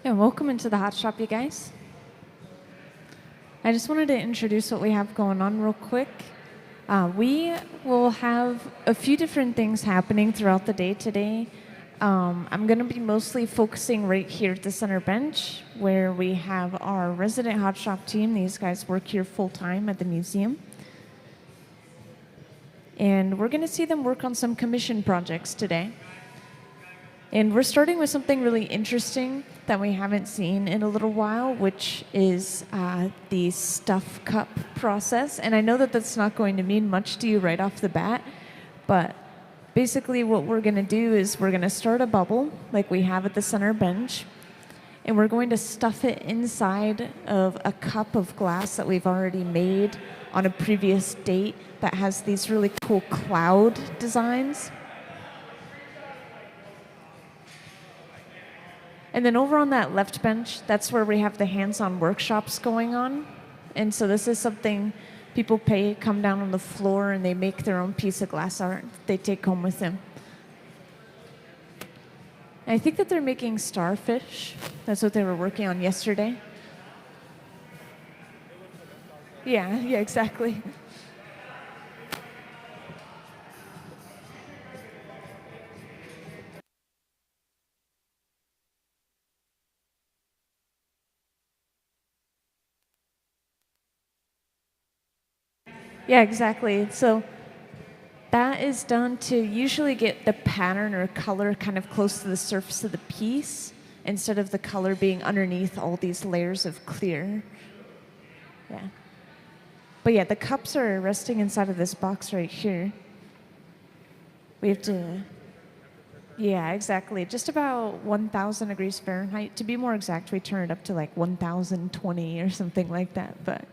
Yeah, welcome into the hot shop, you guys. I just wanted to introduce what we have going on real quick. We will have a few different things happening throughout the day today. I'm going to be mostly focusing right here at the center bench, where we have our resident hot shop team. These guys work here full time at the museum. And we're going to see them work on some commission projects today. And we're starting with something really interesting that we haven't seen in a little while, which is the stuff cup process. And I know that that's not going to mean much to you right off the bat, but basically what we're going to do is we're going to start a bubble like we have at the center bench, and we're going to stuff it inside of a cup of glass that we've already made on a previous date that has these really cool cloud designs. And then over on that left bench, that's where we have the hands-on workshops going on. And so this is something people come down on the floor, and they make their own piece of glass art they take home with them. And I think that they're making starfish. That's what they were working on yesterday. Yeah, exactly. Yeah, exactly. So that is done to usually get the pattern or color kind of close to the surface of the piece, instead of the color being underneath all these layers of clear. Yeah. But yeah, the cups are resting inside of this box right here. We have to, yeah, exactly. Just about 1,000 degrees Fahrenheit. To be more exact, we turn it up to like 1,020 or something like that. But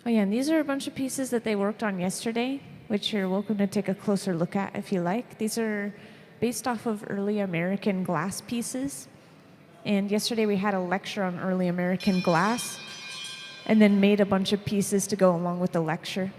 oh yeah, and these are a bunch of pieces that they worked on yesterday, which you're welcome to take a closer look at if you like. These are based off of early American glass pieces. And yesterday we had a lecture on early American glass, and then made a bunch of pieces to go along with the lecture.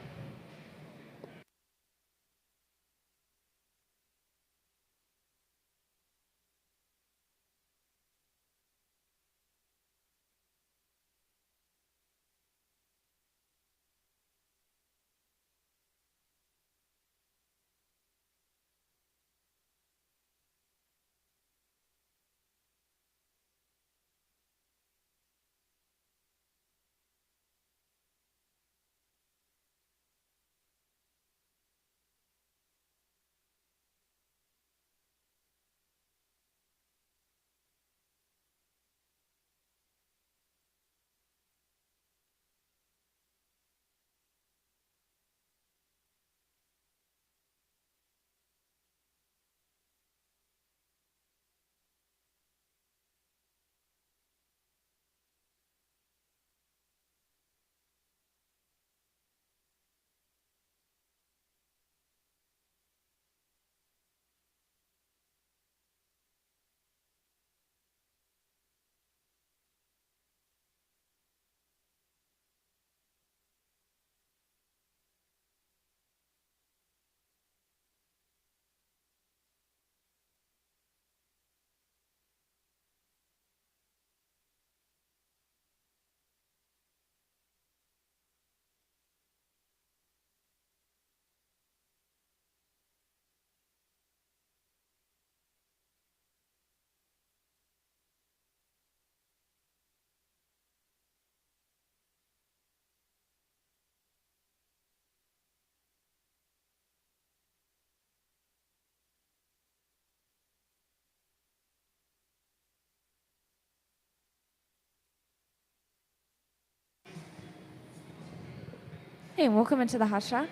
Hey, welcome into the hot shop.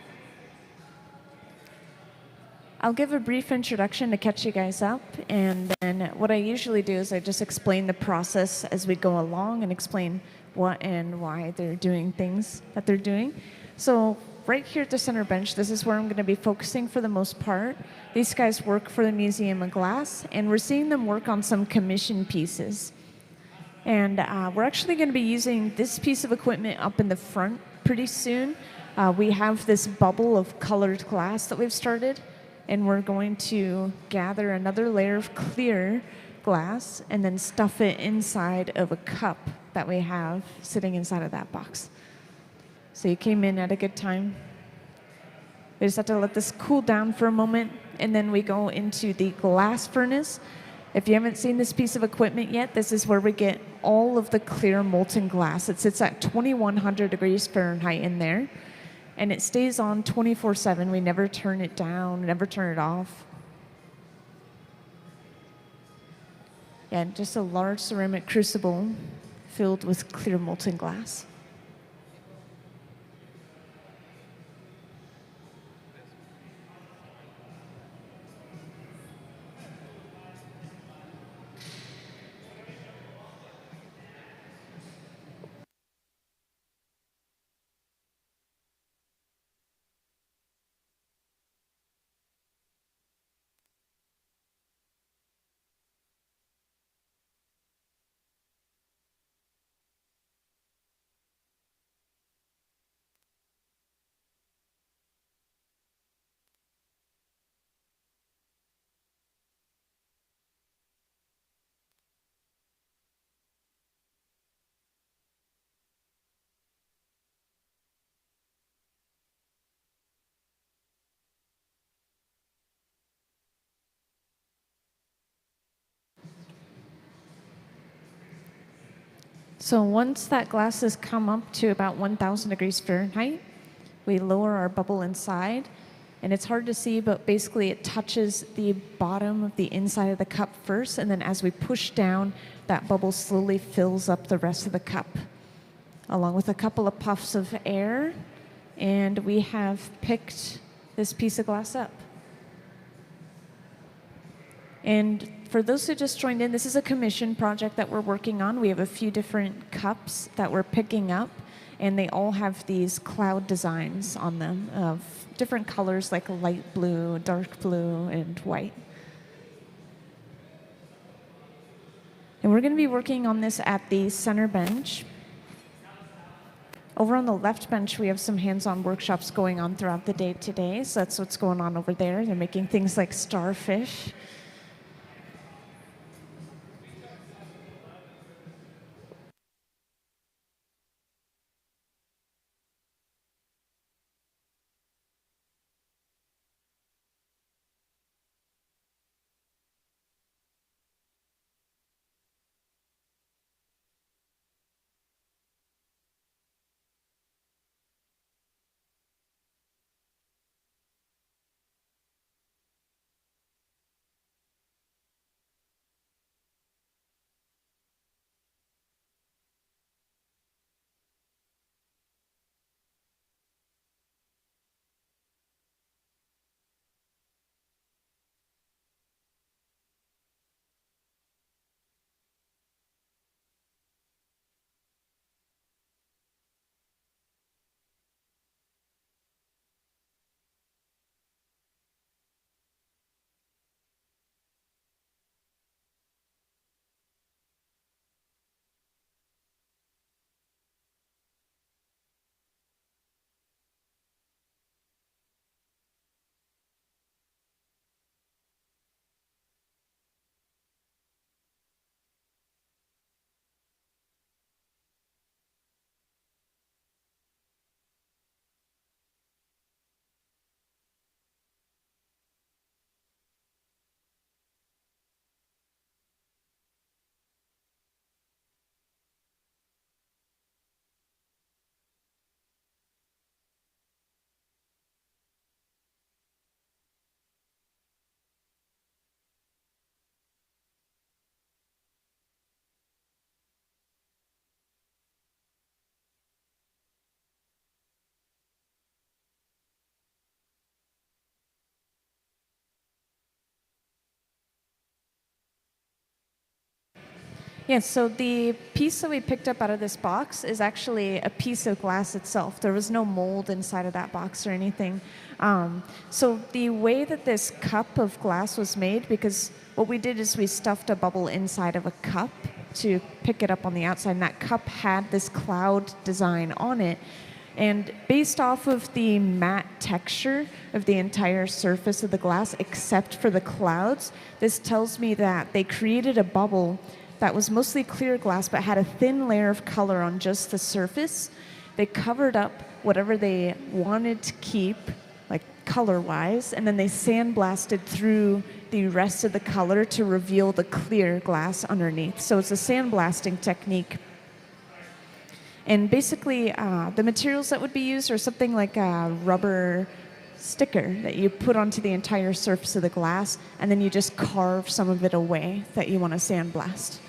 I'll give a brief introduction to catch you guys up, and then what I usually do is I just explain the process as we go along and explain what and why they're doing things that they're doing. So right here at the center bench, this is where I'm going to be focusing for the most part. These guys work for the Museum of Glass, and we're seeing them work on some commission pieces. And we're actually going to be using this piece of equipment up in the front pretty soon. We have this bubble of colored glass that we've started, and we're going to gather another layer of clear glass and then stuff it inside of a cup that we have sitting inside of that box. So you came in at a good time. We just have to let this cool down for a moment, and then we go into the glass furnace. If you haven't seen this piece of equipment yet, this is where we get all of the clear molten glass. It sits at 2100 degrees Fahrenheit in there, and it stays on 24/7. We never turn it down, never turn it off. Yeah, just a large ceramic crucible filled with clear molten glass. So once that glass has come up to about 1000 degrees Fahrenheit, we lower our bubble inside, and it's hard to see, but basically it touches the bottom of the inside of the cup first, and then as we push down, that bubble slowly fills up the rest of the cup, along with a couple of puffs of air, and we have picked this piece of glass up. And for those who just joined in, this is a commission project that we're working on. We have a few different cups that we're picking up, and they all have these cloud designs on them of different colors like light blue, dark blue, and white. And we're going to be working on this at the center bench. Over on the left bench, we have some hands-on workshops going on throughout the day today, so that's what's going on over there. They're making things like starfish. Yeah, so the piece that we picked up out of this box is actually a piece of glass itself. There was no mold inside of that box or anything. So the way that this cup of glass was made, because what we did is we stuffed a bubble inside of a cup to pick it up on the outside, and that cup had this cloud design on it. And based off of the matte texture of the entire surface of the glass, except for the clouds, this tells me that they created a bubble that was mostly clear glass but had a thin layer of color on just the surface. They covered up whatever they wanted to keep, like color-wise, and then they sandblasted through the rest of the color to reveal the clear glass underneath. So it's a sandblasting technique. And basically, the materials that would be used are something like a rubber sticker that you put onto the entire surface of the glass, and then you just carve some of it away that you want to sandblast.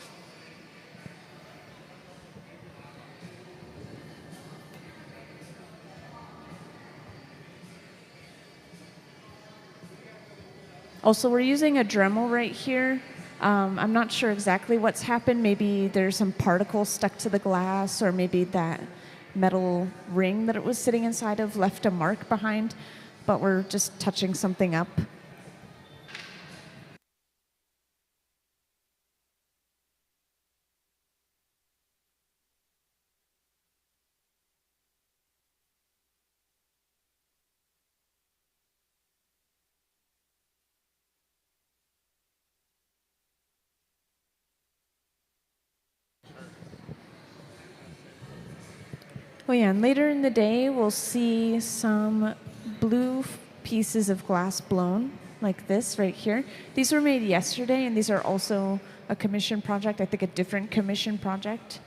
Also, we're using a Dremel right here. I'm not sure exactly what's happened. Maybe there's some particles stuck to the glass, or maybe that metal ring that it was sitting inside of left a mark behind, but we're just touching something up. Oh yeah, and later in the day, we'll see some blue pieces of glass blown, like this right here. These were made yesterday, and these are also a commission project, I think a different commission project.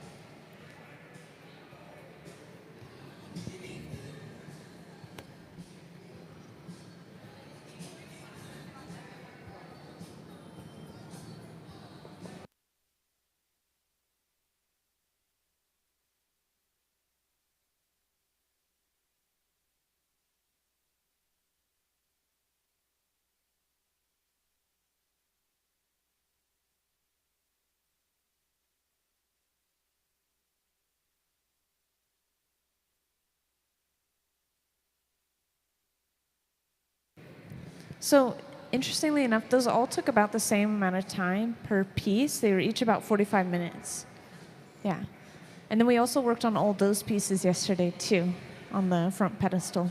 So interestingly enough, those all took about the same amount of time per piece. They were each about 45 minutes. Yeah. And then we also worked on all those pieces yesterday too, on the front pedestal.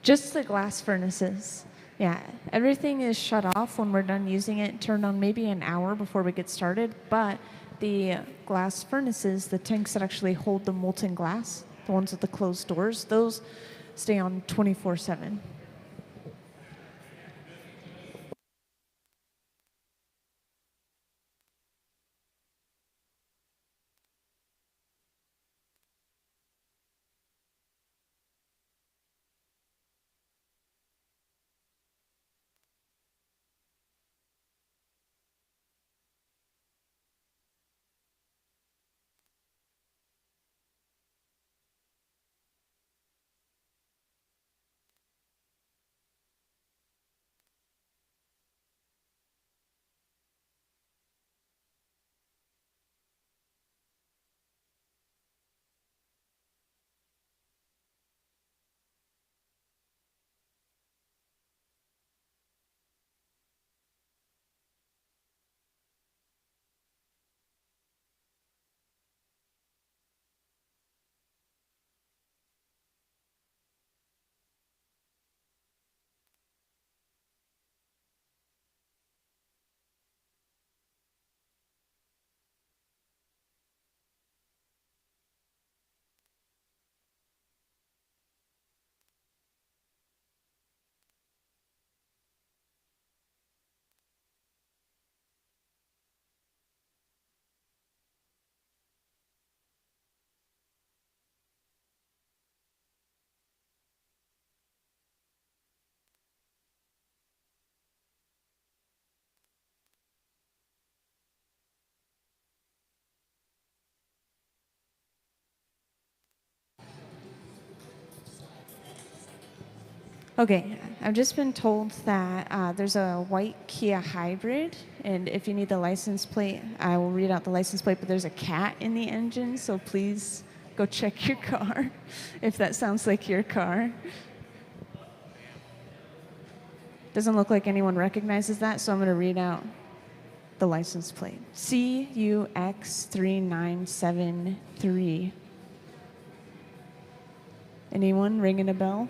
Just the glass furnaces. Yeah, everything is shut off when we're done using it, turned on maybe an hour before we get started, but the glass furnaces, the tanks that actually hold the molten glass, the ones with the closed doors, those stay on 24/7. Okay, I've just been told that there's a white Kia hybrid, and if you need the license plate, I will read out the license plate, but there's a cat in the engine, so please go check your car if that sounds like your car. Doesn't look like anyone recognizes that, so I'm going to read out the license plate. CUX3973. Anyone ringing a bell?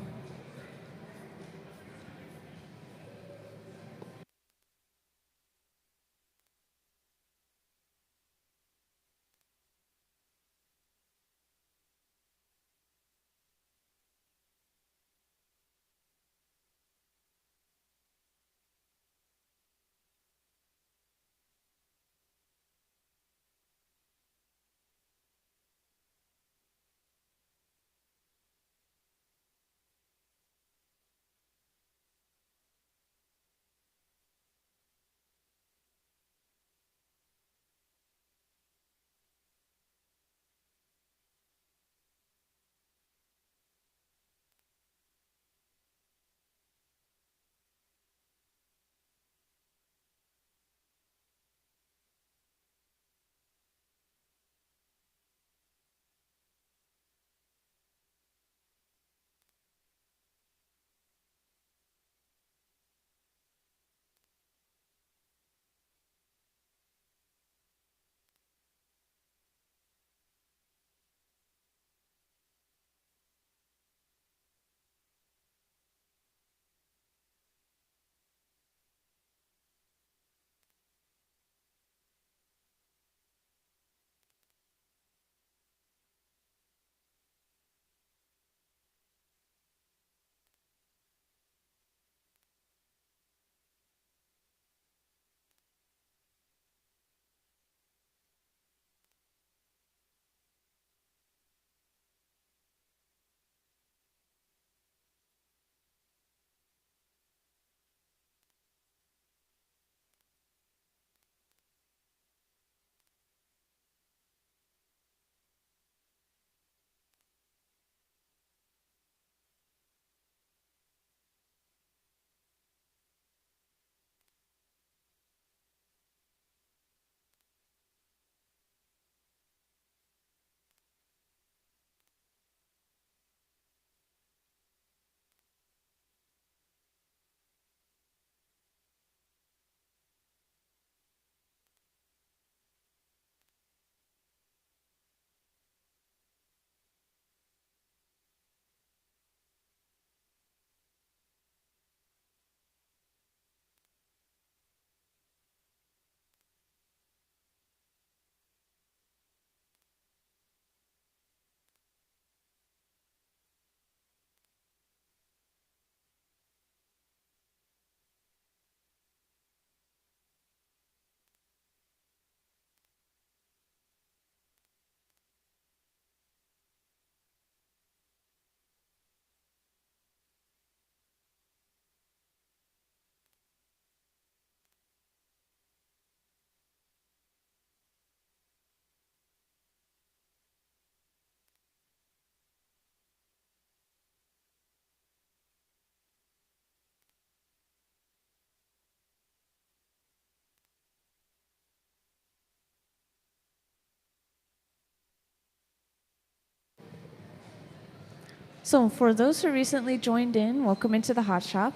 So for those who recently joined in, welcome into the Hot Shop.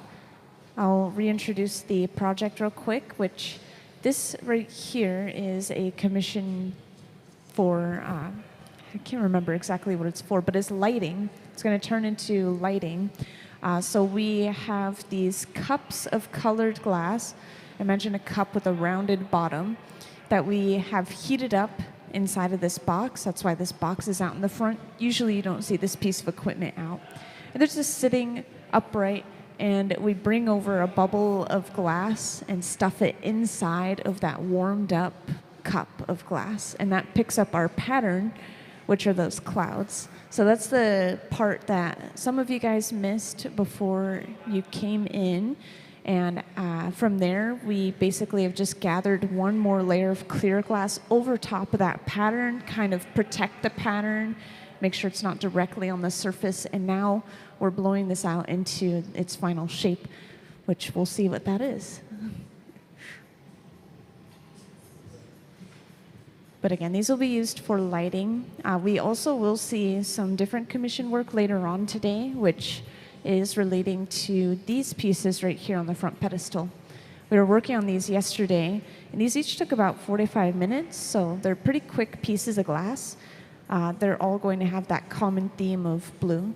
I'll reintroduce the project real quick, which this right here is a commission for, I can't remember exactly what it's for, but it's lighting. It's going to turn into lighting. So we have these cups of colored glass. Imagine a cup with a rounded bottom that we have heated up inside of this box. That's why this box is out in the front. Usually you don't see this piece of equipment out. And they're just sitting upright, and we bring over a bubble of glass and stuff it inside of that warmed up cup of glass. And that picks up our pattern, which are those clouds. So that's the part that some of you guys missed before you came in. And from there, we basically have just gathered one more layer of clear glass over top of that pattern, kind of protect the pattern make sure it's not directly on the surface. And now we're blowing this out into its final shape, which we'll see what that is. But again, these will be used for lighting. We also will see some different commission work later on today, which is relating to these pieces right here on the front pedestal. We were working on these yesterday, and these each took about 45 minutes, so they're pretty quick pieces of glass. They're all going to have that common theme of blue.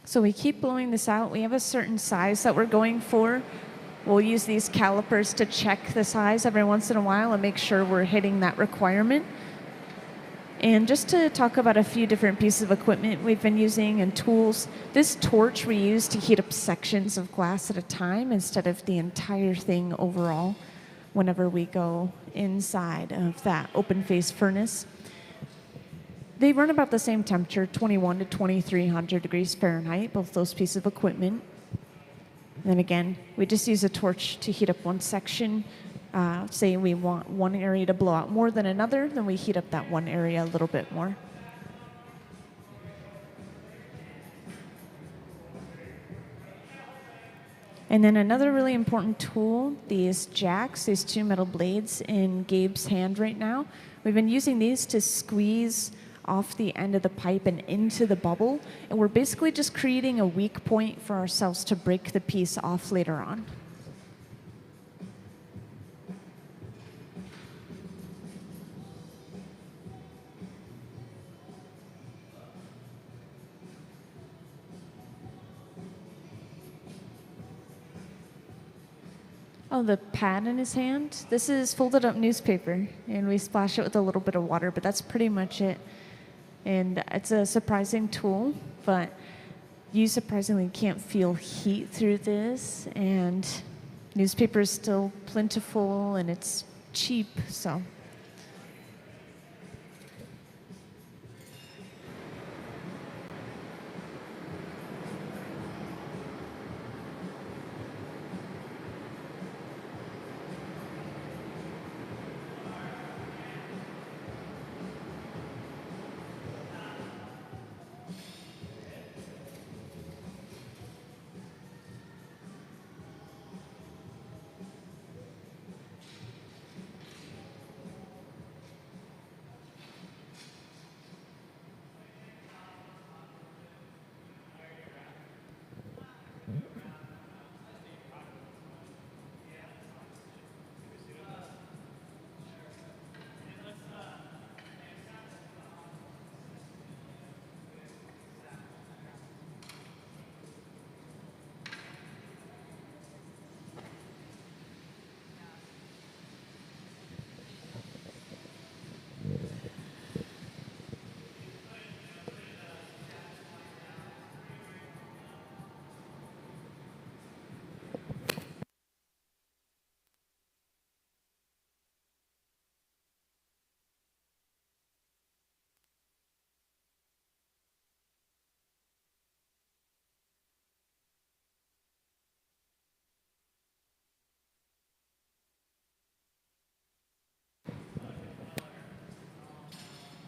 So we keep blowing this out. We have a certain size that we're going for. We'll use these calipers to check the size every once in a while and make sure we're hitting that requirement. And just to talk about a few different pieces of equipment we've been using and tools, this torch we use to heat up sections of glass at a time instead of the entire thing overall whenever we go inside of that open face furnace. They run about the same temperature, 21 to 2300 degrees Fahrenheit, both those pieces of equipment. And then again, we just use a torch to heat up one section. Say we want one area to blow out more than another, then we heat up that one area a little bit more. And then another really important tool, these jacks, these two metal blades in Gabe's hand right now. We've been using these to squeeze off the end of the pipe and into the bubble, and we're basically just creating a weak point for ourselves to break the piece off later on. Oh, the pad in his hand? This is folded up newspaper, and we splash it with a little bit of water, but that's pretty much it. And it's a surprising tool, but you surprisingly can't feel heat through this, and newspaper is still plentiful and it's cheap, so.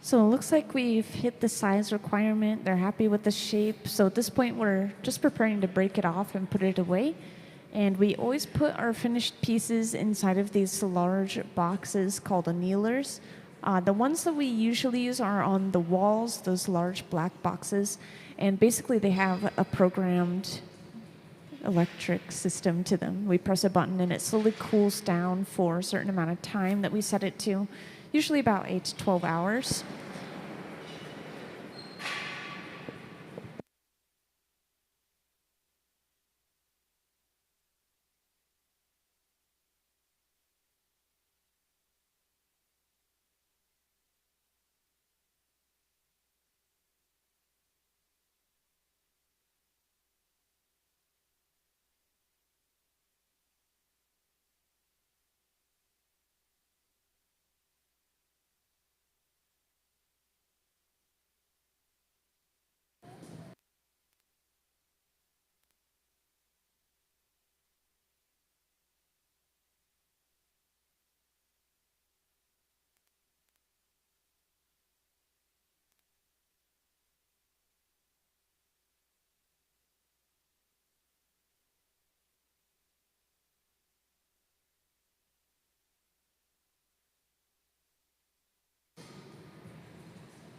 So it looks like we've hit the size requirement. They're happy with the shape. So at this point, we're just preparing to break it off and put it away. And we always put our finished pieces inside of these large boxes called annealers. The ones that we usually use are on the walls, those large black boxes. And basically, they have a programmed electric system to them. We press a button and it slowly cools down for a certain amount of time that we set it to, usually about 8 to 12 hours.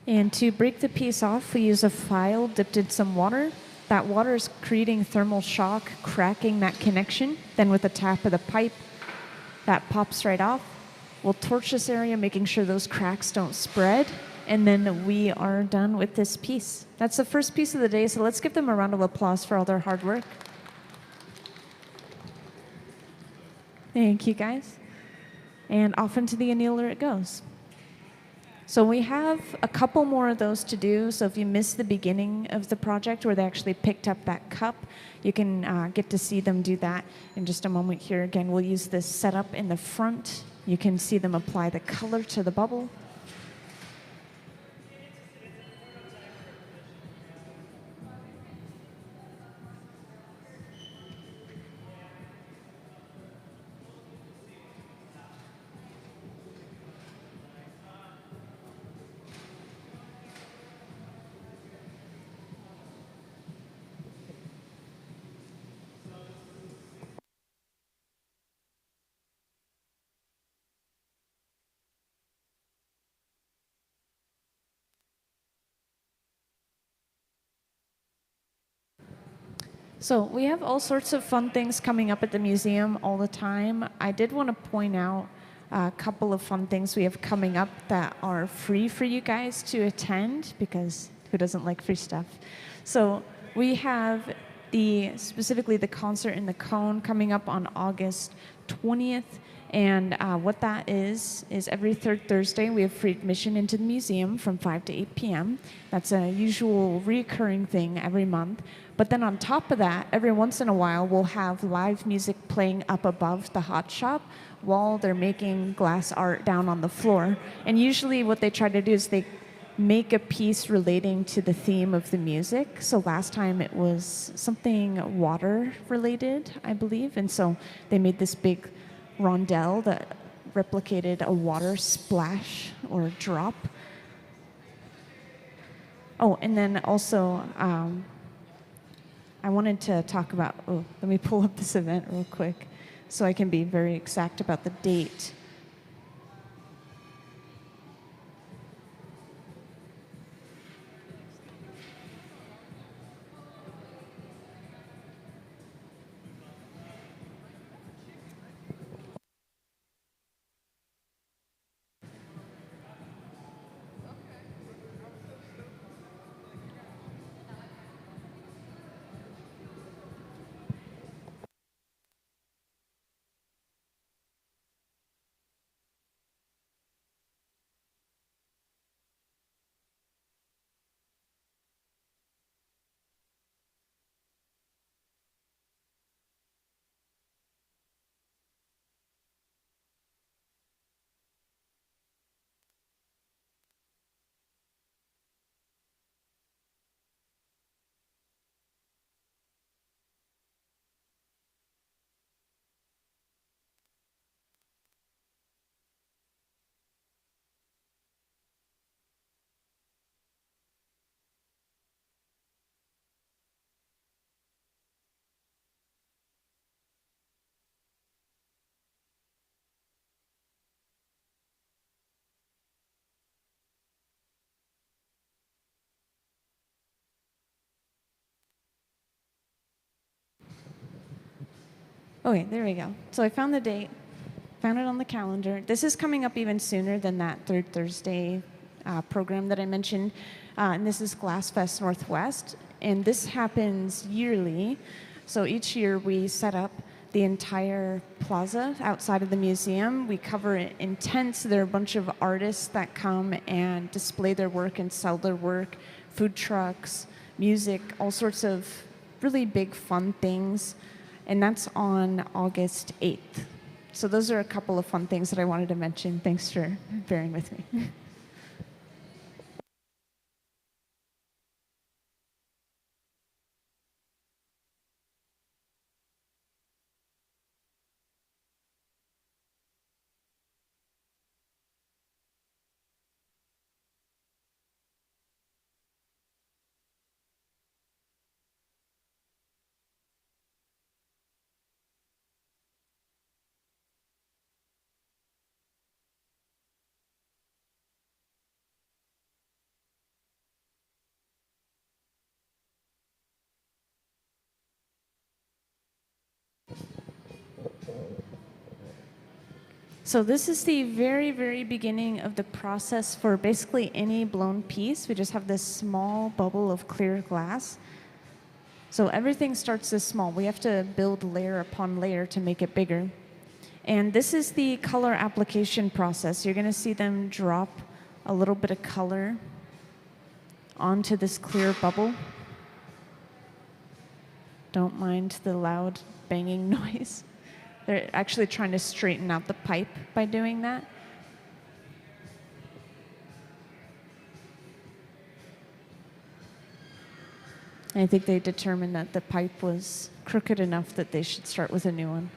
And to break the piece off, we use a file dipped in some water. That water is creating thermal shock, cracking that connection. Then with a tap of the pipe, that pops right off. We'll torch this area, making sure those cracks don't spread. And then we are done with this piece. That's the first piece of the day, so let's give them a round of applause for all their hard work. Thank you, guys. And off into the annealer it goes. So we have a couple more of those to do. So if you missed the beginning of the project where they actually picked up that cup, you can get to see them do that in just a moment here. Again, we'll use this setup in the front. You can see them apply the color to the bubble. So we have all sorts of fun things coming up at the museum all the time. I did want to point out a couple of fun things we have coming up that are free for you guys to attend, because who doesn't like free stuff? So we have specifically the concert in the Cone coming up on August 20th. And what that is every third Thursday we have free admission into the museum from 5 to 8 p.m. That's a usual recurring thing every month. But then on top of that, every once in a while, we'll have live music playing up above the hot shop while they're making glass art down on the floor. And usually what they try to do is they make a piece relating to the theme of the music. So last time it was something water related, I believe. And so they made this big rondelle that replicated a water splash or drop. Oh, and then also, I wanted to talk about, let me pull up this event real quick so I can be very exact about the date. Okay, there we go. So I found the date, found it on the calendar. This is coming up even sooner than that third Thursday program that I mentioned. And this is Glassfest Northwest. And this happens yearly. So each year we set up the entire plaza outside of the museum. We cover it in tents. There are a bunch of artists that come and display their work and sell their work, food trucks, music, all sorts of really big fun things. And that's on August 8th. So those are a couple of fun things that I wanted to mention. Thanks for bearing with me. So this is the very, very beginning of the process for basically any blown piece. We just have this small bubble of clear glass. So everything starts this small. We have to build layer upon layer to make it bigger. And this is the color application process. You're going to see them drop a little bit of color onto this clear bubble. Don't mind the loud banging noise. They're actually trying to straighten out the pipe by doing that. I think they determined that the pipe was crooked enough that they should start with a new one.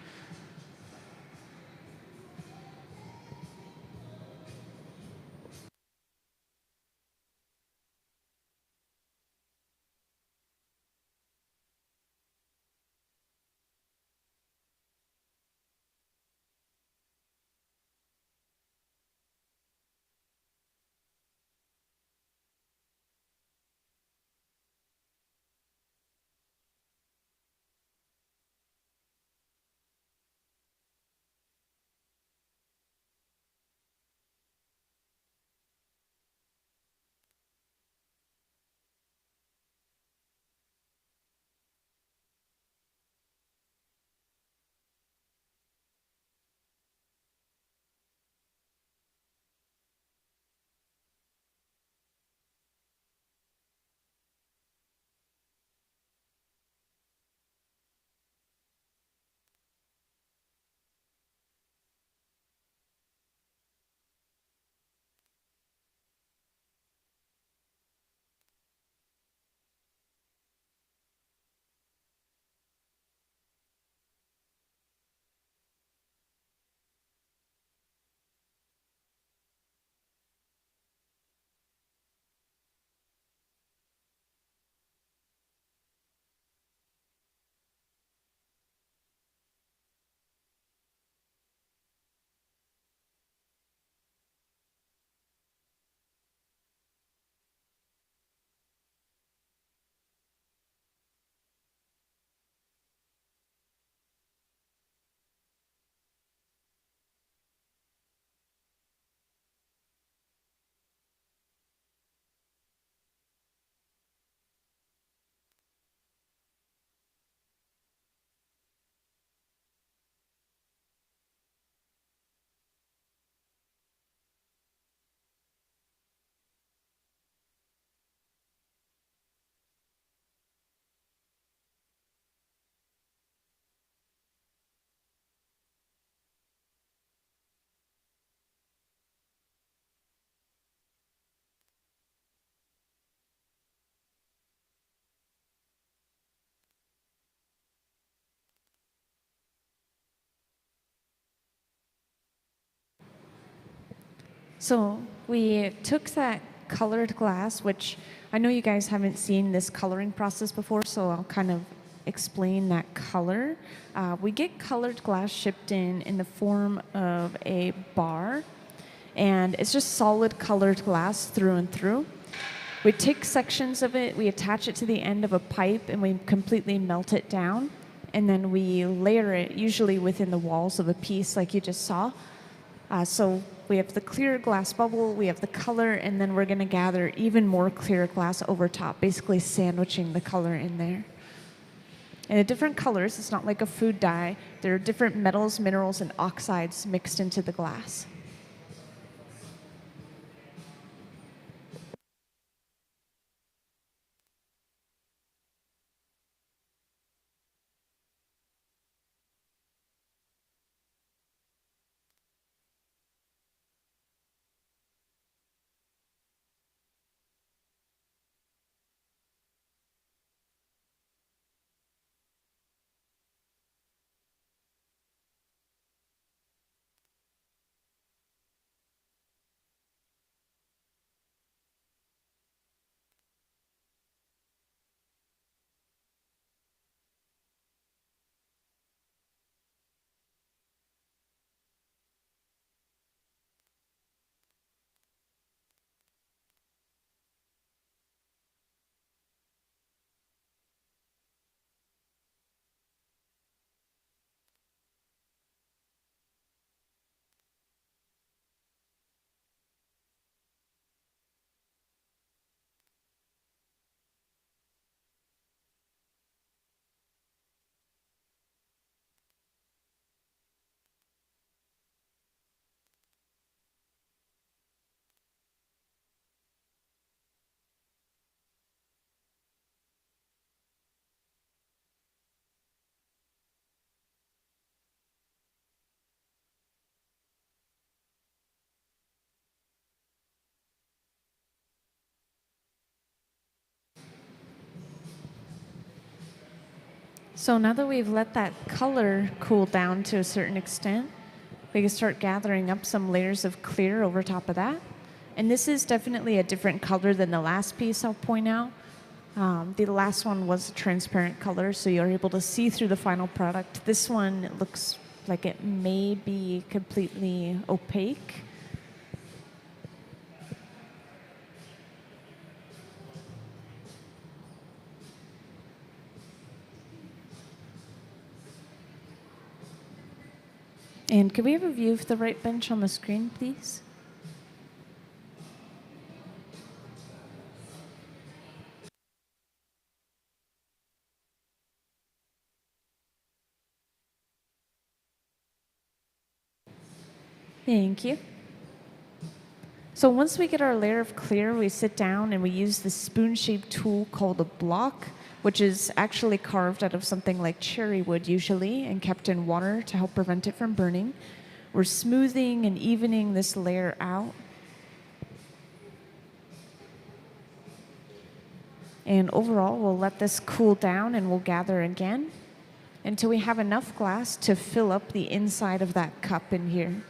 So we took that colored glass, which I know you guys haven't seen this coloring process before, so I'll kind of explain that color. We get colored glass shipped in the form of a bar, and it's just solid colored glass through and through. We take sections of it, we attach it to the end of a pipe, and we completely melt it down. and then we layer it usually within the walls of a piece like you just saw. So we have the clear glass bubble, we have the color, and then we're going to gather even more clear glass over top, basically sandwiching the color in there. And the different colors, it's not like a food dye. There are different metals, minerals, and oxides mixed into the glass. So now that we've let that color cool down to a certain extent, we can start gathering up some layers of clear over top of that. And this is definitely a different color than the last piece, I'll point out. The last one was a transparent color, so you're able to see through the final product. This one looks like it may be completely opaque. And could we have a view of the right bench on the screen, please? Thank you. So once we get our layer of clear, we sit down and we use this spoon-shaped tool called a block, which is actually carved out of something like cherry wood usually and kept in water to help prevent it from burning. We're smoothing and evening this layer out. And overall, we'll let this cool down and we'll gather again until we have enough glass to fill up the inside of that cup in here.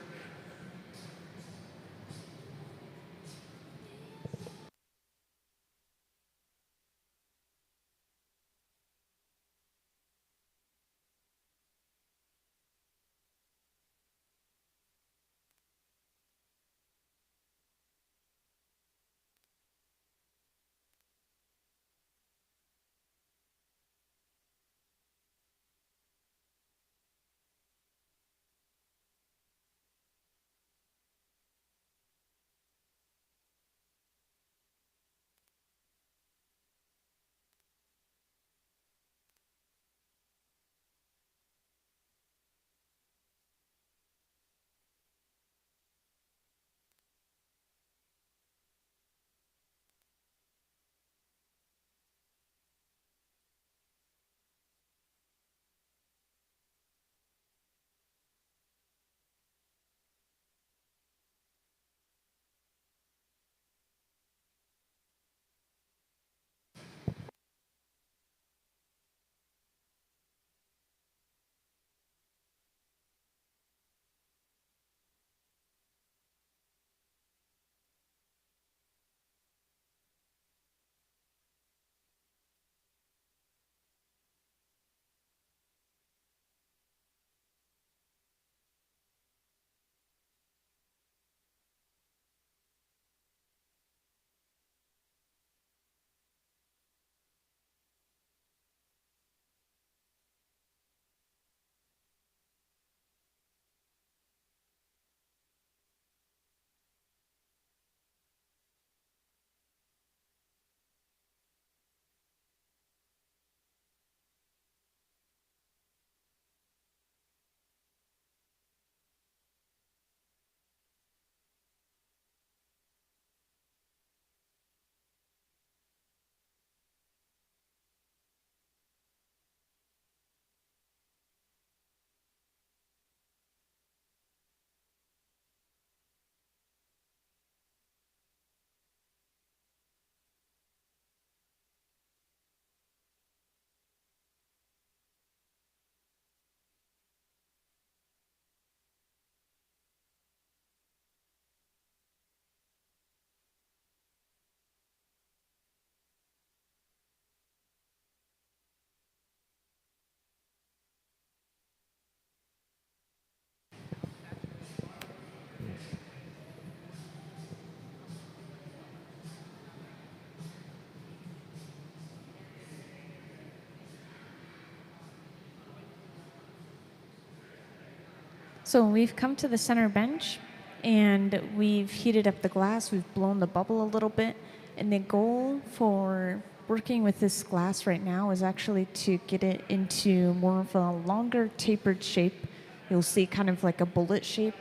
So we've come to the center bench and we've heated up the glass, we've blown the bubble a little bit, and the goal for working with this glass right now is actually to get it into more of a longer tapered shape. You'll see kind of like a bullet shape.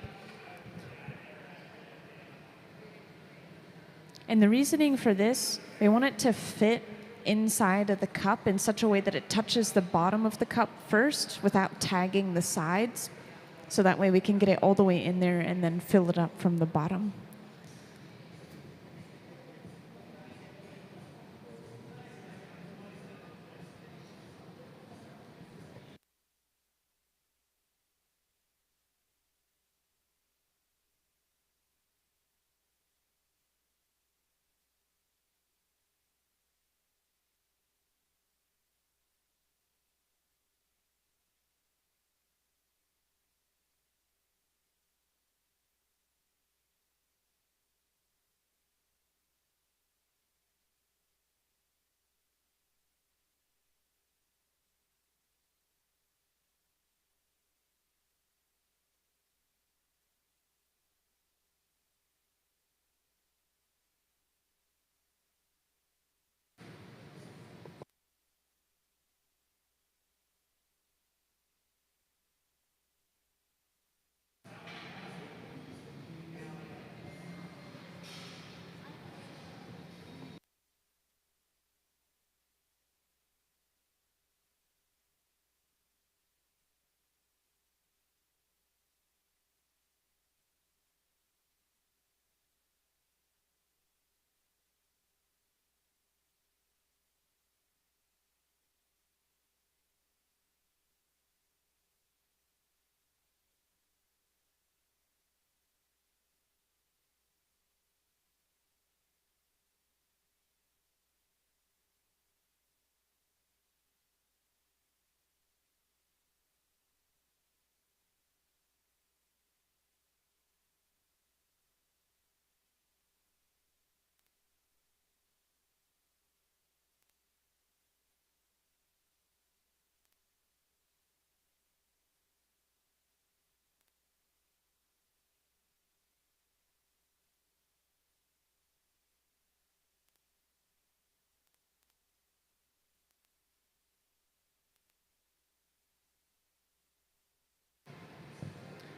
And the reasoning for this, we want it to fit inside of the cup in such a way that it touches the bottom of the cup first without tagging the sides. So that way we can get it all the way in there and then fill it up from the bottom.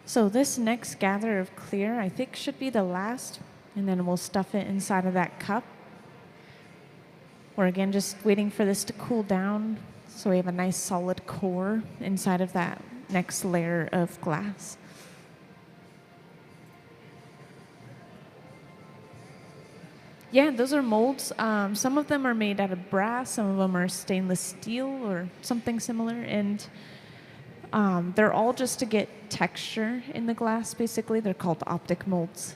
So this next gather of clear, I think, should be the last, and then we'll stuff it inside of that cup. We're again just waiting for this to cool down so we have a nice solid core inside of that next layer of glass. Yeah, those are molds. Some of them are made out of brass, some of them are stainless steel or something similar, and they're all just to get texture in the glass, basically. They're called optic molds.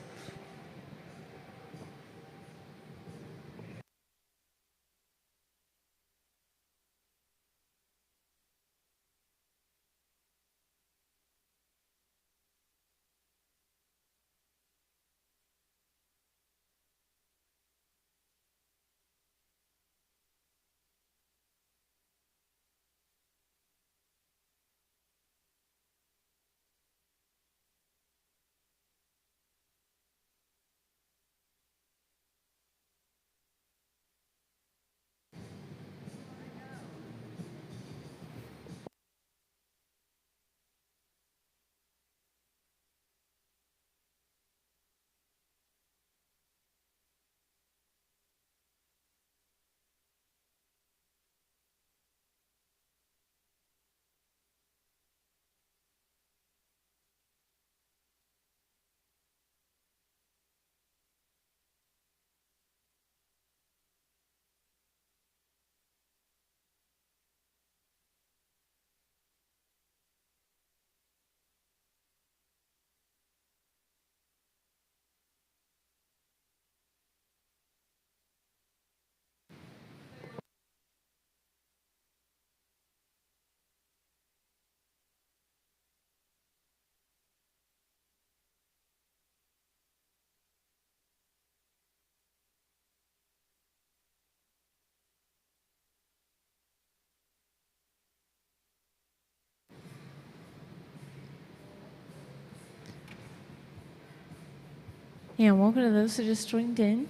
Yeah, welcome to those who just joined in.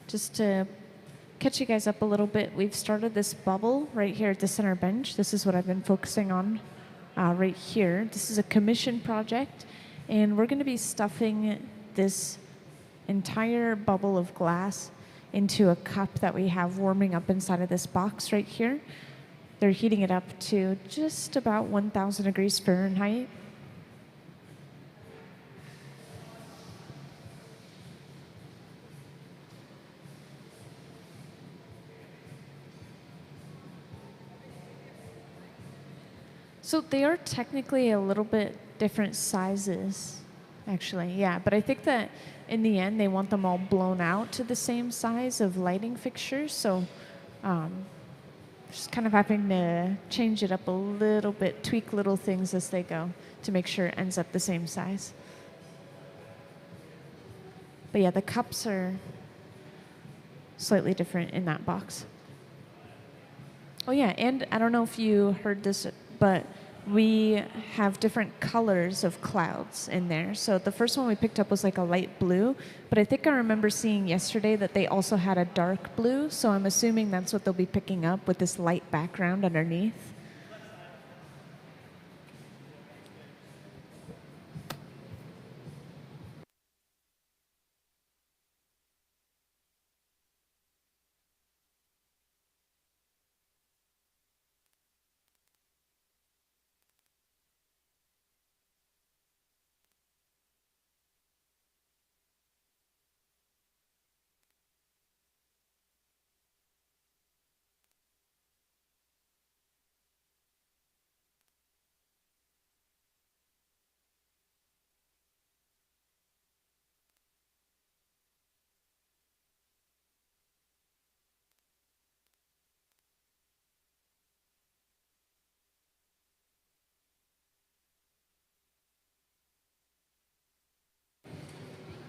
Just to catch you guys up a little bit, we've started this bubble right here at the center bench. This is what I've been focusing on right here. This is a commission project, and we're going to be stuffing this entire bubble of glass into a cup that we have warming up inside of this box right here. They're heating it up to just about 1,000 degrees Fahrenheit. So they are technically a little bit different sizes, actually, yeah. But I think that in the end, they want them all blown out to the same size of lighting fixtures. So just kind of having to change it up a little bit, tweak little things as they go to make sure it ends up the same size. But yeah, the cups are slightly different in that box. Oh yeah, and I don't know if you heard this, but we have different colors of clouds in there. So the first one we picked up was like a light blue, but I think I remember seeing yesterday that they also had a dark blue, so I'm assuming that's what they'll be picking up with this light background underneath.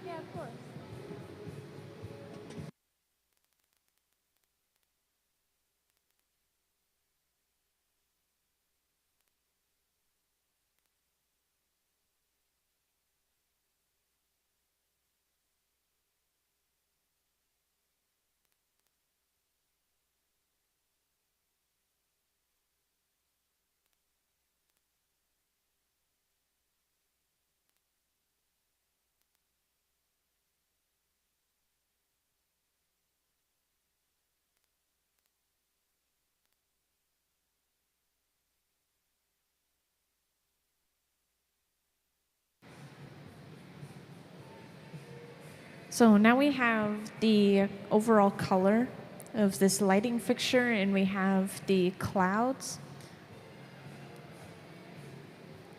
Yeah, of course. So now we have the overall color of this lighting fixture, and we have the clouds.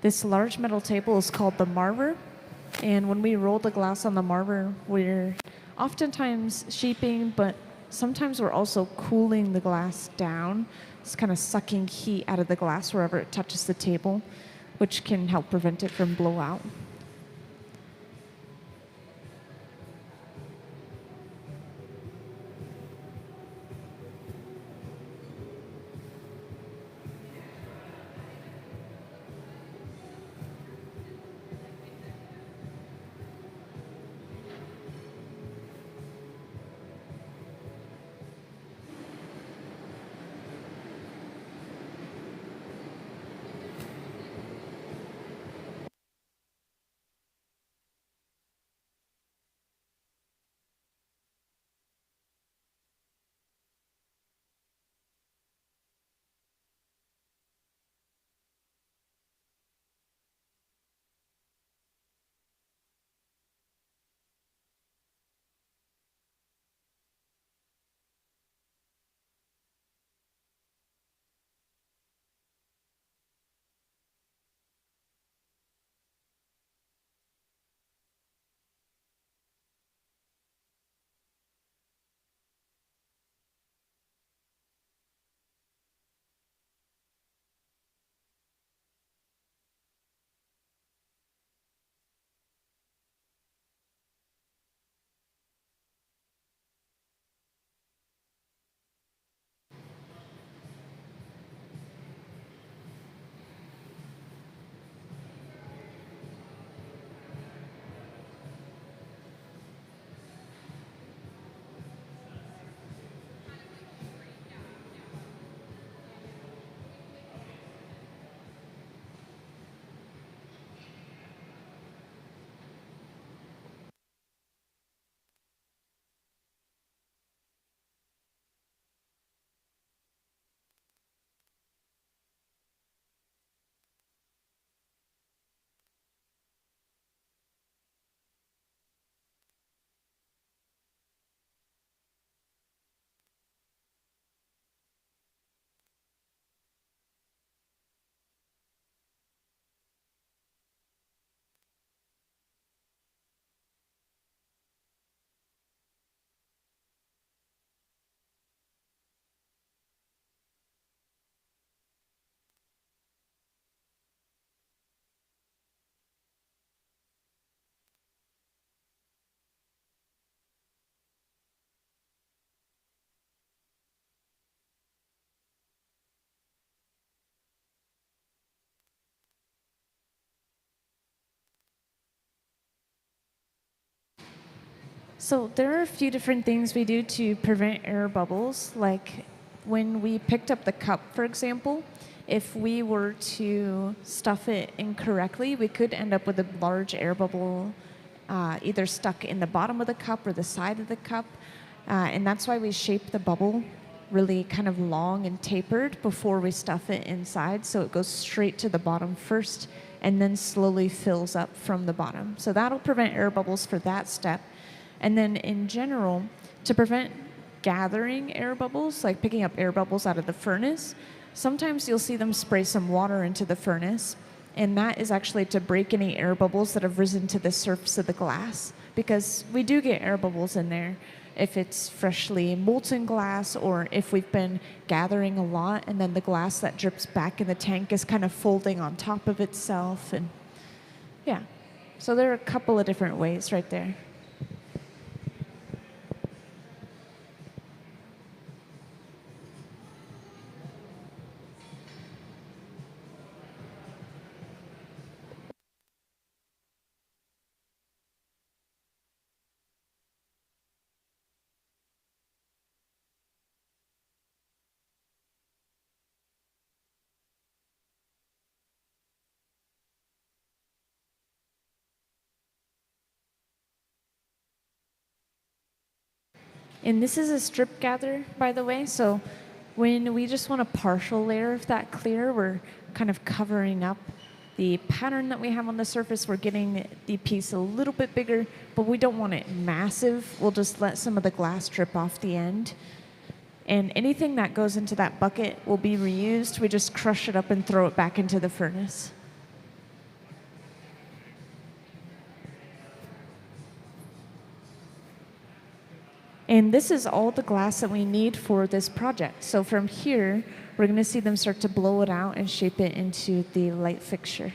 This large metal table is called the marver, and when we roll the glass on the marver, we're oftentimes sheeping, but sometimes we're also cooling the glass down. It's kind of sucking heat out of the glass wherever it touches the table, which can help prevent it from blowout. So there are a few different things we do to prevent air bubbles. Like when we picked up the cup, for example, if we were to stuff it incorrectly, we could end up with a large air bubble either stuck in the bottom of the cup or the side of the cup. And that's why we shape the bubble really kind of long and tapered before we stuff it inside, so it goes straight to the bottom first and then slowly fills up from the bottom. So that'll prevent air bubbles for that step. And then in general, to prevent gathering air bubbles, like picking up air bubbles out of the furnace, sometimes you'll see them spray some water into the furnace, and that is actually to break any air bubbles that have risen to the surface of the glass, because we do get air bubbles in there if it's freshly molten glass or if we've been gathering a lot and then the glass that drips back in the tank is kind of folding on top of itself. And yeah, so there are a couple of different ways right there. And this is a strip gather, by the way, so when we just want a partial layer of that clear, we're kind of covering up the pattern that we have on the surface. We're getting the piece a little bit bigger, but we don't want it massive. We'll just let some of the glass drip off the end. And anything that goes into that bucket will be reused. We just crush it up and throw it back into the furnace. And this is all the glass that we need for this project. So from here, we're going to see them start to blow it out and shape it into the light fixture.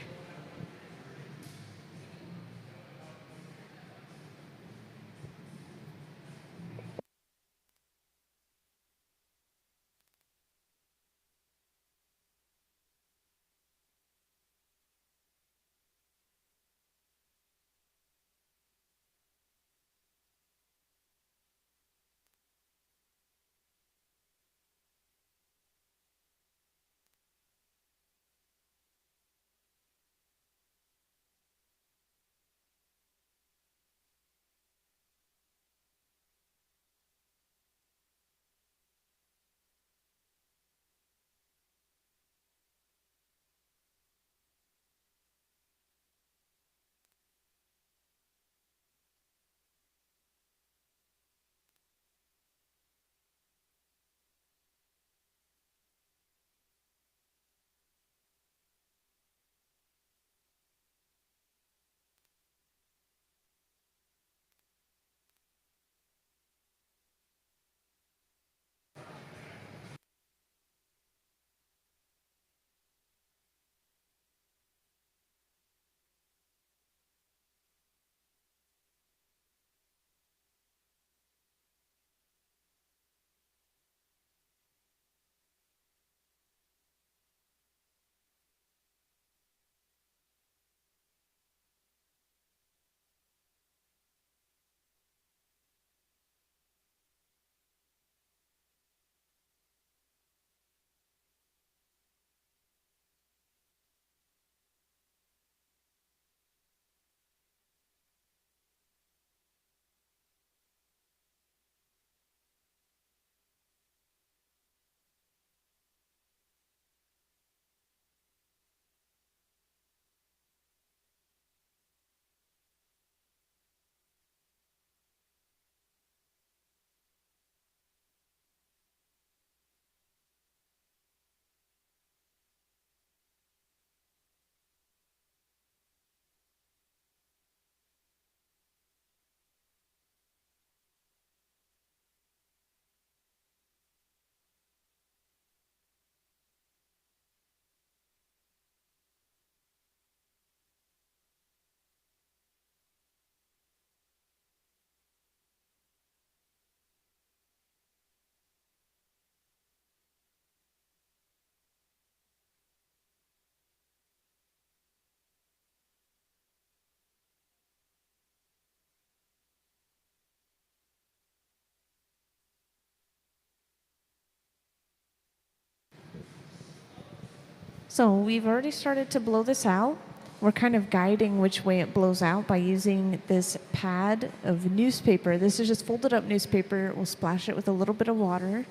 So we've already started to blow this out. We're kind of guiding which way it blows out by using this pad of newspaper. This is just folded up newspaper. We'll splash it with a little bit of water.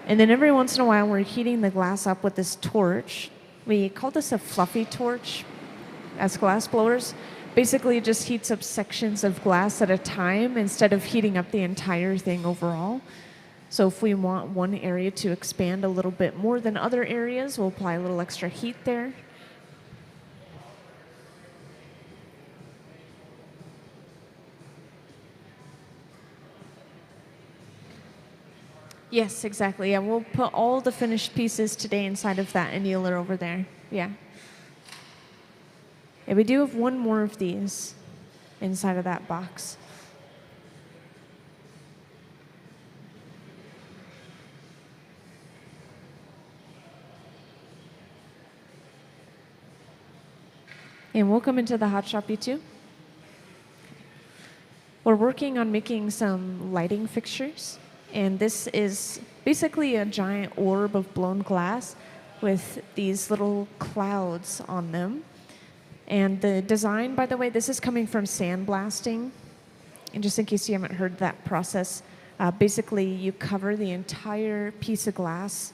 And then every once in a while, we're heating the glass up with this torch. We call this a fluffy torch as glass blowers. Basically, it just heats up sections of glass at a time instead of heating up the entire thing overall. So if we want one area to expand a little bit more than other areas, we'll apply a little extra heat there. Yes, exactly. Yeah, we'll put all the finished pieces today inside of that annealer over there. Yeah. Yeah, we do have one more of these inside of that box. And we'll come into the hot shop, you two. We're working on making some lighting fixtures. And this is basically a giant orb of blown glass with these little clouds on them. And the design, by the way, this is coming from sandblasting. And just in case you haven't heard that process, basically you cover the entire piece of glass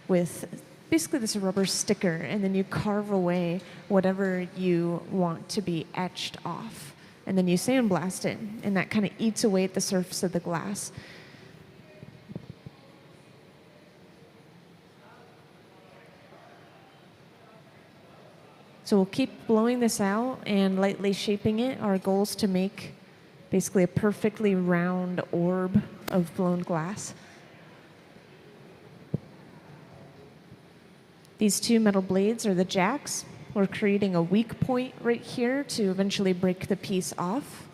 with basically this rubber sticker, and then you carve away whatever you want to be etched off. And then you sandblast it, and that kind of eats away at the surface of the glass. So we'll keep blowing this out and lightly shaping it. Our goal is to make basically a perfectly round orb of blown glass. These two metal blades are the jacks. We're creating a weak point right here to eventually break the piece off.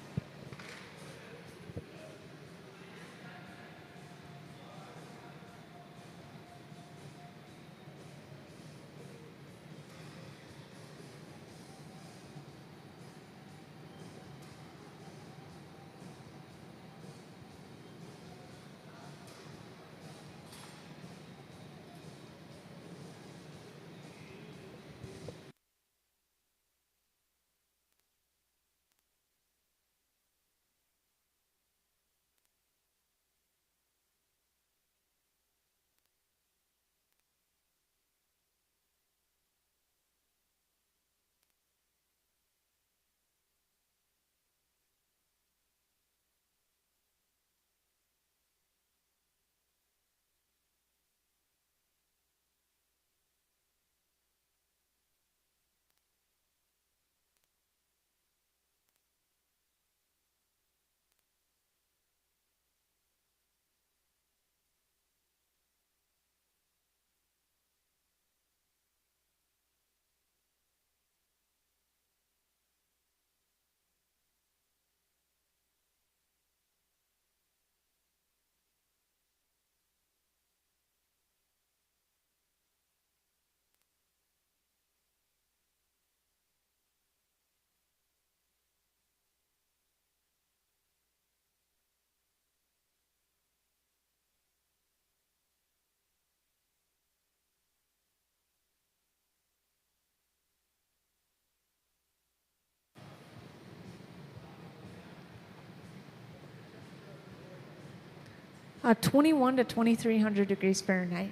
Uh, 21 to 2300 degrees Fahrenheit.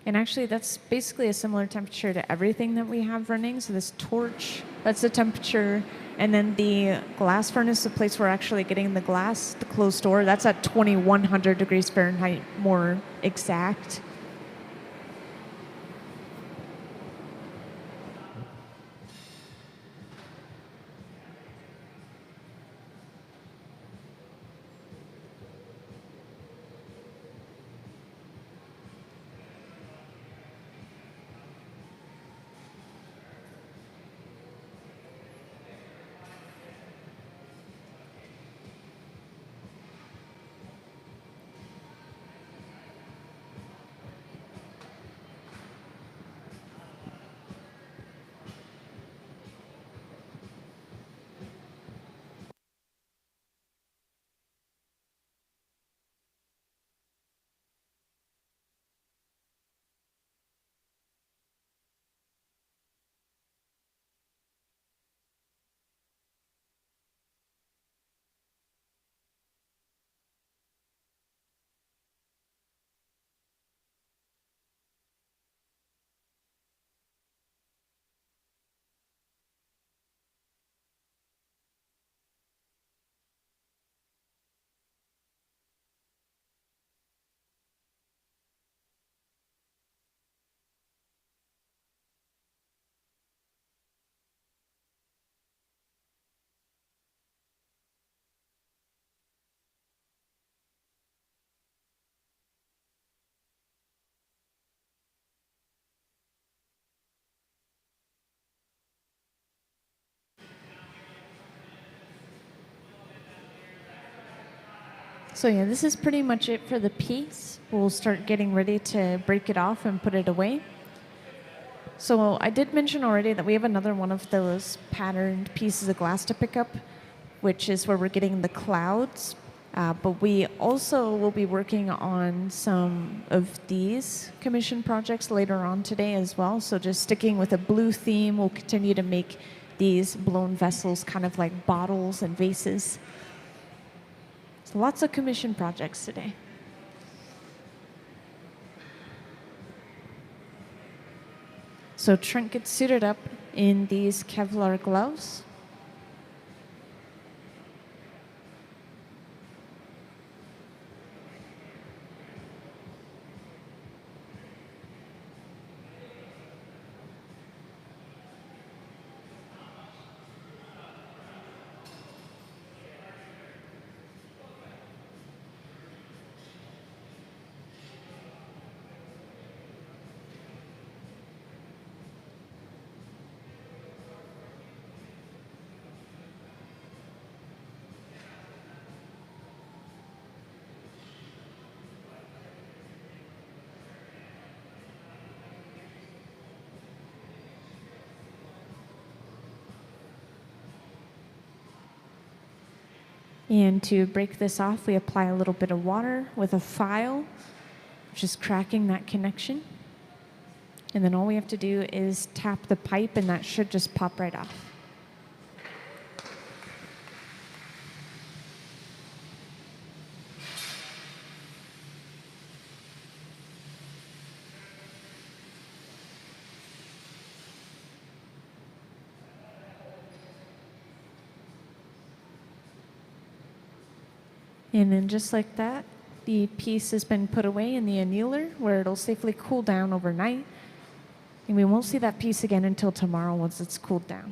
And actually, that's basically a similar temperature to everything that we have running. So this torch, that's the temperature. And then the glass furnace, the place we're actually getting the glass, the closed door, that's at 2100 degrees Fahrenheit, more exact. So yeah, this is pretty much it for the piece. We'll start getting ready to break it off and put it away. So I did mention already that we have another one of those patterned pieces of glass to pick up, which is where we're getting the clouds. But we also will be working on some of these commission projects later on today as well. So just sticking with a blue theme, we'll continue to make these blown vessels kind of like bottles and vases. So lots of commission projects today. So Trent gets suited up in these Kevlar gloves. And to break this off, we apply a little bit of water with a file, just cracking that connection. And then all we have to do is tap the pipe, and that should just pop right off. And then just like that, the piece has been put away in the annealer where it'll safely cool down overnight. And we won't see that piece again until tomorrow once it's cooled down.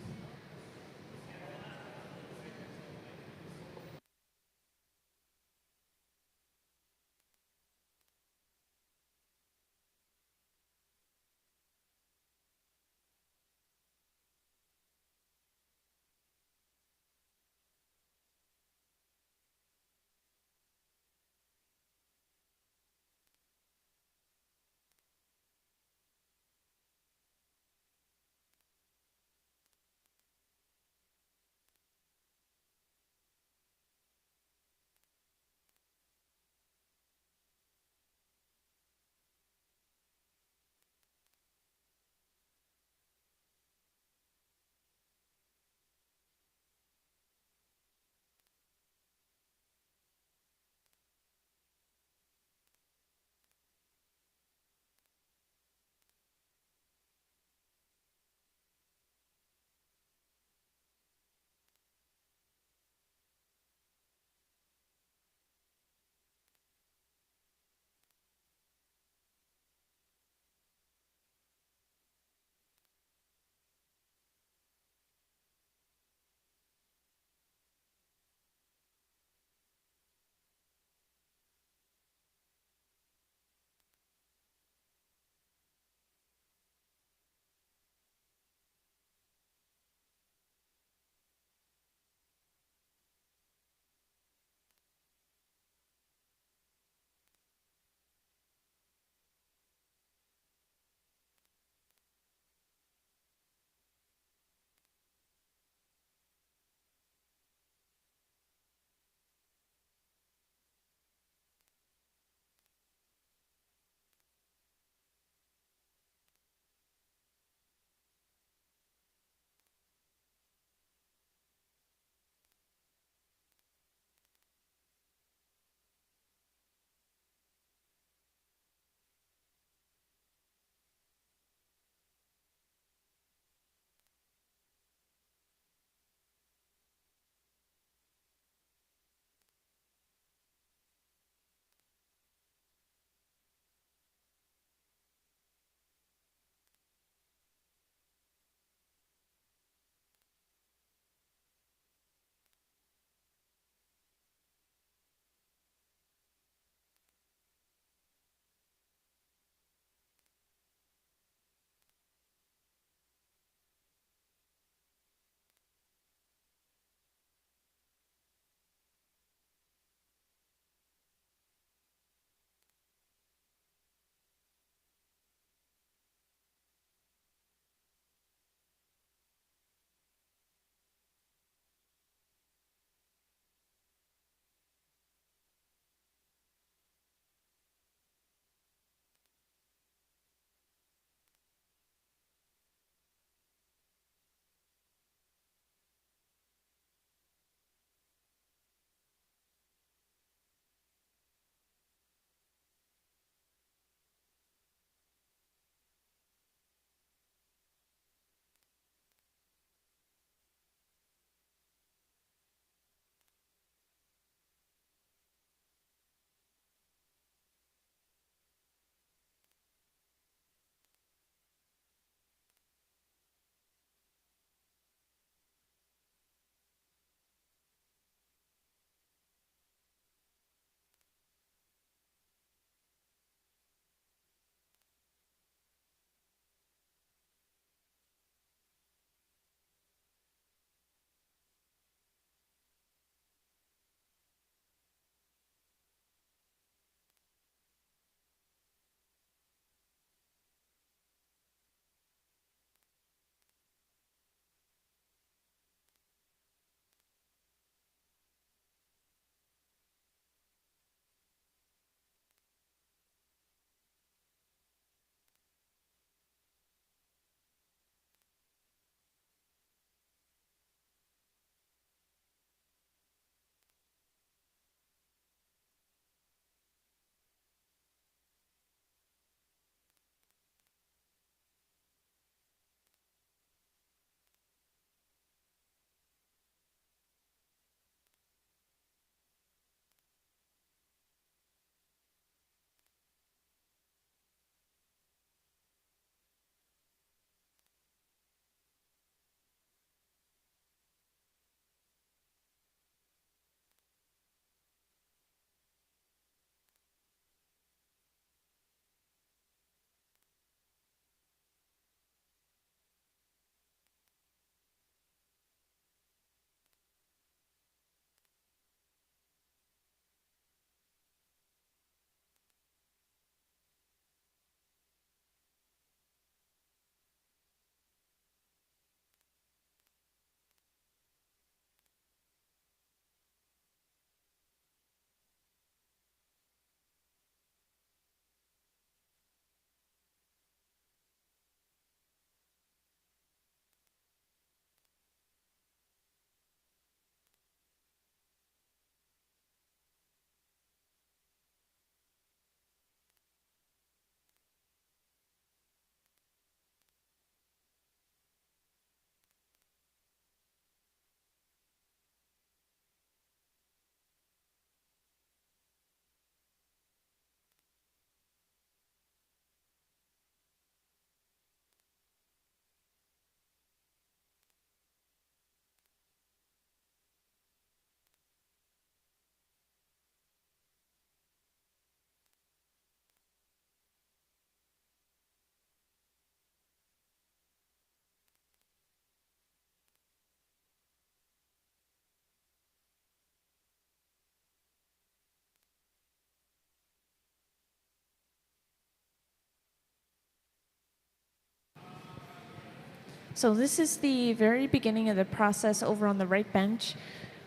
So this is the very beginning of the process over on the right bench,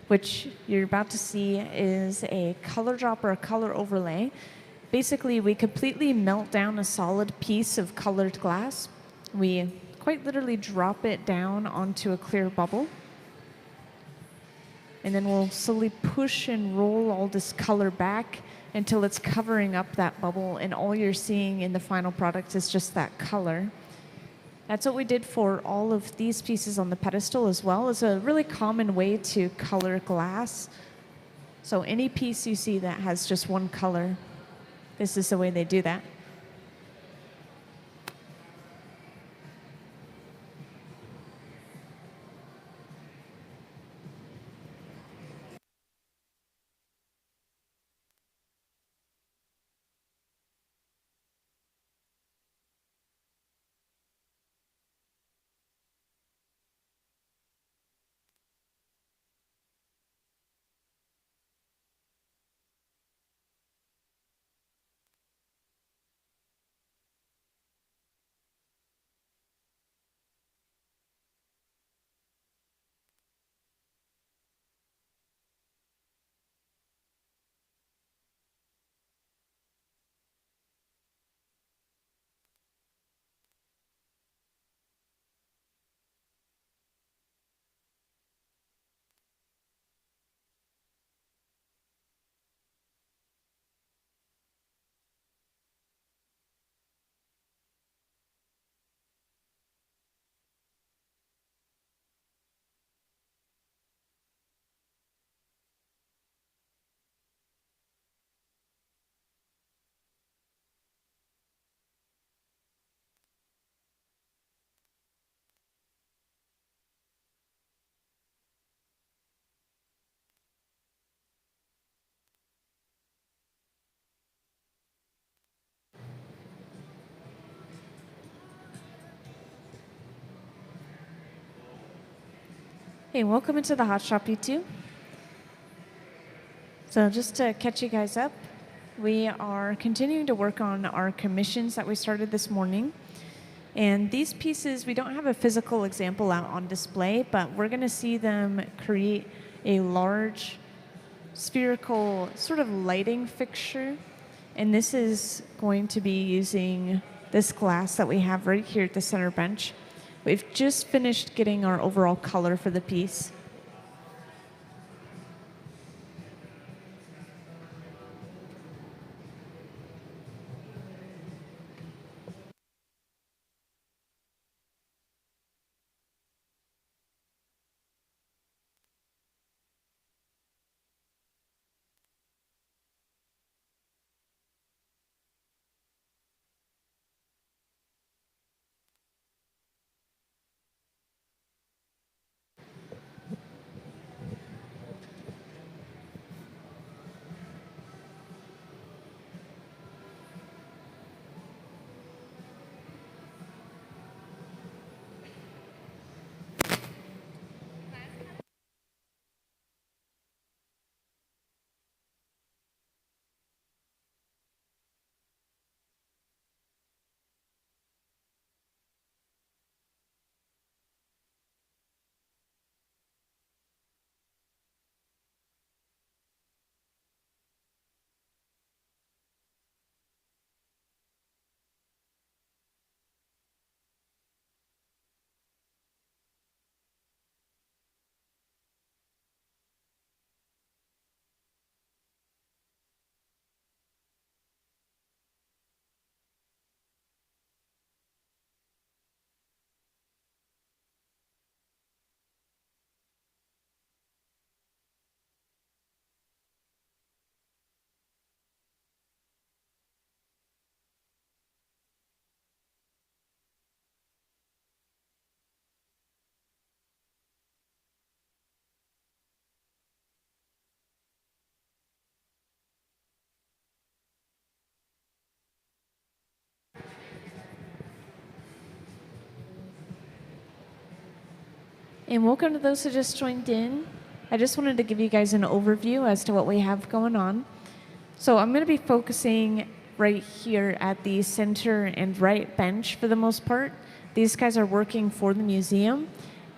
which you're about to see is a color drop or a color overlay. Basically, we completely melt down a solid piece of colored glass. We quite literally drop it down onto a clear bubble. And then we'll slowly push and roll all this color back until it's covering up that bubble, and all you're seeing in the final product is just that color. That's what we did for all of these pieces on the pedestal as well. It's a really common way to color glass. So any piece you see that has just one color, this is the way they do that. Hey, welcome into the Hot Shop, you two. So just to catch you guys up, we are continuing to work on our commissions that we started this morning. And these pieces, we don't have a physical example out on display, but we're going to see them create a large spherical sort of lighting fixture. And this is going to be using this glass that we have right here at the center bench. We've just finished getting our overall color for the piece. And welcome to those who just joined in. I just wanted to give you guys an overview as to what we have going on. So I'm going to be focusing right here at the center and right bench for the most part. These guys are working for the museum,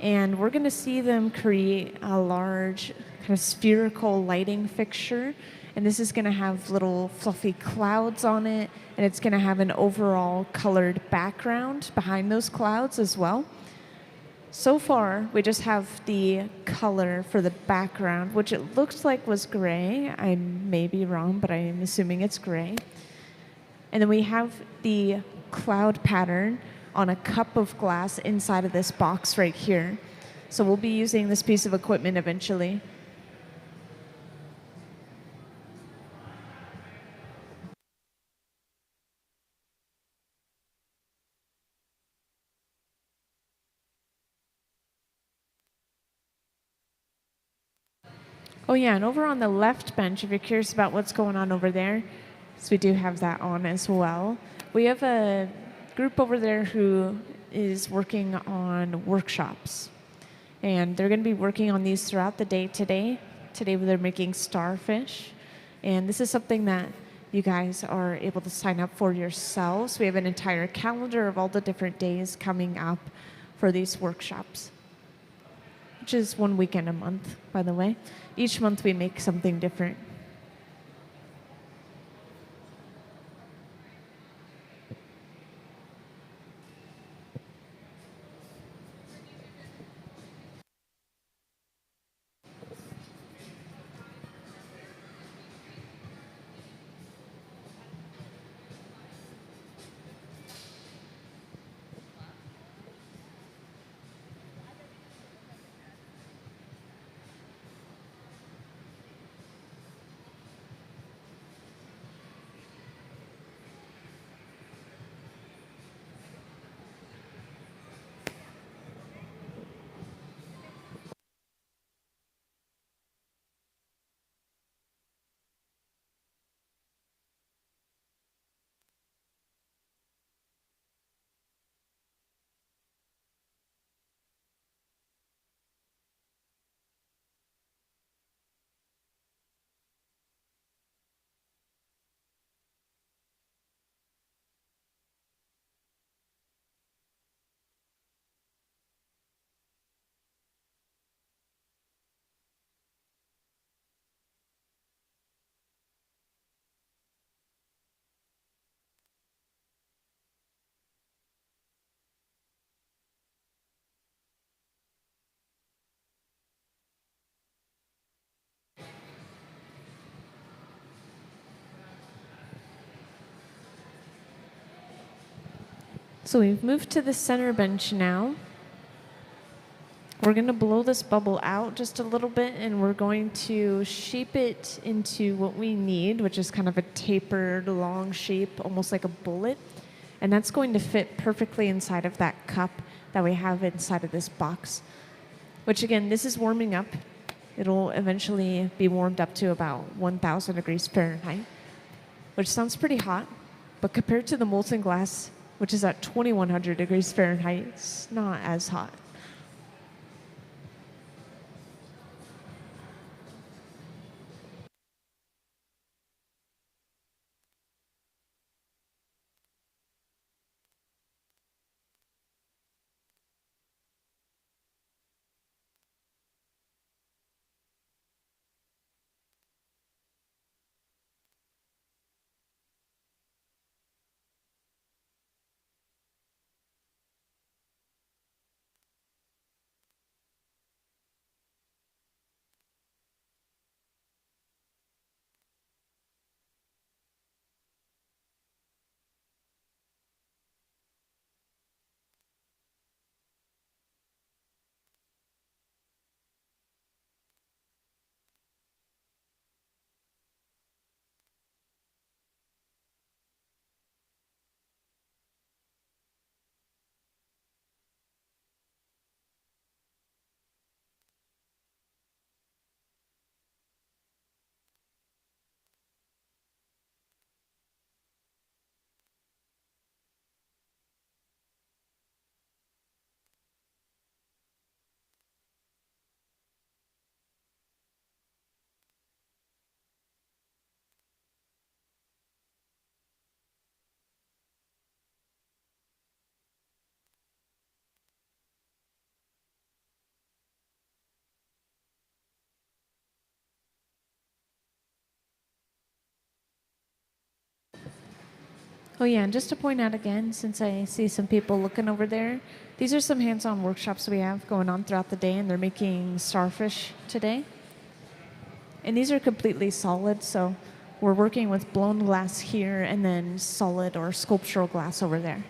and we're going to see them create a large kind of spherical lighting fixture. And this is going to have little fluffy clouds on it, and it's going to have an overall colored background behind those clouds as well. So far, we just have the color for the background, which it looks like was gray. I may be wrong, but I am assuming it's gray. And then we have the cloud pattern on a cup of glass inside of this box right here. So we'll be using this piece of equipment eventually. Oh yeah, and over on the left bench, if you're curious about what's going on over there, so we do have that on as well. We have a group over there who is working on workshops. And they're going to be working on these throughout the day today. Today they're making starfish. And this is something that you guys are able to sign up for yourselves. We have an entire calendar of all the different days coming up for these workshops, which is 1 weekend a month, by the way. Each month we make something different. So we've moved to the center bench now. We're going to blow this bubble out just a little bit, and we're going to shape it into what we need, which is kind of a tapered, long shape, almost like a bullet. And that's going to fit perfectly inside of that cup that we have inside of this box, which again, this is warming up. It'll eventually be warmed up to about 1,000 degrees Fahrenheit, which sounds pretty hot, but compared to the molten glass, which is at 2,100 degrees Fahrenheit, it's not as hot. Oh, yeah, and just to point out again, since I see some people looking over there, these are some hands on workshops we have going on throughout the day, and they're making starfish today. And these are completely solid, so we're working with blown glass here and then solid or sculptural glass over there.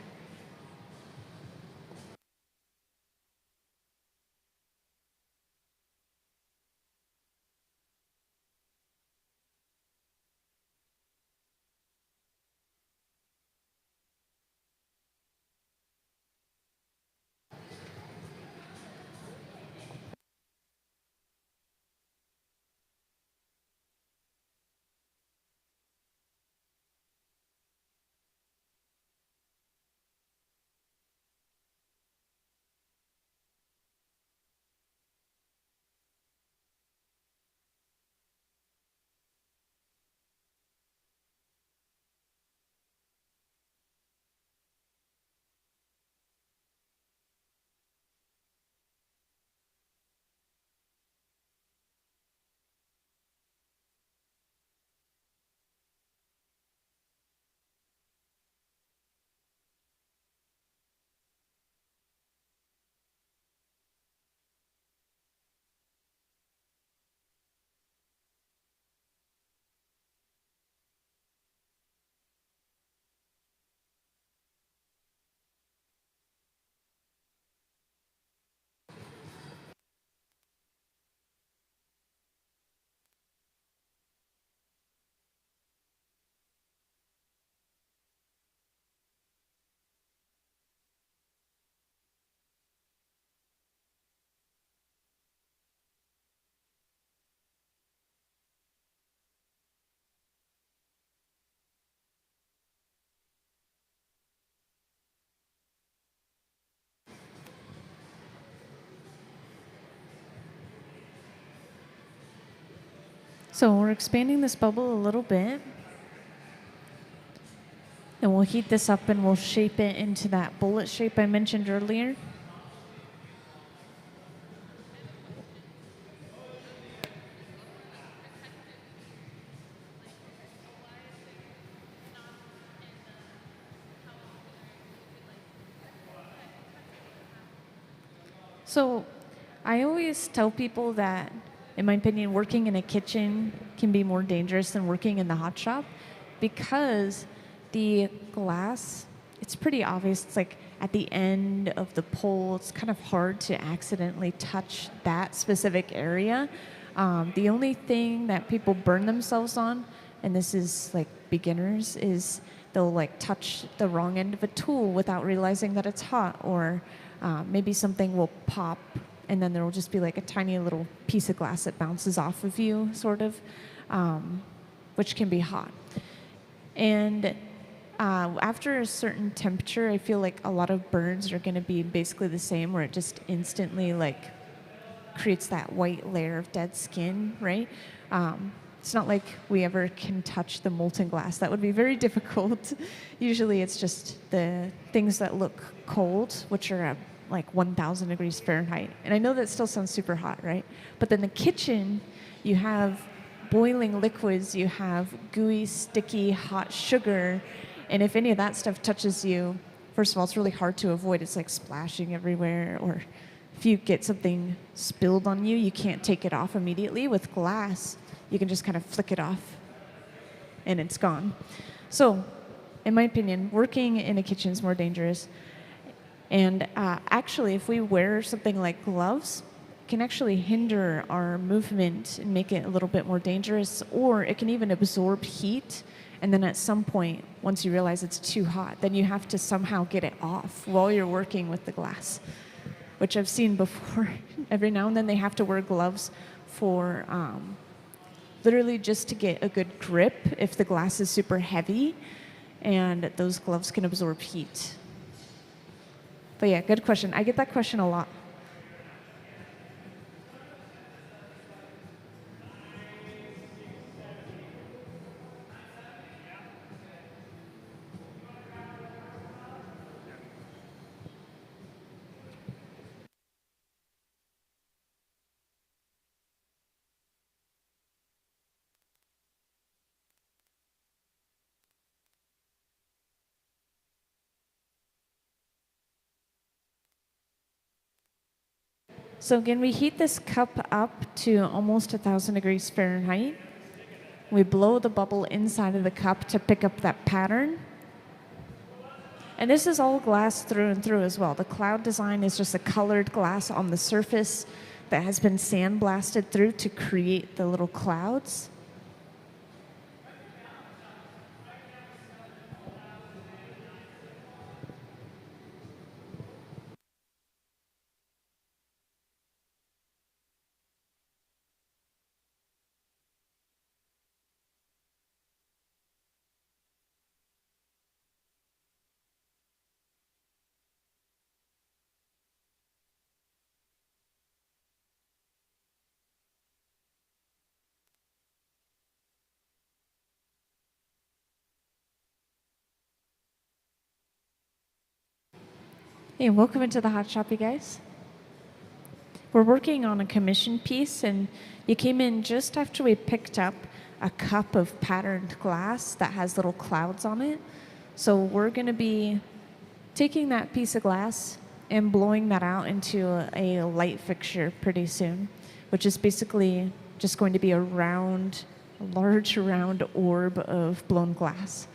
So we're expanding this bubble a little bit. And we'll heat this up and we'll shape it into that bullet shape I mentioned earlier. So I always tell people that, in my opinion, working in a kitchen can be more dangerous than working in the hot shop because the glass, it's pretty obvious. It's like at the end of the pole, it's kind of hard to accidentally touch that specific area. The only thing that people burn themselves on, and this is like beginners, is they'll like touch the wrong end of a tool without realizing that it's hot, or maybe something will pop and then there will just be like a tiny little piece of glass that bounces off of you, sort of, which can be hot. And after a certain temperature, I feel like a lot of burns are going to be basically the same, where it just instantly like creates that white layer of dead skin, right? It's not like we ever can touch the molten glass. That would be very difficult. Usually it's just the things that look cold, which are like 1,000 degrees Fahrenheit. And I know that still sounds super hot, right? But then the kitchen, you have boiling liquids, you have gooey, sticky, hot sugar. And if any of that stuff touches you, first of all, it's really hard to avoid. It's like splashing everywhere, or if you get something spilled on you, you can't take it off immediately. With glass, you can just kind of flick it off and it's gone. So, in my opinion, working in a kitchen is more dangerous. And actually, if we wear something like gloves, it can actually hinder our movement and make it a little bit more dangerous, or it can even absorb heat. And then at some point, once you realize it's too hot, then you have to somehow get it off while you're working with the glass, which I've seen before. Every now and then they have to wear gloves for literally just to get a good grip if the glass is super heavy, and those gloves can absorb heat. But yeah, good question. I get that question a lot. So again, we heat this cup up to almost 1,000 degrees Fahrenheit. We blow the bubble inside of the cup to pick up that pattern. And this is all glass through and through as well. The cloud design is just a colored glass on the surface that has been sandblasted through to create the little clouds. Hey, welcome into the hot shop, you guys. We're working on a commission piece, and you came in just after we picked up a cup of patterned glass that has little clouds on it. So we're going to be taking that piece of glass and blowing that out into a light fixture pretty soon, which is basically just going to be a large round orb of blown glass.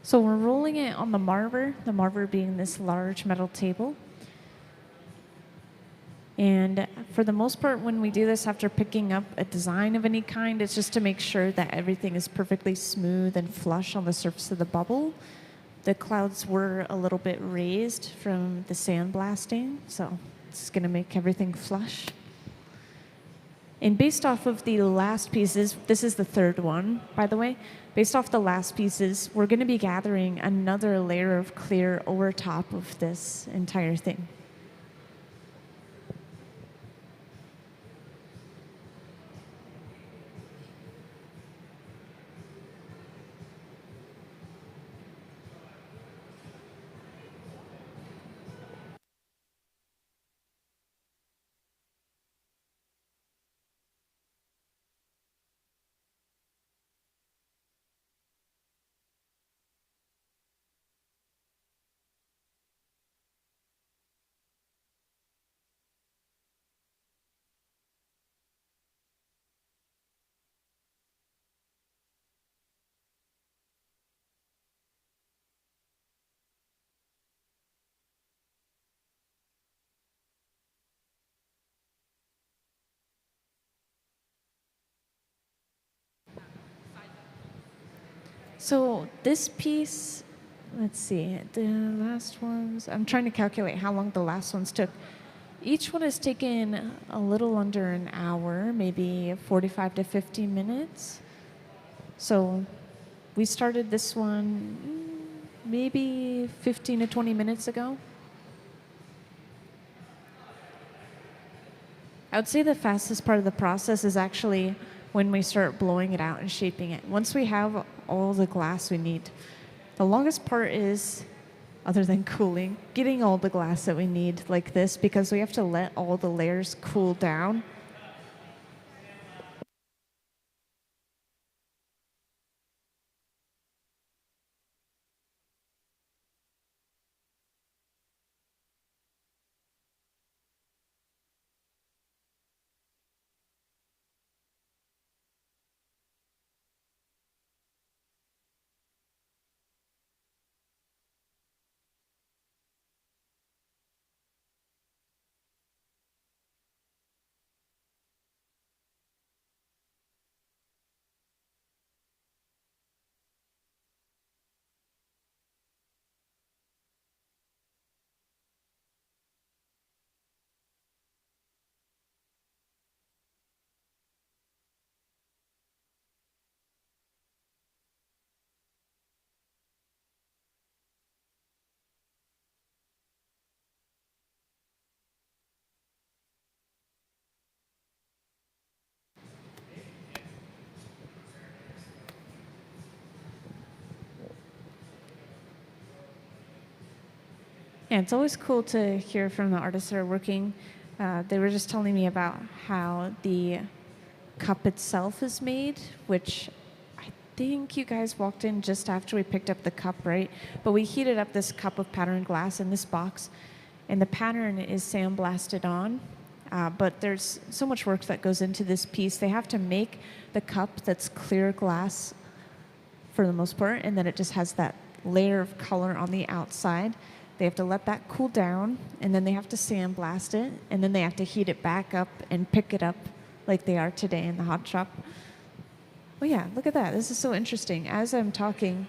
So we're rolling it on the marver being this large metal table. And for the most part, when we do this after picking up a design of any kind, it's just to make sure that everything is perfectly smooth and flush on the surface of the bubble. The clouds were a little bit raised from the sandblasting, so it's going to make everything flush. And based off of the last pieces, this is the third one, by the way. Based off the last pieces, we're going to be gathering another layer of clear over top of this entire thing. So this piece, let's see, the last ones, I'm trying to calculate how long the last ones took. Each one has taken a little under an hour, maybe 45 to 50 minutes. So we started this one maybe 15 to 20 minutes ago. I would say the fastest part of the process is actually when we start blowing it out and shaping it. Once we have all the glass we need, the longest part is other than cooling, getting all the glass that we need like this, because we have to let all the layers cool down. Yeah, it's always cool to hear from the artists that are working. They were just telling me about how the cup itself is made, which I think you guys walked in just after we picked up the cup, right? But we heated up this cup of patterned glass in this box, and the pattern is sandblasted on. But there's so much work that goes into this piece. They have to make the cup that's clear glass for the most part, and then it just has that layer of color on the outside. They have to let that cool down, and then they have to sandblast it, and then they have to heat it back up and pick it up like they are today in the hot shop. Oh yeah, look at that. This is so interesting. As I'm talking,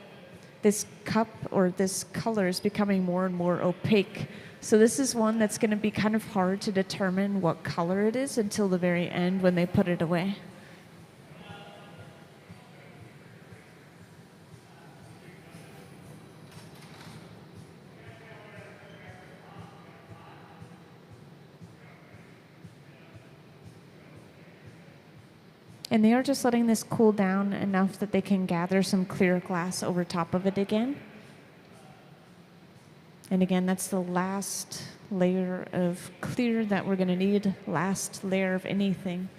this cup or this color is becoming more and more opaque. So this is one that's going to be kind of hard to determine what color it is until the very end when they put it away. And they are just letting this cool down enough that they can gather some clear glass over top of it again. And again, that's the last layer of clear that we're going to need, last layer of anything.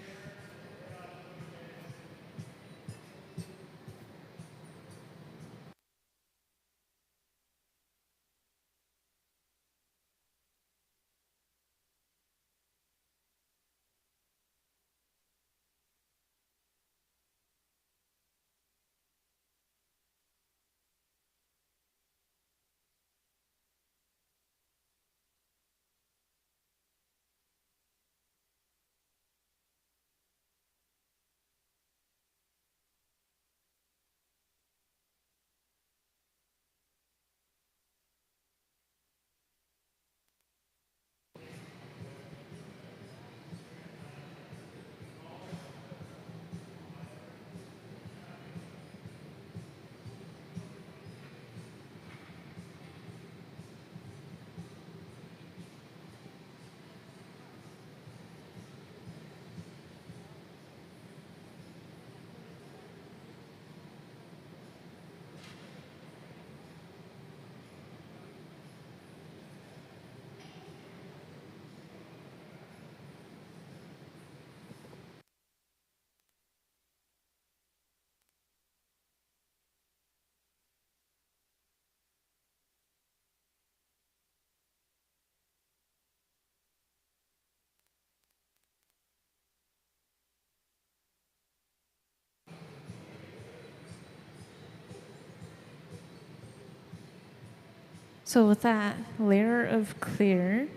So with that layer of clear,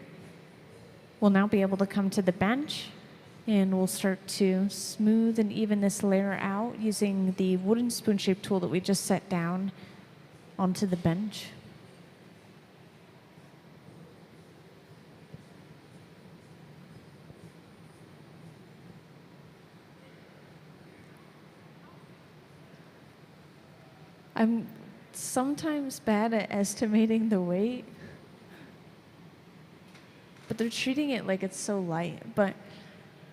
we'll now be able to come to the bench, and we'll start to smooth and even this layer out using the wooden spoon-shaped tool that we just set down onto the bench. I'm sometimes bad at estimating the weight, but they're treating it like it's so light. But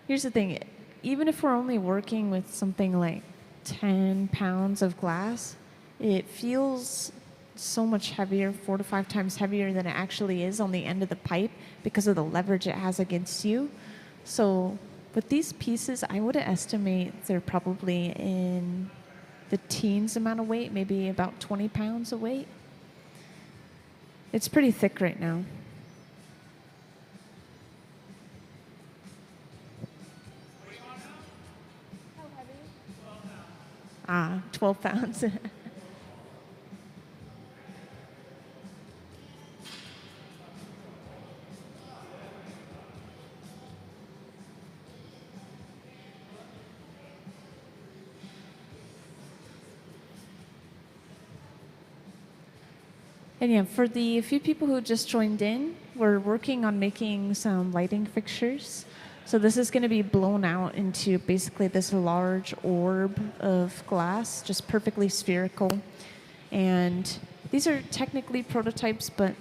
here's the thing, even if we're only working with something like 10 pounds of glass, it feels so much heavier, 4 to 5 times heavier than it actually is on the end of the pipe because of the leverage it has against you. So with these pieces, I would estimate they're probably in the teens amount of weight, maybe about 20 pounds of weight. It's pretty thick right now. 12 pounds. And yeah, for the few people who just joined in, we're working on making some lighting fixtures. So this is going to be blown out into basically this large orb of glass, just perfectly spherical. And these are technically prototypes, but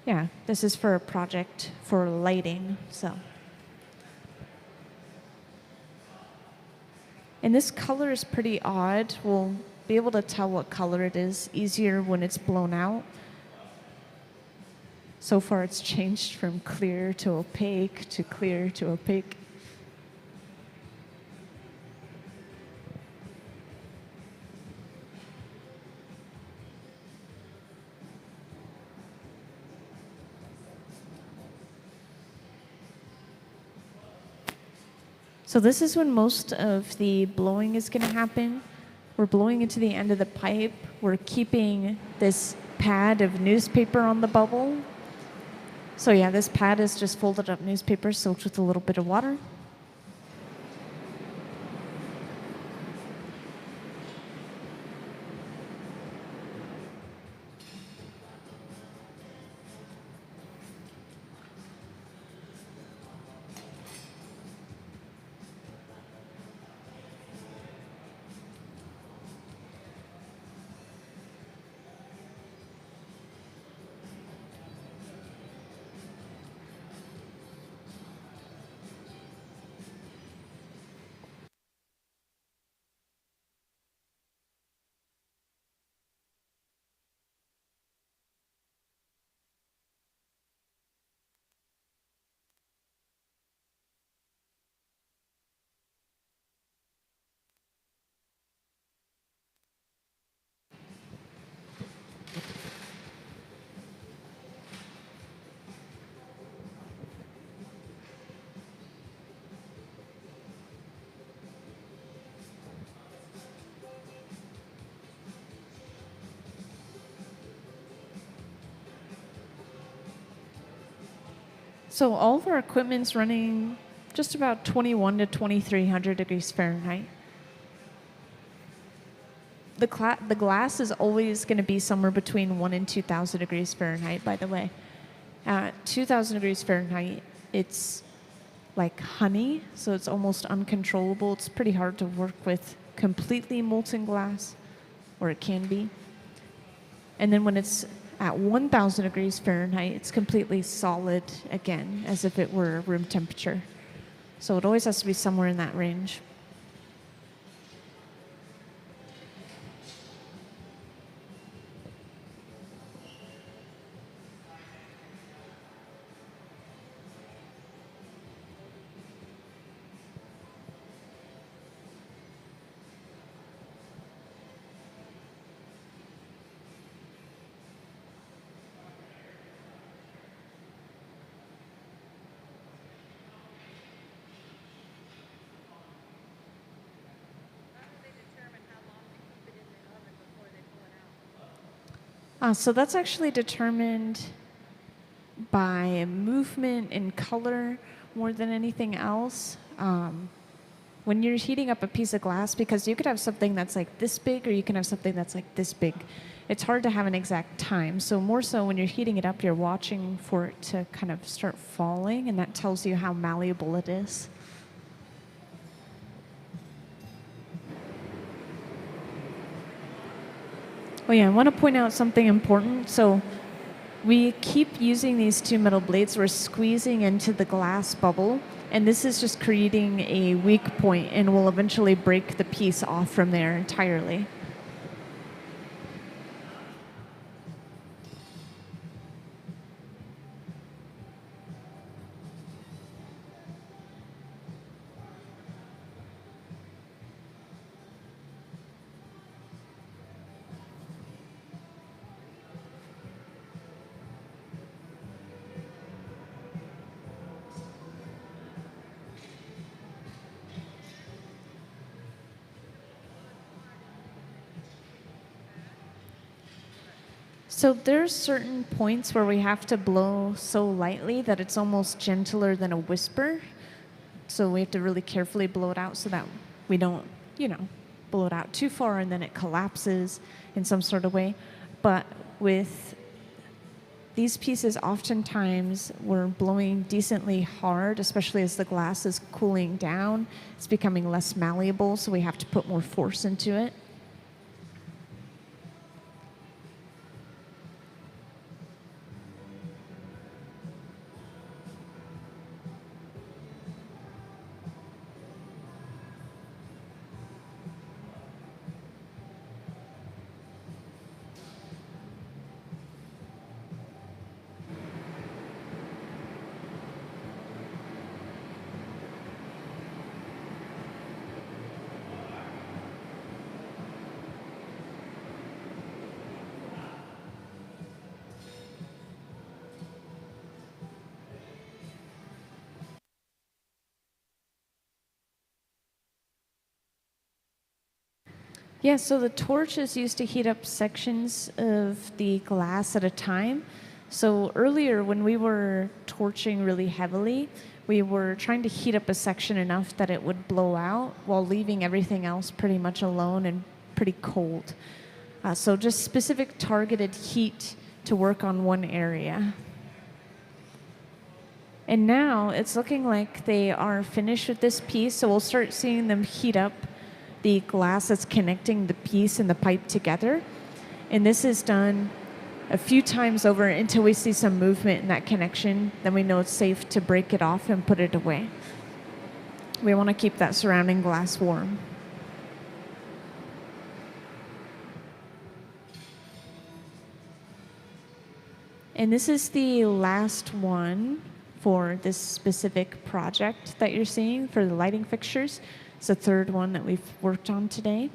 yeah, this is for a project for lighting. So, and this color is pretty odd. We'll be able to tell what color it is easier when it's blown out. So far it's changed from clear to opaque to clear to opaque. So this is when most of the blowing is going to happen. We're blowing into the end of the pipe. We're keeping this pad of newspaper on the bubble. So yeah, this pad is just folded up newspaper soaked with a little bit of water. So all of our equipment's running just about 21 to 2300 degrees Fahrenheit. The glass is always going to be somewhere between 1 and 2000 degrees Fahrenheit, by the way. At 2000 degrees Fahrenheit, it's like honey, so it's almost uncontrollable. It's pretty hard to work with completely molten glass, or it can be. And then when it's at 1000 degrees Fahrenheit, it's completely solid again, as if it were room temperature. So it always has to be somewhere in that range. So that's actually determined by movement and color more than anything else. When you're heating up a piece of glass, because you could have something that's like this big or you can have something that's like this big, it's hard to have an exact time. So more so when you're heating it up, you're watching for it to kind of start falling, and that tells you how malleable it is. Oh yeah, I want to point out something important. So we keep using these two metal blades. We're squeezing into the glass bubble, and this is just creating a weak point, and will eventually break the piece off from there entirely. So there's certain points where we have to blow so lightly that it's almost gentler than a whisper. So we have to really carefully blow it out so that we don't, blow it out too far and then it collapses in some sort of way. But with these pieces, oftentimes we're blowing decently hard, especially as the glass is cooling down. It's becoming less malleable, so we have to put more force into it. Yeah, so the torch is used to heat up sections of the glass at a time. So earlier, when we were torching really heavily, we were trying to heat up a section enough that it would blow out while leaving everything else pretty much alone and pretty cold. So just specific targeted heat to work on one area. And now it's looking like they are finished with this piece, so we'll start seeing them heat up the glass that's connecting the piece and the pipe together. And this is done a few times over until we see some movement in that connection. Then we know it's safe to break it off and put it away. We want to keep that surrounding glass warm. And this is the last one for this specific project that you're seeing for the lighting fixtures. It's the third one that we've worked on today.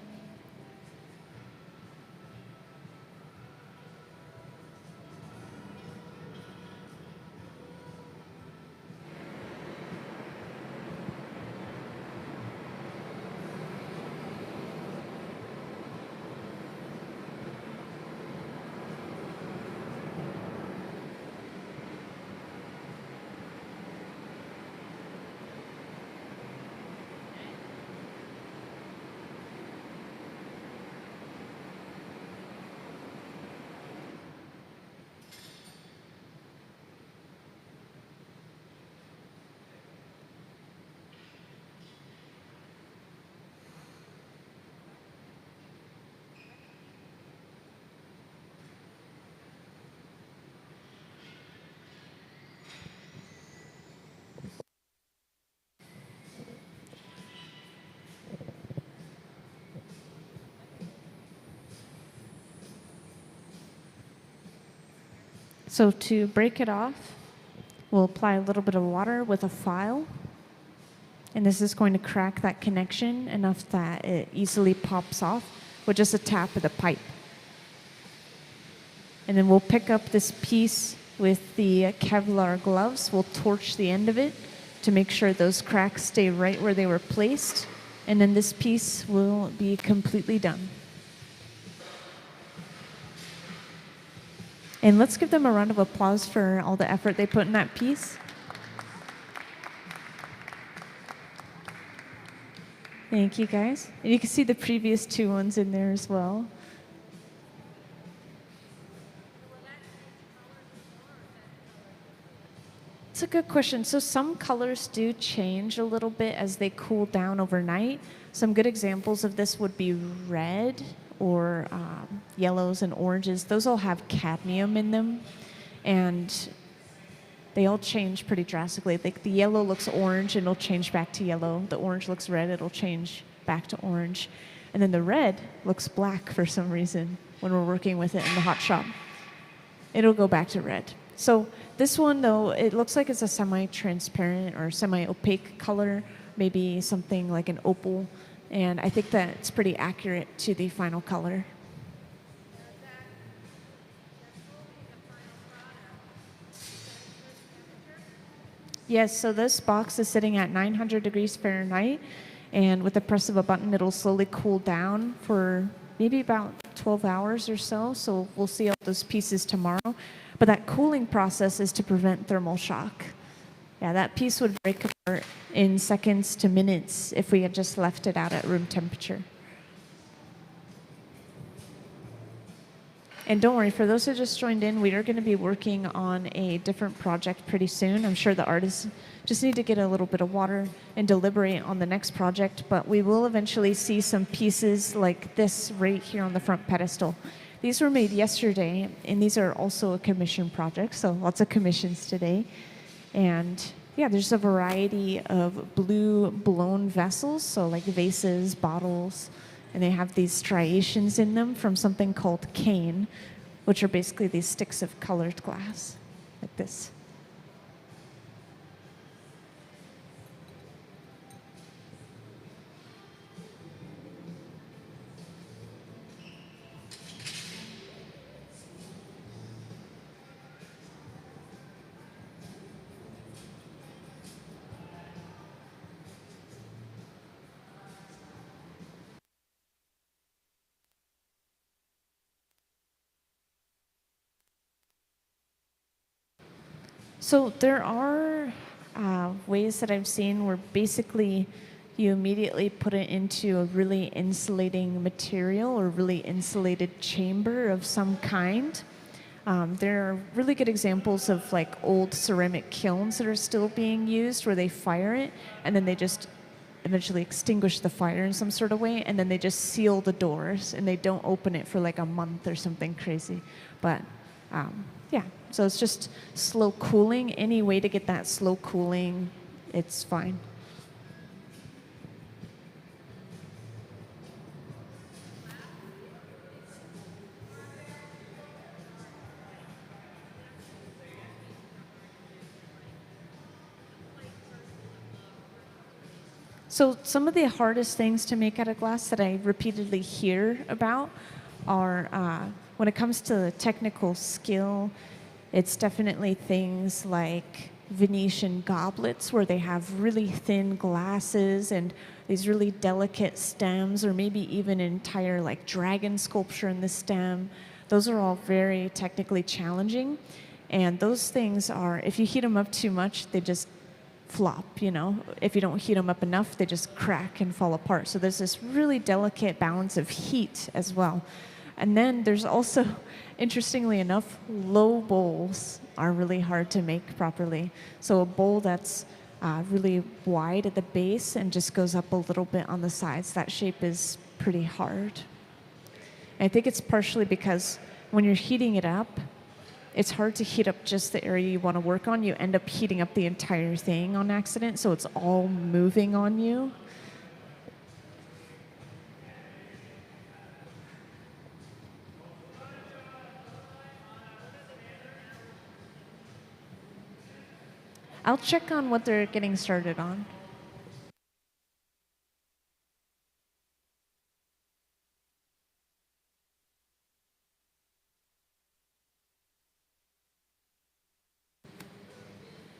So to break it off, we'll apply a little bit of water with a file. And this is going to crack that connection enough that it easily pops off with just a tap of the pipe. And then we'll pick up this piece with the Kevlar gloves. We'll torch the end of it to make sure those cracks stay right where they were placed. And then this piece will be completely done. And let's give them a round of applause for all the effort they put in that piece. Thank you, guys. And you can see the previous two ones in there as well. It's a good question. So some colors do change a little bit as they cool down overnight. Some good examples of this would be red or yellows and oranges. Those all have cadmium in them, and they all change pretty drastically. Like the yellow looks orange and it'll change back to yellow. The orange looks red, it'll change back to orange. And then the red looks black for some reason when we're working with it in the hot shop. It'll go back to red. So this one, though, it looks like it's a semi-transparent or semi-opaque color, maybe something like an opal. And I think that it's pretty accurate to the final color. Yes, so this box is sitting at 900 degrees Fahrenheit, and with the press of a button, it'll slowly cool down for maybe about 12 hours or so. So we'll see all those pieces tomorrow. But that cooling process is to prevent thermal shock. Yeah, that piece would break apart in seconds to minutes if we had just left it out at room temperature. And don't worry, for those who just joined in, we are going to be working on a different project pretty soon. I'm sure the artists just need to get a little bit of water and deliberate on the next project, but we will eventually see some pieces like this right here on the front pedestal. These were made yesterday, and these are also a commission project, so lots of commissions today. And yeah, there's a variety of blue blown vessels, so like vases, bottles, and they have these striations in them from something called cane, which are basically these sticks of colored glass, like this. So there are ways that I've seen where basically you immediately put it into a really insulating material or really insulated chamber of some kind. There are really good examples of like old ceramic kilns that are still being used where they fire it and then they just eventually extinguish the fire in some sort of way and then they just seal the doors and they don't open it for like a month or something crazy. But yeah, so it's just slow cooling. Any way to get that slow cooling, it's fine. So some of the hardest things to make out of glass that I repeatedly hear about are when it comes to the technical skill, it's definitely things like Venetian goblets where they have really thin glasses and these really delicate stems, or maybe even an entire like dragon sculpture in the stem. Those are all very technically challenging. And those things are, if you heat them up too much, they just flop, you know. If you don't heat them up enough, they just crack and fall apart. So there's this really delicate balance of heat as well. And then there's also, interestingly enough, low bowls are really hard to make properly. So a bowl that's really wide at the base and just goes up a little bit on the sides, that shape is pretty hard. And I think it's partially because when you're heating it up, it's hard to heat up just the area you want to work on. You end up heating up the entire thing on accident, so it's all moving on you. I'll check on what they're getting started on.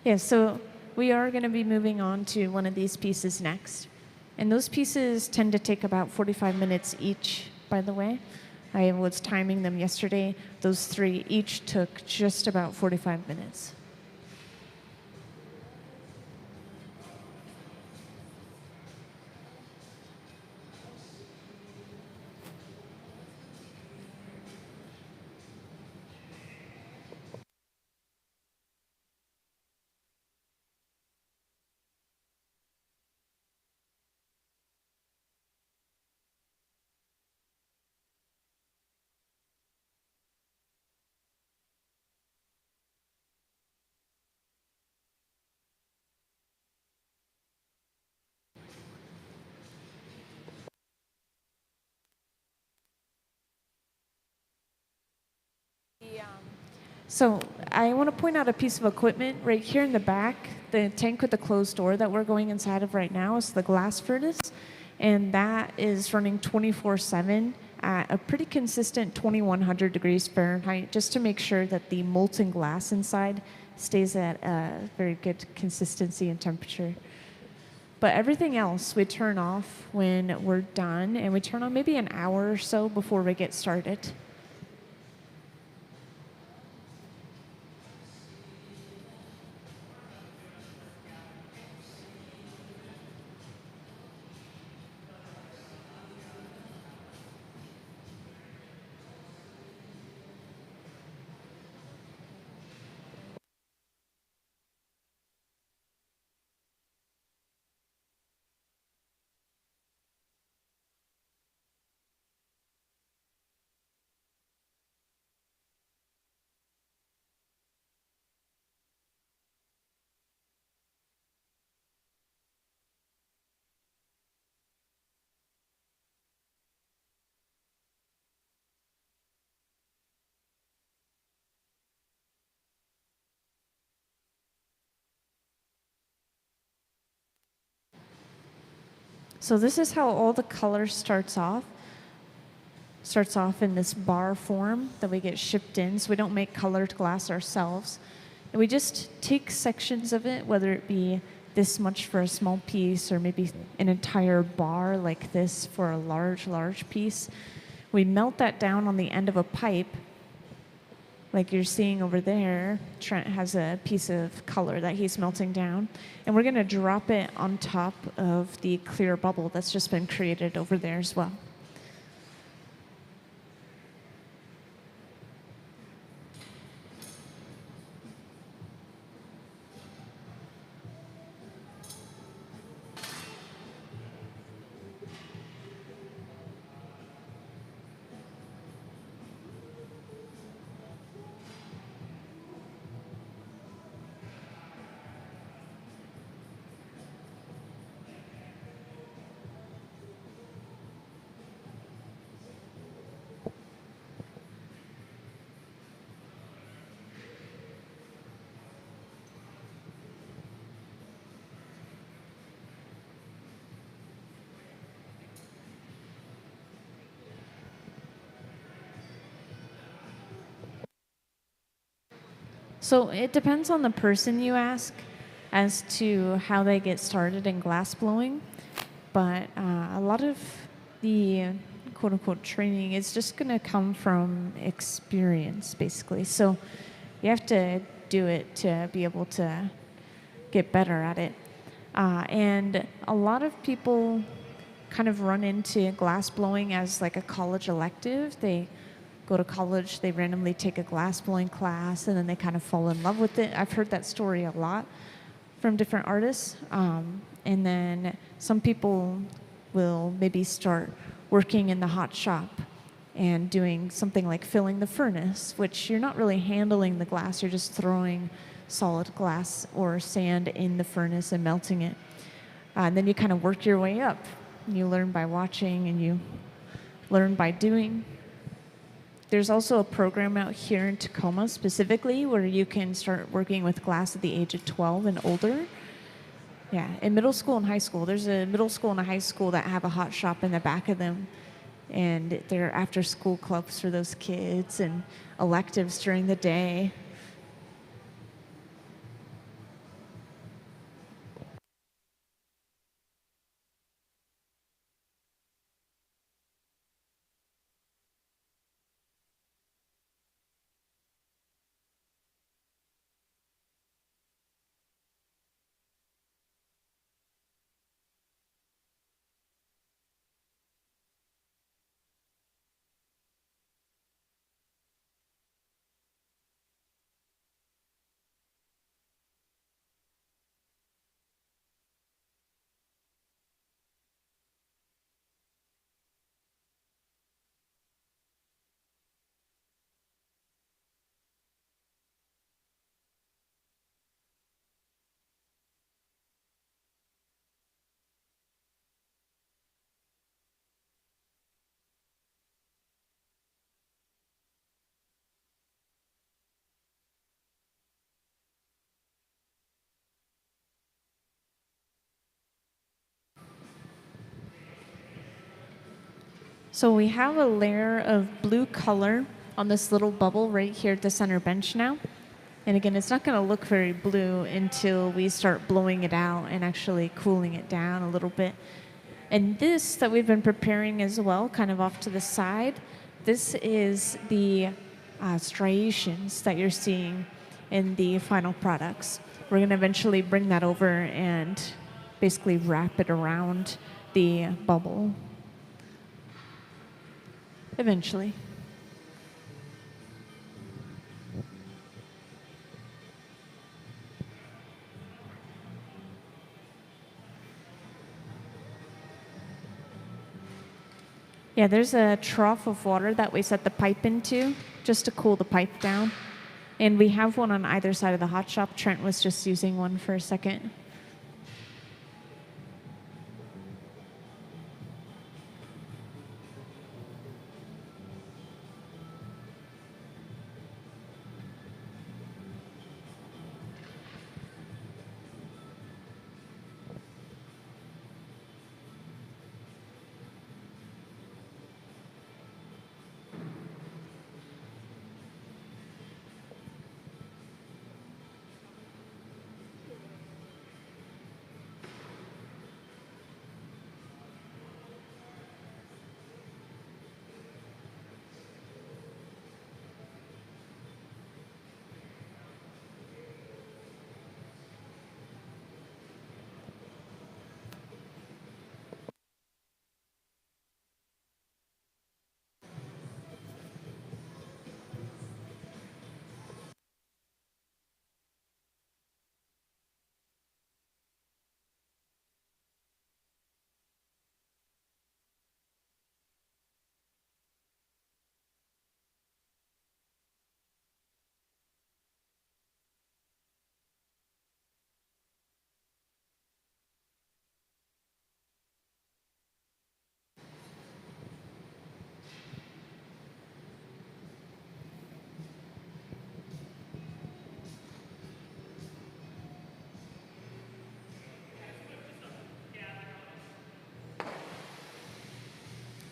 Yeah, so we are going to be moving on to one of these pieces next. And those pieces tend to take about 45 minutes each, by the way. I was timing them yesterday. Those three each took just about 45 minutes. So I want to point out a piece of equipment right here in the back. The tank with the closed door that we're going inside of right now is the glass furnace, and that is running 24/7 at a pretty consistent 2100 degrees Fahrenheit, just to make sure that the molten glass inside stays at a very good consistency and temperature. But everything else we turn off when we're done, and we turn on maybe an hour or so before we get started. So this is how all the color starts off. Starts off in this bar form that we get shipped in, so we don't make colored glass ourselves. And we just take sections of it, whether it be this much for a small piece or maybe an entire bar like this for a large, large piece. We melt that down on the end of a pipe, like you're seeing over there. Trent has a piece of color that he's melting down, and we're going to drop it on top of the clear bubble that's just been created over there as well. So it depends on the person you ask as to how they get started in glass blowing, but a lot of the quote unquote training is just going to come from experience, basically. So you have to do it to be able to get better at it. And a lot of people kind of run into glass blowing as like a college elective. They go to college, they randomly take a glass blowing class, and then they kind of fall in love with it. I've heard that story a lot from different artists. And then some people will maybe start working in the hot shop and doing something like filling the furnace, which you're not really handling the glass, you're just throwing solid glass or sand in the furnace and melting it. And then you kind of work your way up. You learn by watching and you learn by doing. There's also a program out here in Tacoma specifically where you can start working with glass at the age of 12 and older. Yeah, in middle school and high school. There's a middle school and a high school that have a hot shop in the back of them. And they're after school clubs for those kids and electives during the day. So we have a layer of blue color on this little bubble right here at the center bench now. And again, it's not going to look very blue until we start blowing it out and actually cooling it down a little bit. And this that we've been preparing as well, kind of off to the side, this is the striations that you're seeing in the final products. We're going to eventually bring that over and basically wrap it around the bubble. Eventually. Yeah, there's a trough of water that we set the pipe into just to cool the pipe down. And we have one on either side of the hot shop. Trent was just using one for a second.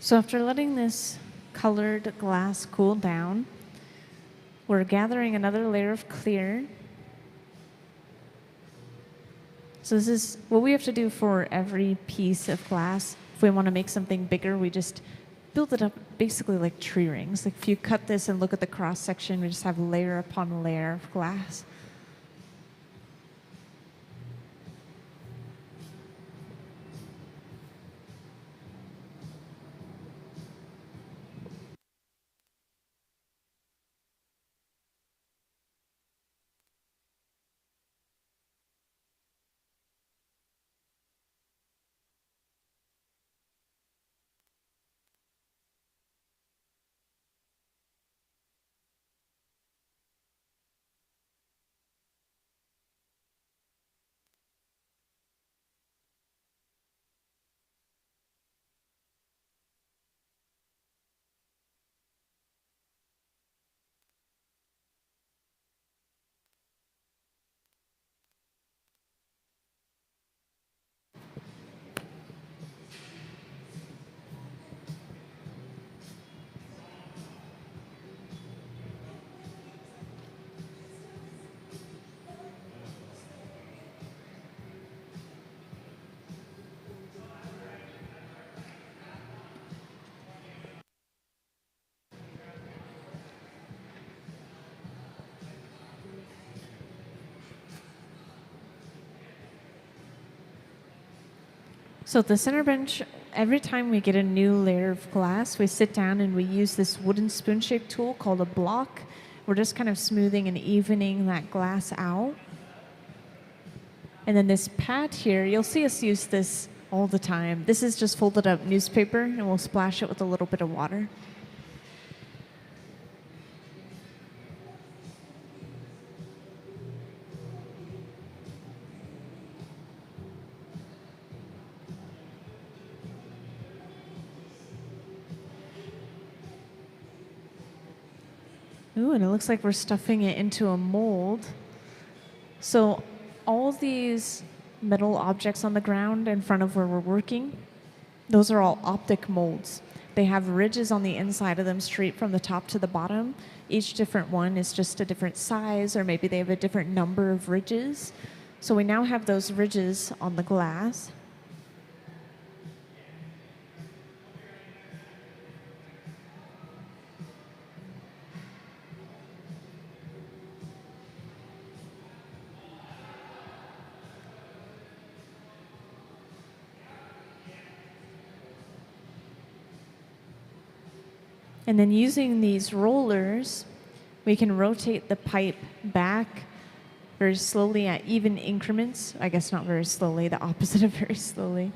So after letting this colored glass cool down, we're gathering another layer of clear. So this is what we have to do for every piece of glass. If we want to make something bigger, we just build it up basically like tree rings. Like if you cut this and look at the cross section, we just have layer upon layer of glass. So at the center bench, every time we get a new layer of glass, we sit down and we use this wooden spoon-shaped tool called a block. We're just kind of smoothing and evening that glass out. And then this pad here, you'll see us use this all the time. This is just folded up newspaper, and we'll splash it with a little bit of water. Ooh, and it looks like we're stuffing it into a mold. So all these metal objects on the ground in front of where we're working, those are all optic molds. they have ridges on the inside of them straight from the top to the bottom. Each different one is just a different size, or maybe they have a different number of ridges. So we now have those ridges on the glass. And then using these rollers, we can rotate the pipe back very slowly at even increments. I guess not very slowly, the opposite of very slowly.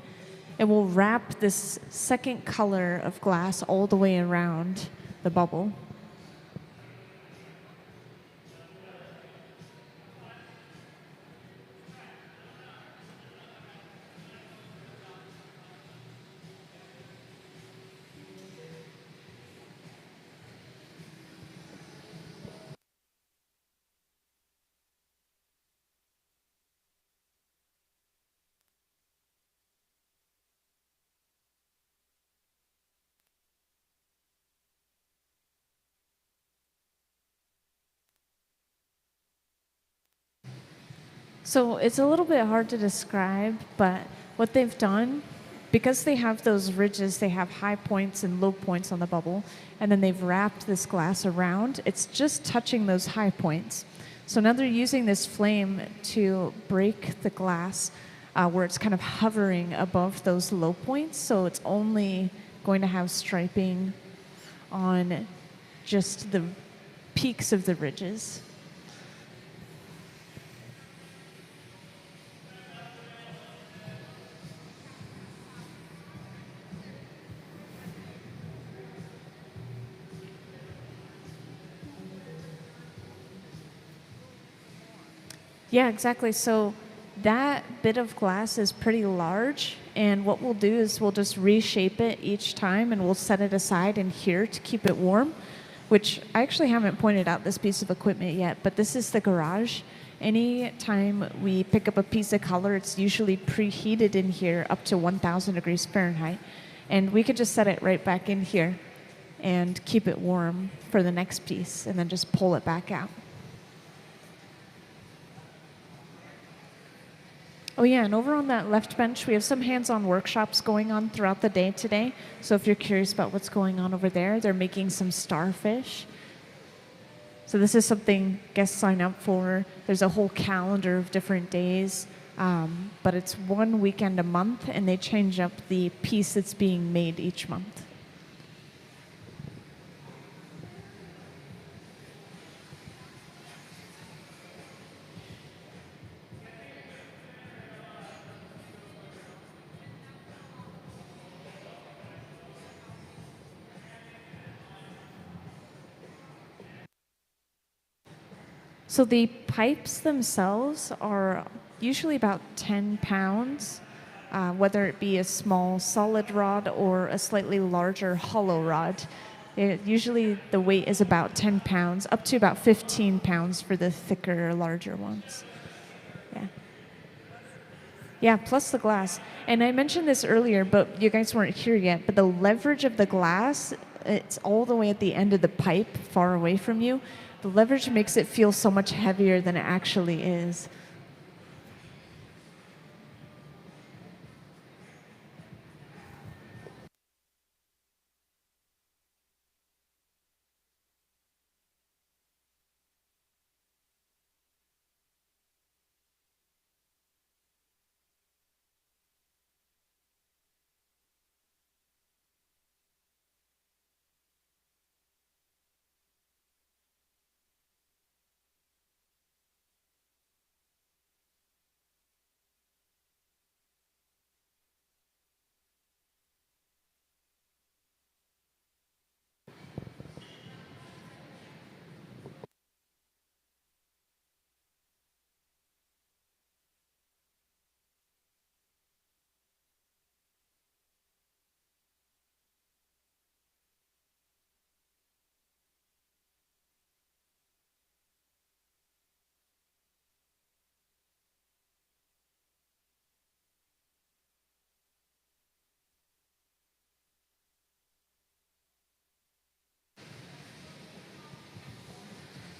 And we'll wrap this second color of glass all the way around the bubble. So it's a little bit hard to describe, but what they've done, because they have those ridges, they have high points and low points on the bubble, and then they've wrapped this glass around, it's just touching those high points. So now they're using this flame to break the glass where it's kind of hovering above those low points, so it's only going to have striping on just the peaks of the ridges. Yeah, exactly. So that bit of glass is pretty large, and what we'll do is we'll just reshape it each time, and we'll set it aside in here to keep it warm, which I actually haven't pointed out this piece of equipment yet, but this is the garage. Any time we pick up a piece of color, it's usually preheated in here up to 1,000 degrees Fahrenheit, and we could just set it right back in here and keep it warm for the next piece, and then just pull it back out. Oh yeah, and over on that left bench, we have some hands-on workshops going on throughout the day today. So if you're curious about what's going on over there, they're making some starfish. So this is something guests sign up for. There's a whole calendar of different days, but it's one weekend a month, and they change up the piece that's being made each month. So the pipes themselves are usually about 10 pounds, whether it be a small solid rod or a slightly larger hollow rod. Usually the weight is about 10 pounds, up to about 15 pounds for the thicker, larger ones. Yeah. Yeah, plus the glass. And I mentioned this earlier, but you guys weren't here yet, but the leverage of the glass, it's all the way at the end of the pipe, far away from you. The leverage makes it feel so much heavier than it actually is.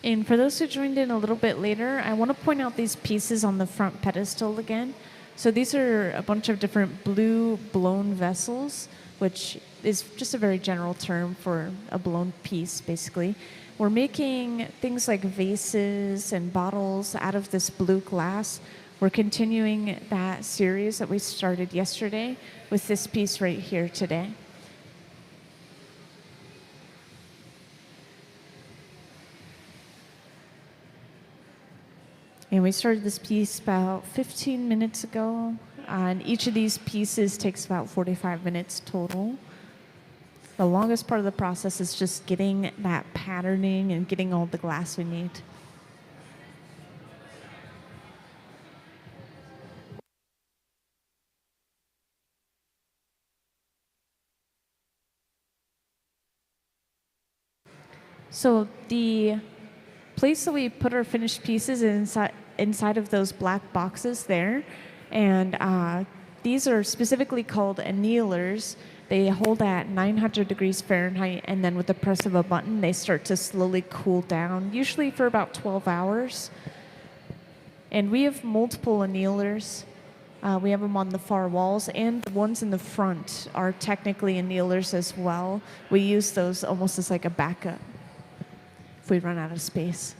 And for those who joined in a little bit later, I want to point out these pieces on the front pedestal again. So these are a bunch of different blue blown vessels, which is just a very general term for a blown piece, basically. We're making things like vases and bottles out of this blue glass. We're continuing that series that we started yesterday with this piece right here today. And we started this piece about 15 minutes ago, and each of these pieces takes about 45 minutes total. The longest part of the process is just getting that patterning and getting all the glass we need. So the place that we put our finished pieces is inside of those black boxes there, and these are specifically called annealers. They hold at 900 degrees Fahrenheit, and then with the press of a button, they start to slowly cool down, usually for about 12 hours. And we have multiple annealers. We have them on the far walls, and the ones in the front are technically annealers as well. We use those almost as like a backup if we run out of space.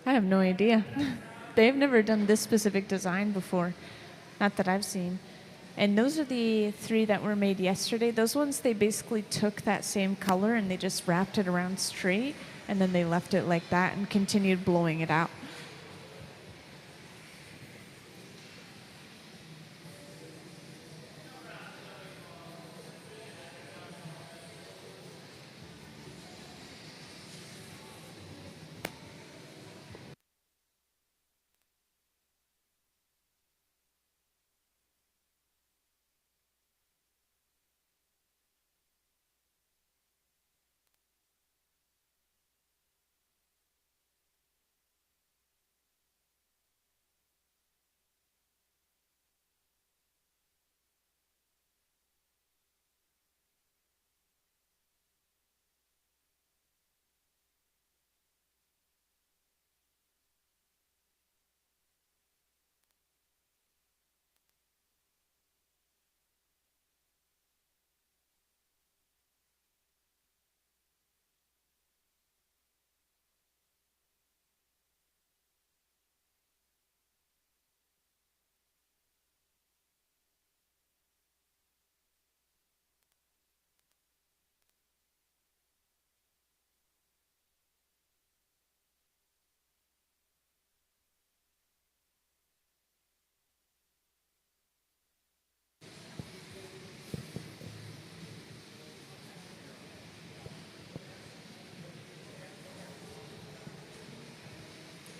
I have no idea. They've never done this specific design before, not that I've seen. And those are the three that were made yesterday. Those ones, they basically took that same color and they just wrapped it around straight, and then they left it like that and continued blowing it out.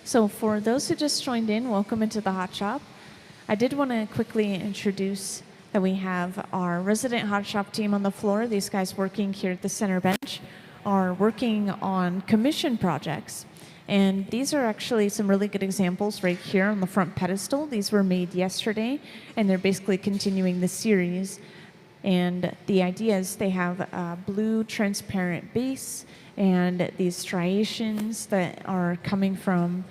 So for those who just joined in, welcome into the Hot Shop. I did want to quickly introduce that we have our resident Hot Shop team on the floor. These guys working here at the center bench are working on commission projects. And these are actually some really good examples right here on the front pedestal. These were made yesterday, and they're basically continuing the series. And the idea is they have a blue transparent base and these striations that are coming from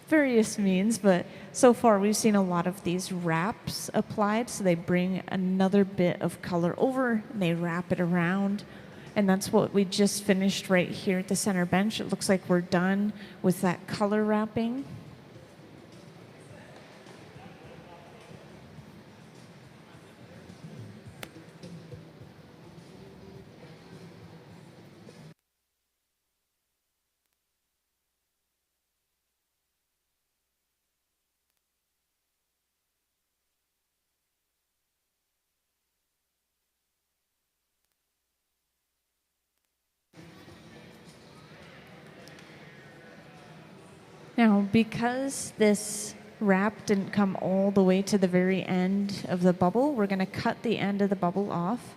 various means, but so far we've seen a lot of these wraps applied. So they bring another bit of color over and they wrap it around. And that's what we just finished right here at the center bench. It looks like we're done with that color wrapping. Now, because this wrap didn't come all the way to the very end of the bubble, we're going to cut the end of the bubble off.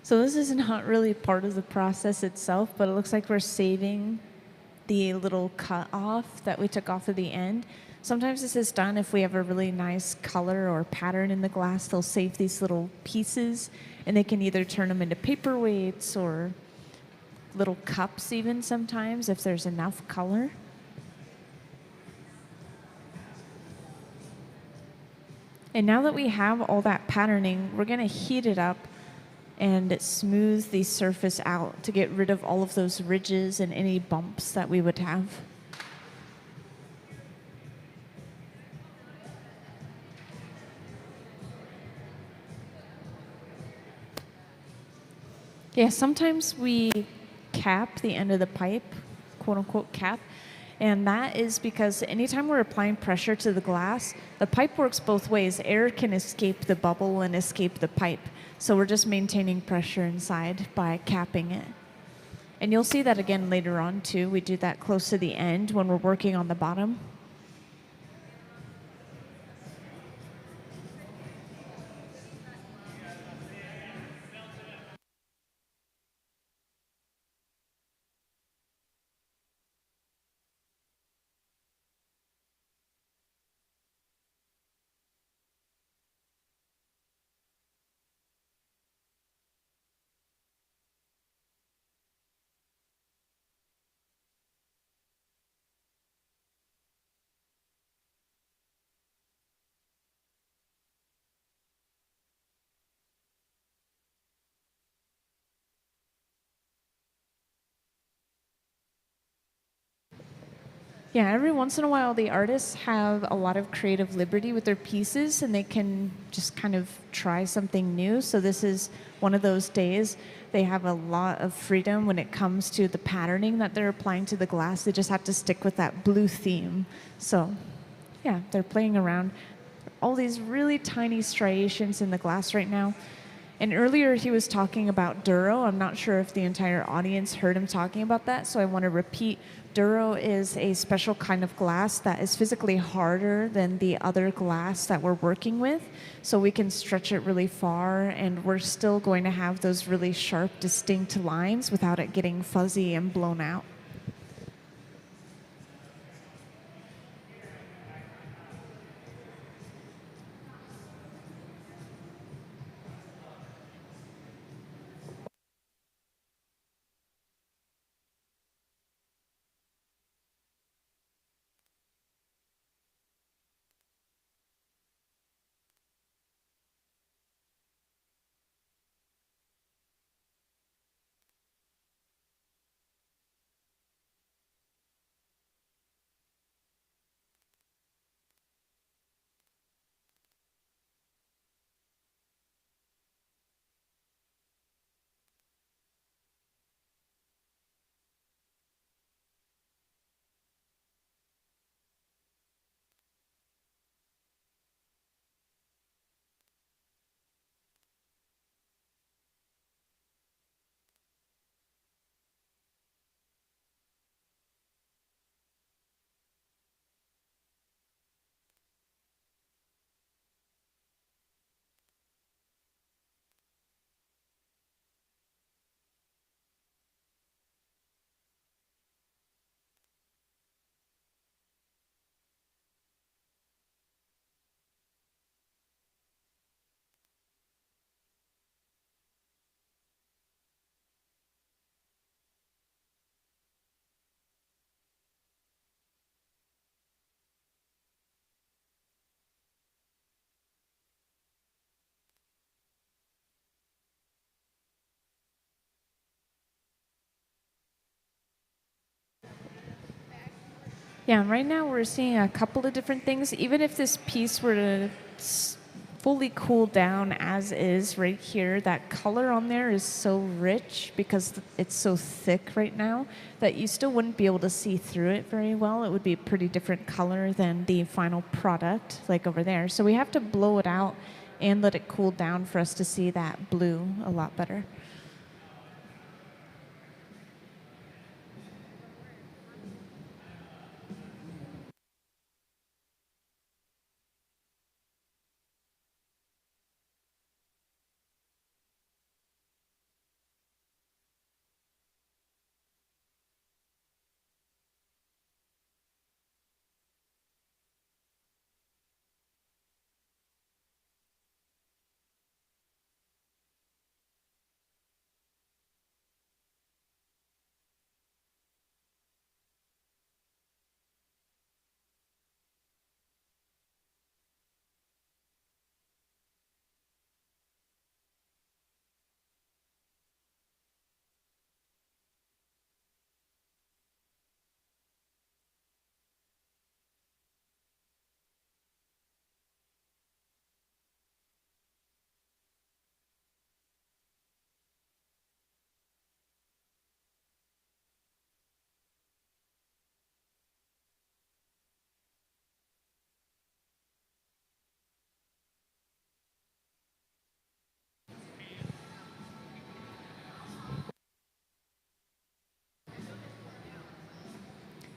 So this is not really part of the process itself, but it looks like we're saving the little cut off that we took off of the end. Sometimes this is done if we have a really nice color or pattern in the glass. They'll save these little pieces, and they can either turn them into paperweights or little cups even sometimes if there's enough color. And now that we have all that patterning, we're going to heat it up and smooth the surface out to get rid of all of those ridges and any bumps that we would have. Yeah, sometimes we cap the end of the pipe, quote unquote cap, and that is because anytime we're applying pressure to the glass, the pipe works both ways. Air can escape the bubble and escape the pipe. So we're just maintaining pressure inside by capping it. And you'll see that again later on too. We do that close to the end when we're working on the bottom. Yeah, every once in a while, the artists have a lot of creative liberty with their pieces and they can just kind of try something new. So, this is one of those days. They have a lot of freedom when it comes to the patterning that they're applying to the glass. They just have to stick with that blue theme. So, yeah, they're playing around. All these really tiny striations in the glass right now. And earlier he was talking about Duro. I'm not sure if the entire audience heard him talking about that, so I want to repeat. Duro is a special kind of glass that is physically harder than the other glass that we're working with, so we can stretch it really far, and we're still going to have those really sharp, distinct lines without it getting fuzzy and blown out. Yeah, right now we're seeing a couple of different things. Even if this piece were to fully cool down as is right here, that color on there is so rich because it's so thick right now that you still wouldn't be able to see through it very well. It would be a pretty different color than the final product, like over there. So we have to blow it out and let it cool down for us to see that blue a lot better.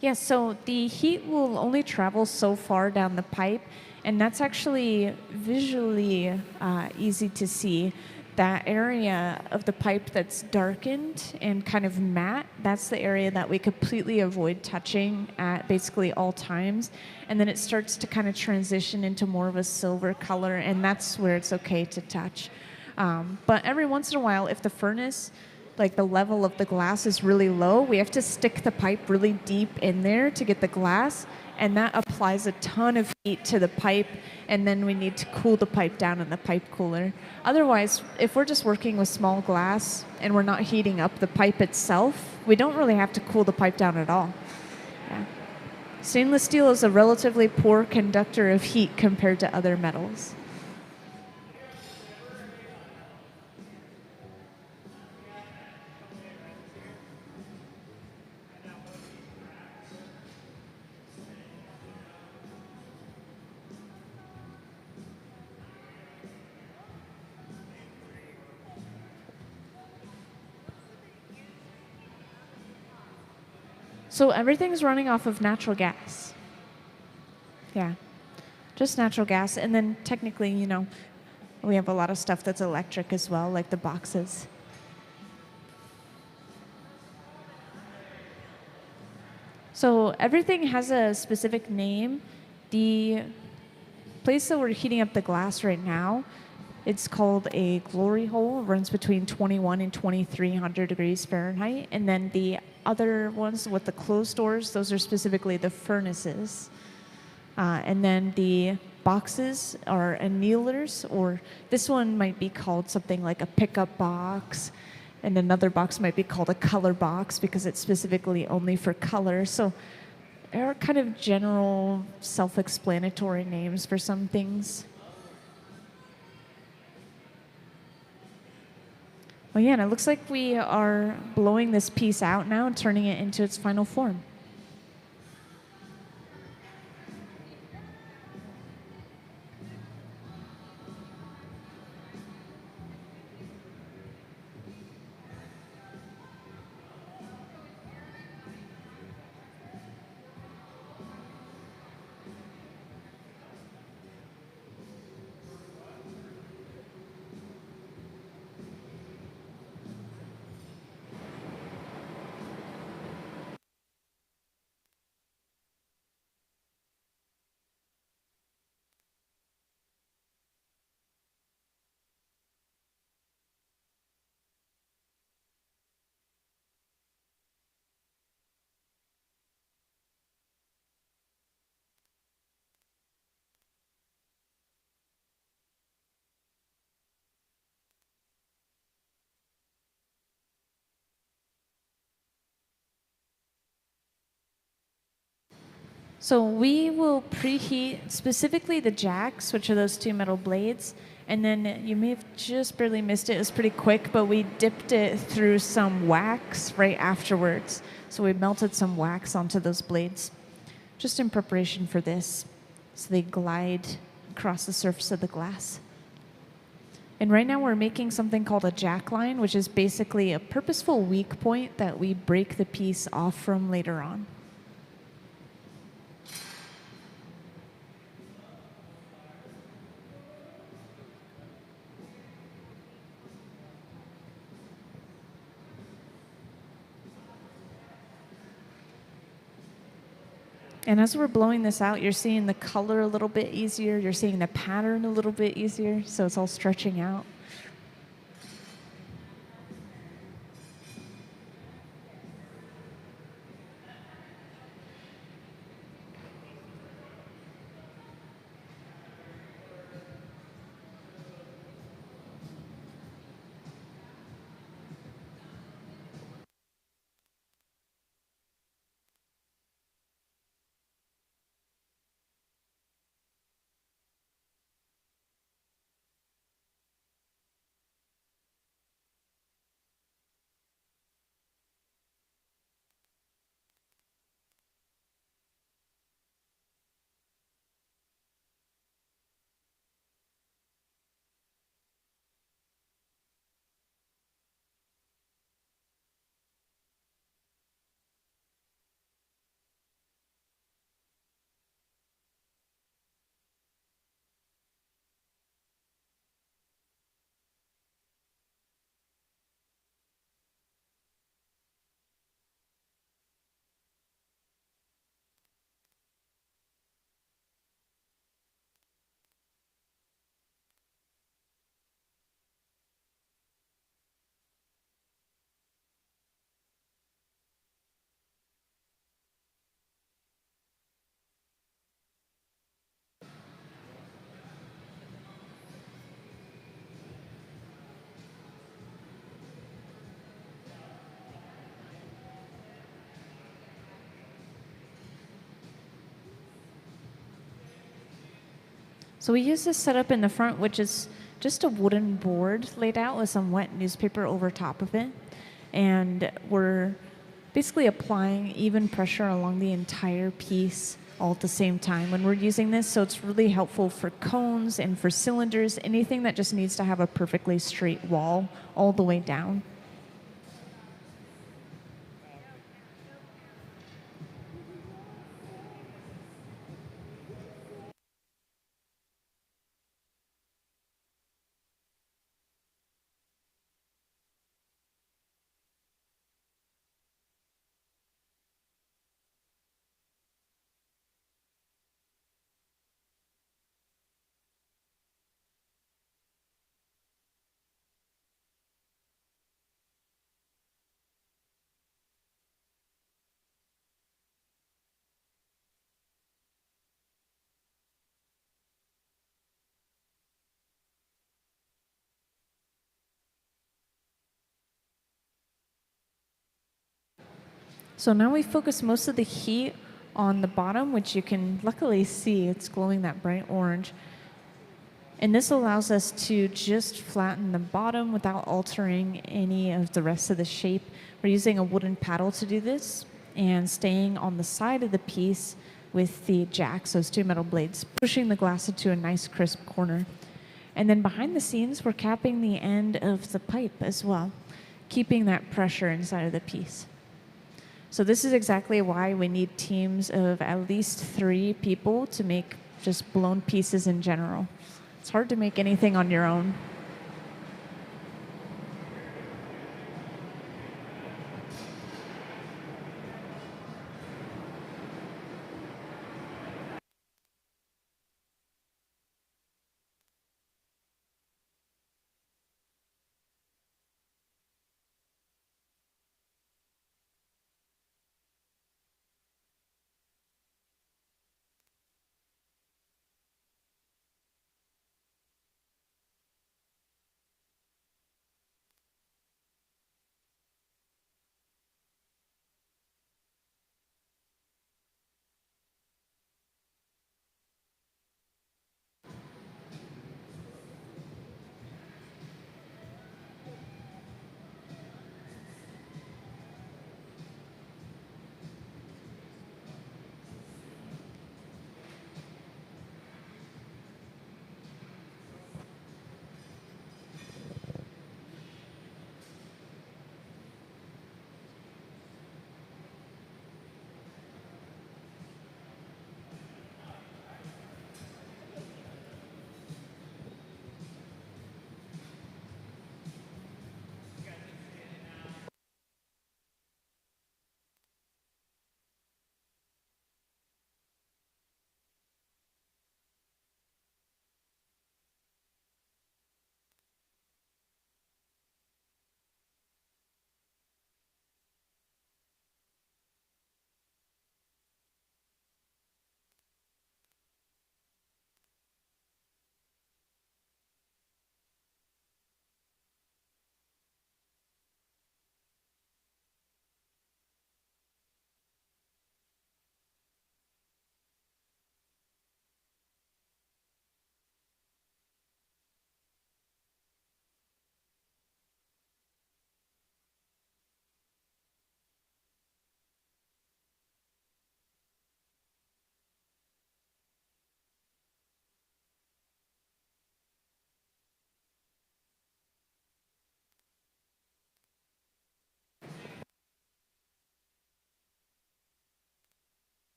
Yeah, so the heat will only travel so far down the pipe, and that's actually visually easy to see. That area of the pipe that's darkened and kind of matte, that's the area that we completely avoid touching at basically all times. And then it starts to kind of transition into more of a silver color, and that's where it's okay to touch. But every once in a while, if the furnace, like the level of the glass is really low, we have to stick the pipe really deep in there to get the glass, and that applies a ton of heat to the pipe, and then we need to cool the pipe down in the pipe cooler. Otherwise, if we're just working with small glass and we're not heating up the pipe itself, we don't really have to cool the pipe down at all. Yeah. Stainless steel is a relatively poor conductor of heat compared to other metals. So everything's running off of natural gas. Yeah, just natural gas. And then technically, we have a lot of stuff that's electric as well, like the boxes. So everything has a specific name. The place that we're heating up the glass right now, it's called a glory hole. It runs between 21 and 2300 degrees Fahrenheit. And then the other ones with the closed doors, those are specifically the furnaces. And then the boxes are annealers, or this one might be called something like a pickup box, and another box might be called a color box because it's specifically only for color. So there are kind of general self-explanatory names for some things. Well, yeah, and it looks like we are blowing this piece out now and turning it into its final form. So we will preheat specifically the jacks, which are those two metal blades. And then you may have just barely missed it. It was pretty quick, but we dipped it through some wax right afterwards. So we melted some wax onto those blades just in preparation for this. So they glide across the surface of the glass. And right now we're making something called a jack line, which is basically a purposeful weak point that we break the piece off from later on. And as we're blowing this out, you're seeing the color a little bit easier. You're seeing the pattern a little bit easier. So it's all stretching out. So we use this setup in the front, which is just a wooden board laid out with some wet newspaper over top of it. And we're basically applying even pressure along the entire piece all at the same time when we're using this. So it's really helpful for cones and for cylinders, anything that just needs to have a perfectly straight wall all the way down. So now we focus most of the heat on the bottom, which you can luckily see it's glowing that bright orange. And this allows us to just flatten the bottom without altering any of the rest of the shape. We're using a wooden paddle to do this and staying on the side of the piece with the jacks, those two metal blades, pushing the glass into a nice crisp corner. And then behind the scenes, we're capping the end of the pipe as well, keeping that pressure inside of the piece. So this is exactly why we need teams of at least 3 people to make just blown pieces in general. It's hard to make anything on your own.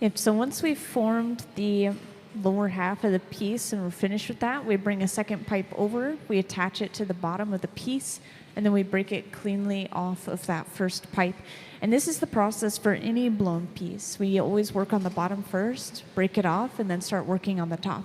Yep, so once we've formed the lower half of the piece and we're finished with that, we bring a second pipe over, we attach it to the bottom of the piece, and then we break it cleanly off of that first pipe. And this is the process for any blown piece. We always work on the bottom first, break it off, and then start working on the top.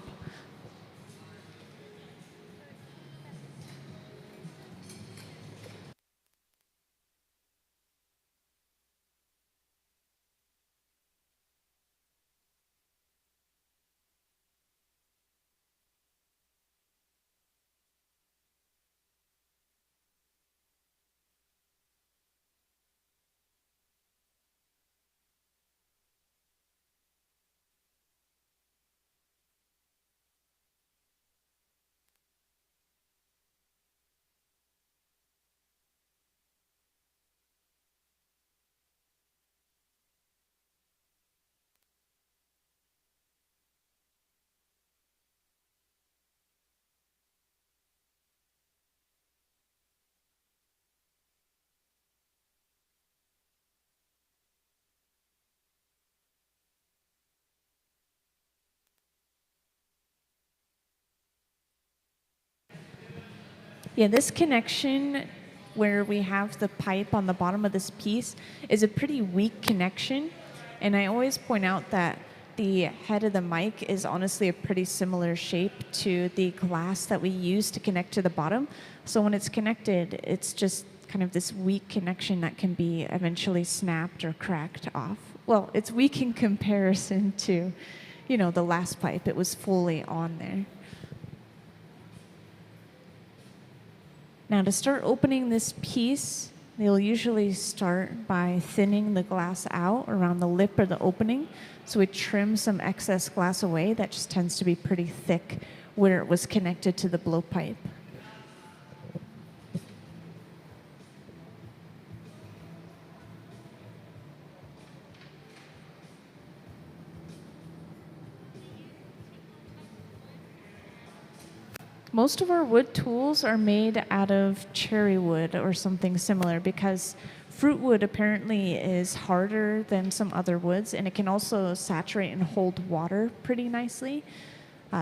Yeah, this connection where we have the pipe on the bottom of this piece is a pretty weak connection. And I always point out that the head of the mic is honestly a pretty similar shape to the glass that we use to connect to the bottom. So when it's connected, it's just kind of this weak connection that can be eventually snapped or cracked off. Well, it's weak in comparison to, the last pipe. It was fully on there. Now to start opening this piece, they'll usually start by thinning the glass out around the lip or the opening. So we trim some excess glass away that just tends to be pretty thick where it was connected to the blowpipe. Most of our wood tools are made out of cherry wood or something similar because fruit wood apparently is harder than some other woods, and it can also saturate and hold water pretty nicely.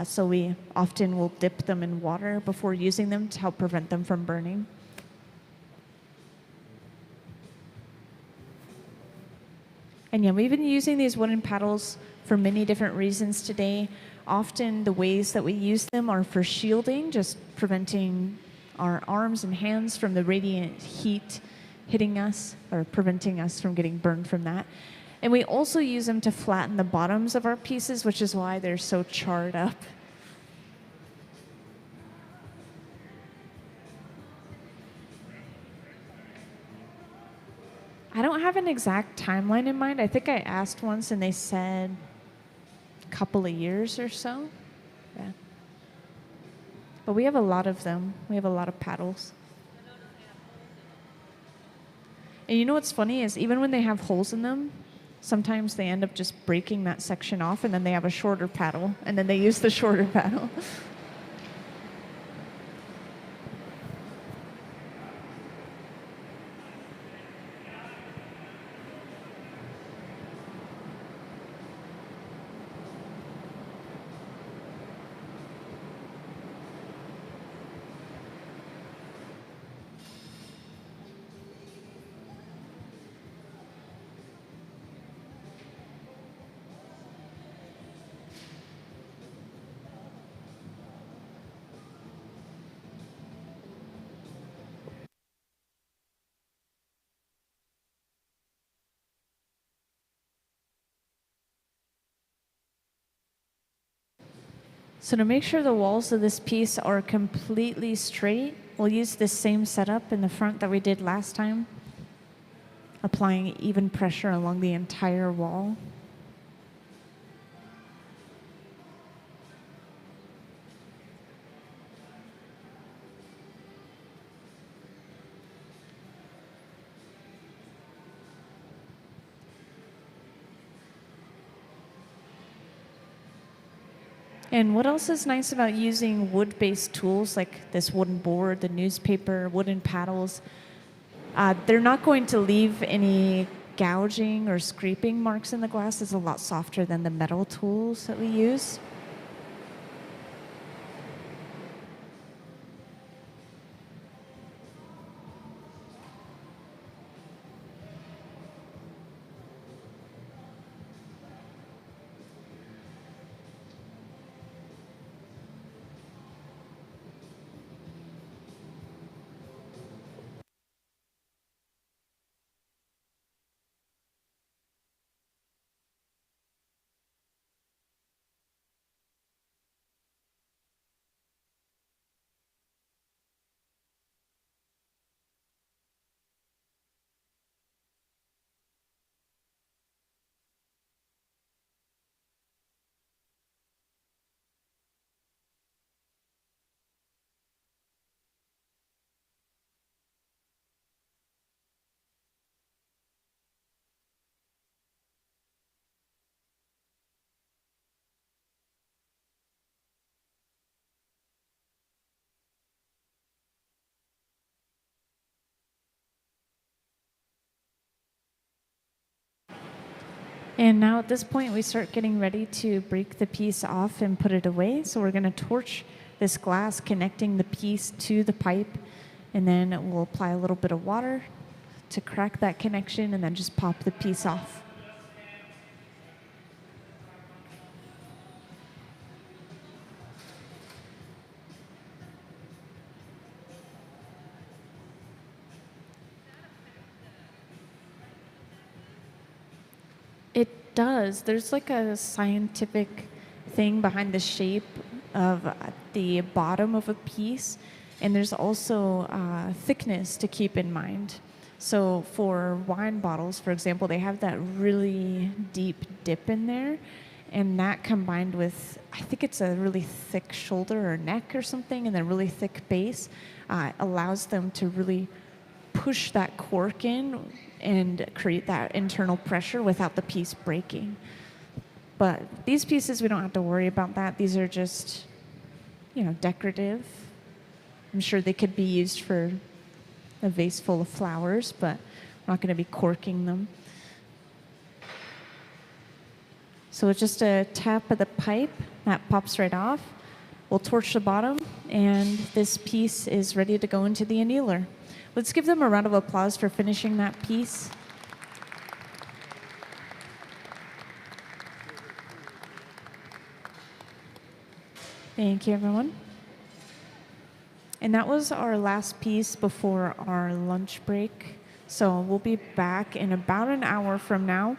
So we often will dip them in water before using them to help prevent them from burning. And yeah, we've been using these wooden paddles for many different reasons today. Often the ways that we use them are for shielding, just preventing our arms and hands from the radiant heat hitting us or preventing us from getting burned from that. And we also use them to flatten the bottoms of our pieces, which is why they're so charred up. I don't have an exact timeline in mind. I think I asked once and they said couple of years or so. Yeah. But we have a lot of them. We have a lot of paddles. And you know what's funny is even when they have holes in them, sometimes they end up just breaking that section off and then they have a shorter paddle and then they use the shorter paddle. So to make sure the walls of this piece are completely straight, we'll use the same setup in the front that we did last time, applying even pressure along the entire wall. And what else is nice about using wood-based tools like this wooden board, the newspaper, wooden paddles? They're not going to leave any gouging or scraping marks in the glass is a lot softer than the metal tools that we use. And now at this point, we start getting ready to break the piece off and put it away. So we're going to torch this glass, connecting the piece to the pipe, and then we'll apply a little bit of water to crack that connection and then just pop the piece off. It does. There's like a scientific thing behind the shape of the bottom of a piece, and there's also thickness to keep in mind. So for wine bottles, for example, they have that really deep dip in there, and that combined with, I think it's a really thick shoulder or neck or something, and a really thick base, allows them to really push that cork in and create that internal pressure without the piece breaking. But these pieces, we don't have to worry about that. These are just, decorative. I'm sure they could be used for a vase full of flowers, but we're not going to be corking them. So with just a tap of the pipe, that pops right off. We'll torch the bottom, and this piece is ready to go into the annealer. Let's give them a round of applause for finishing that piece. Thank you, everyone. And that was our last piece before our lunch break. So we'll be back in about an hour from now.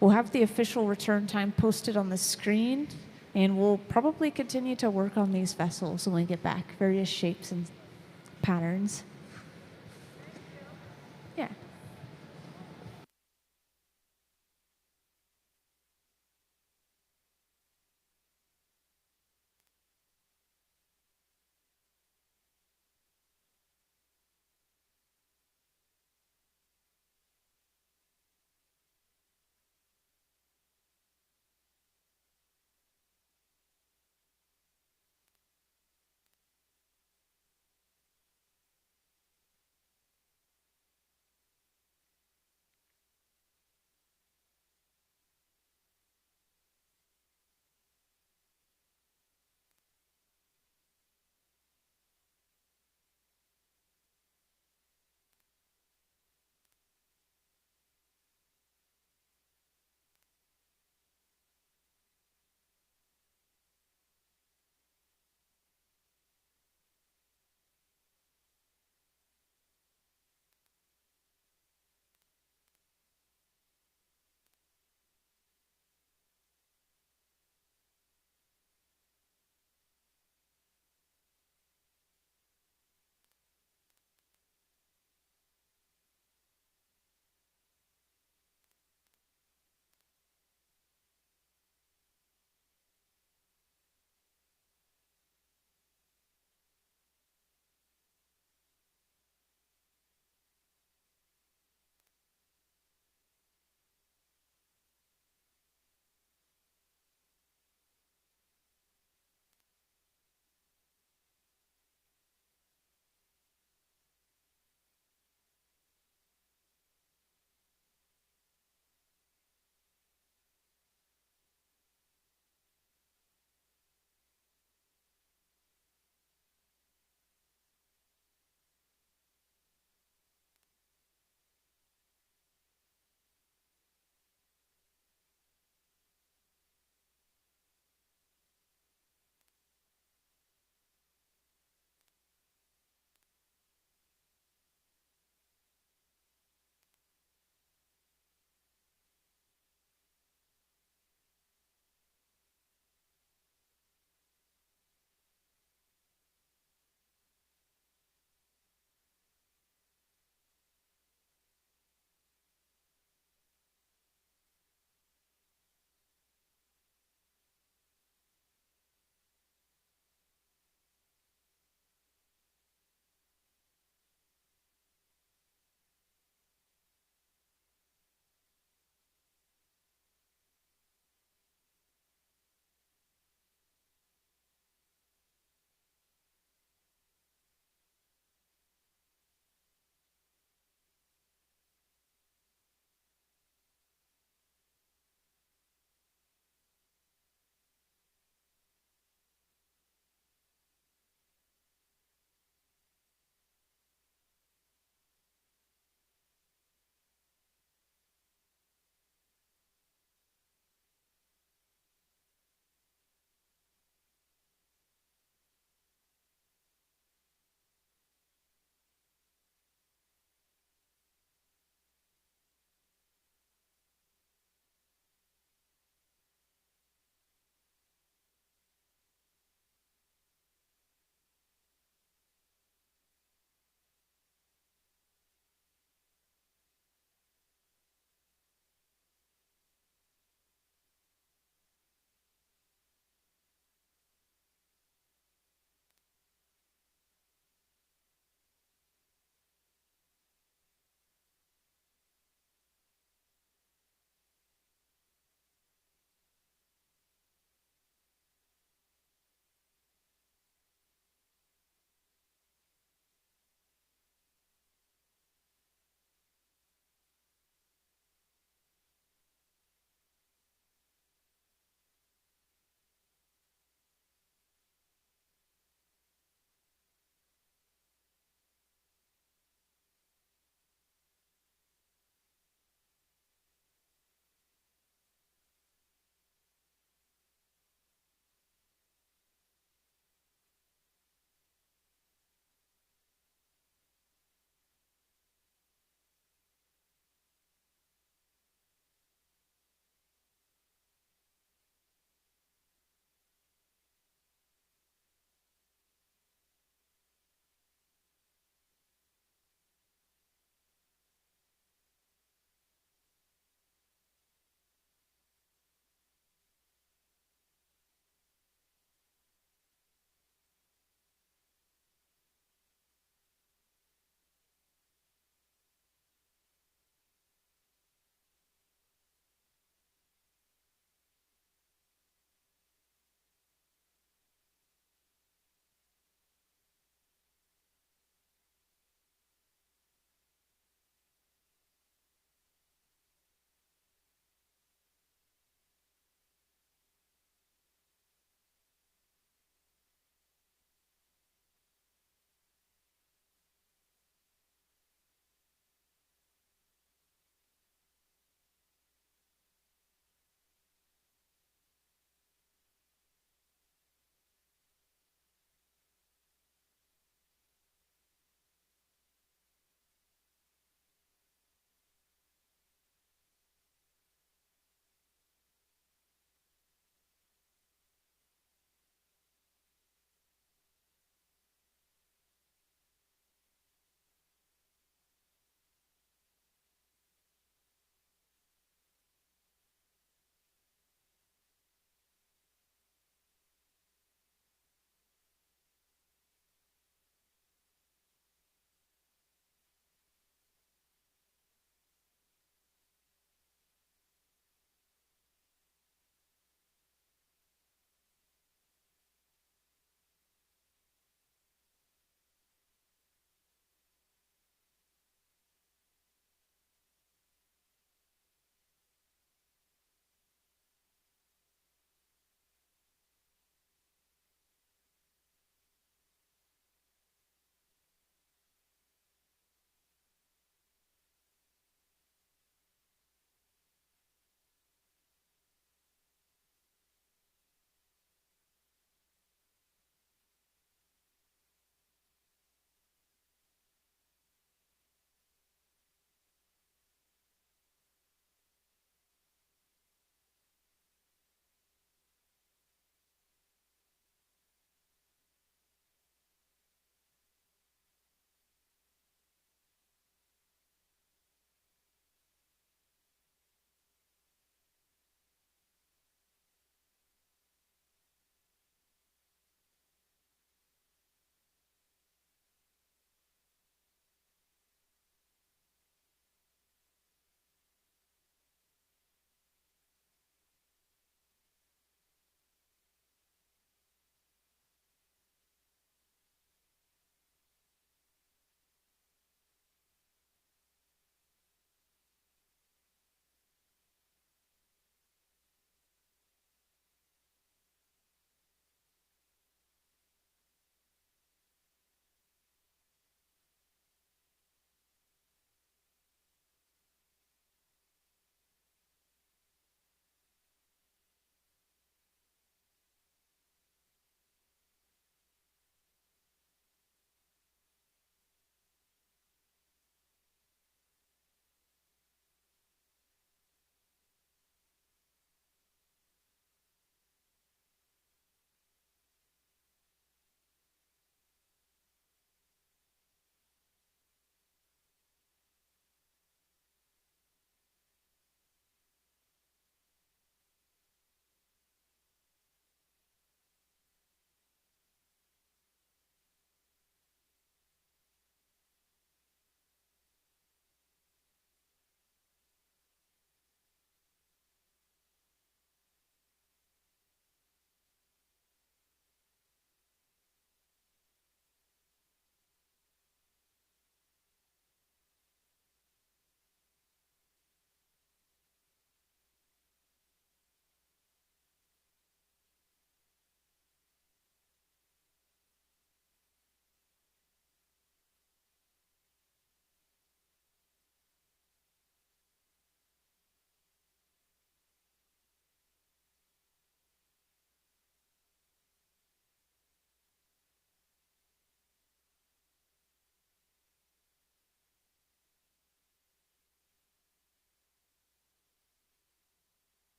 We'll have the official return time posted on the screen, and we'll probably continue to work on these vessels when we get back, various shapes and patterns. Yeah.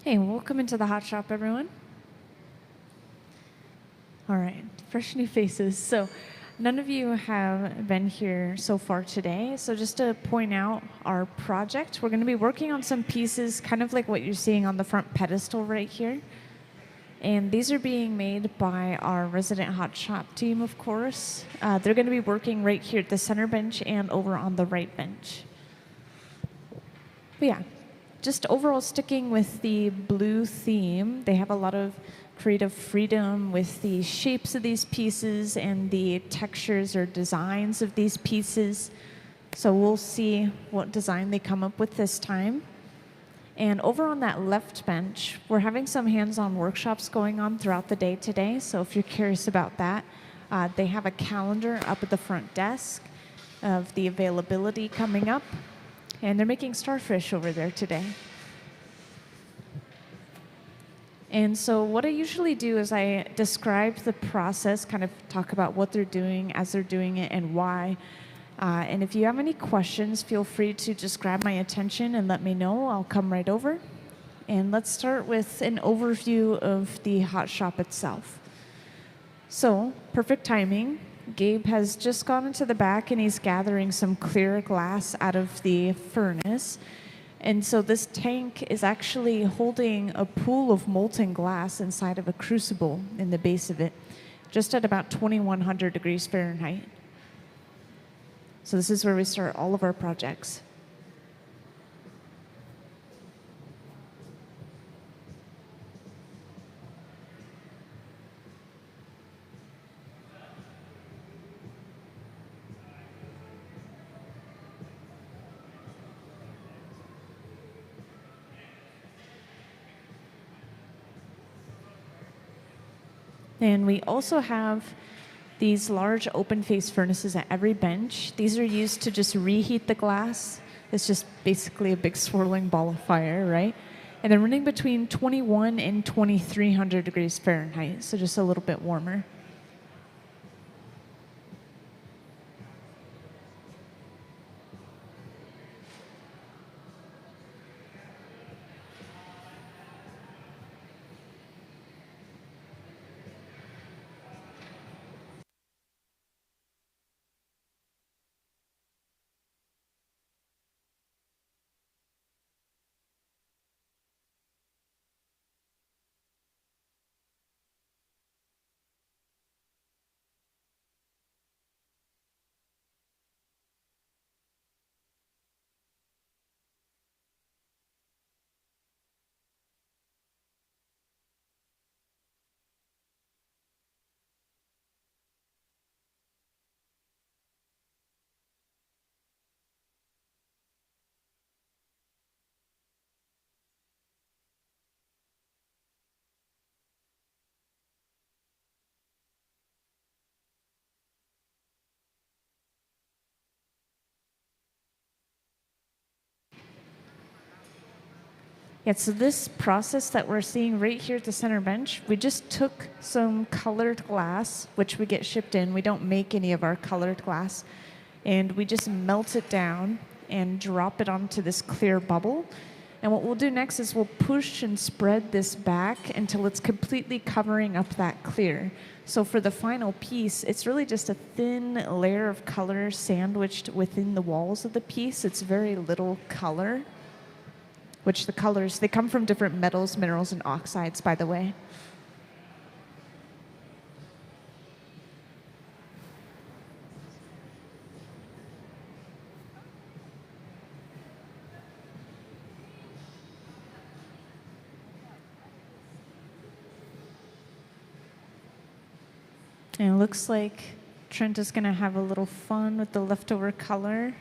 Hey, welcome into the hot shop, everyone. All right, fresh new faces. So none of you have been here so far today. So just to point out our project, we're going to be working on some pieces kind of like what you're seeing on the front pedestal right here. And these are being made by our resident hot shop team, of course. They're going to be working right here at the center bench and over on the right bench. But yeah, just overall sticking with the blue theme, they have a lot of creative freedom with the shapes of these pieces and the textures or designs of these pieces. So we'll see what design they come up with this time. And over on that left bench, we're having some hands-on workshops going on throughout the day today. So if you're curious about that, they have a calendar up at the front desk of the availability coming up. And they're making starfish over there today. And so what I usually do is I describe the process, kind of talk about what they're doing as they're doing it and why. And if you have any questions, feel free to just grab my attention and let me know. I'll come right over. And let's start with an overview of the hot shop itself. So, perfect timing. Gabe has just gone into the back and he's gathering some clear glass out of the furnace. And so this tank is actually holding a pool of molten glass inside of a crucible in the base of it, just at about 2100 degrees Fahrenheit. So this is where we start all of our projects. And we also have these large open face furnaces at every bench. These are used to just reheat the glass. It's just basically a big swirling ball of fire, right? And they're running between 21 and 2300 degrees Fahrenheit, so just a little bit warmer. Yeah, so this process that we're seeing right here at the center bench, we just took some colored glass, which we get shipped in. We don't make any of our colored glass. And we just melt it down and drop it onto this clear bubble. And what we'll do next is we'll push and spread this back until it's completely covering up that clear. So for the final piece, it's really just a thin layer of color sandwiched within the walls of the piece. It's very little color. Which the colors, they come from different metals, minerals, and oxides, by the way. And it looks like Trent is going to have a little fun with the leftover color.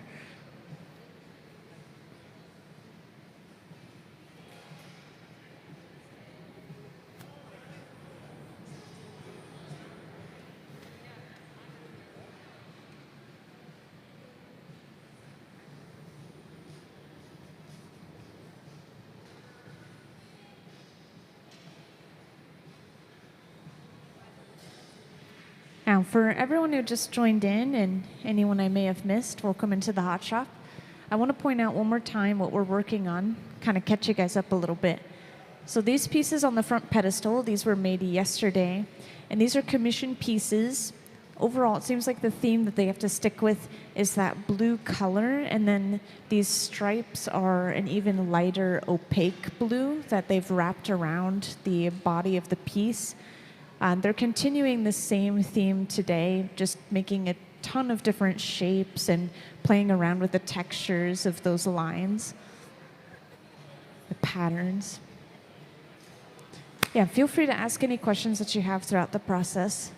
Now, for everyone who just joined in and anyone I may have missed, welcome into the hot shop. I want to point out one more time what we're working on, kind of catch you guys up a little bit. So these pieces on the front pedestal, these were made yesterday, and these are commissioned pieces. Overall, it seems like the theme that they have to stick with is that blue color, and then these stripes are an even lighter opaque blue that they've wrapped around the body of the piece. They're continuing the same theme today, just making a ton of different shapes and playing around with the textures of those lines, the patterns. Yeah, feel free to ask any questions that you have throughout the process.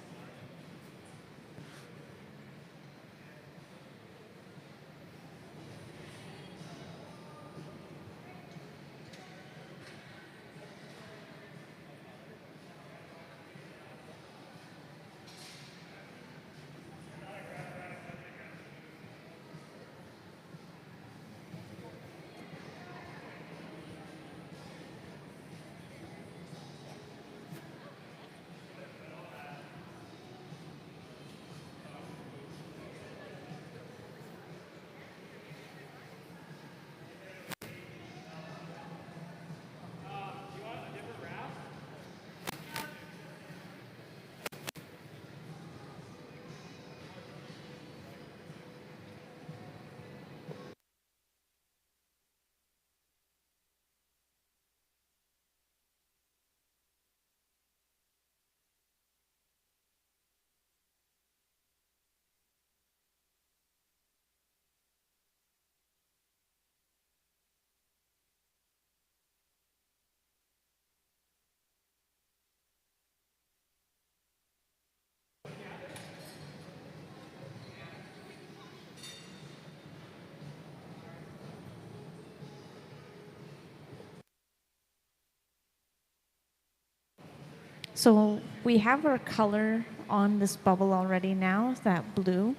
So we have our color on this bubble already now, that blue.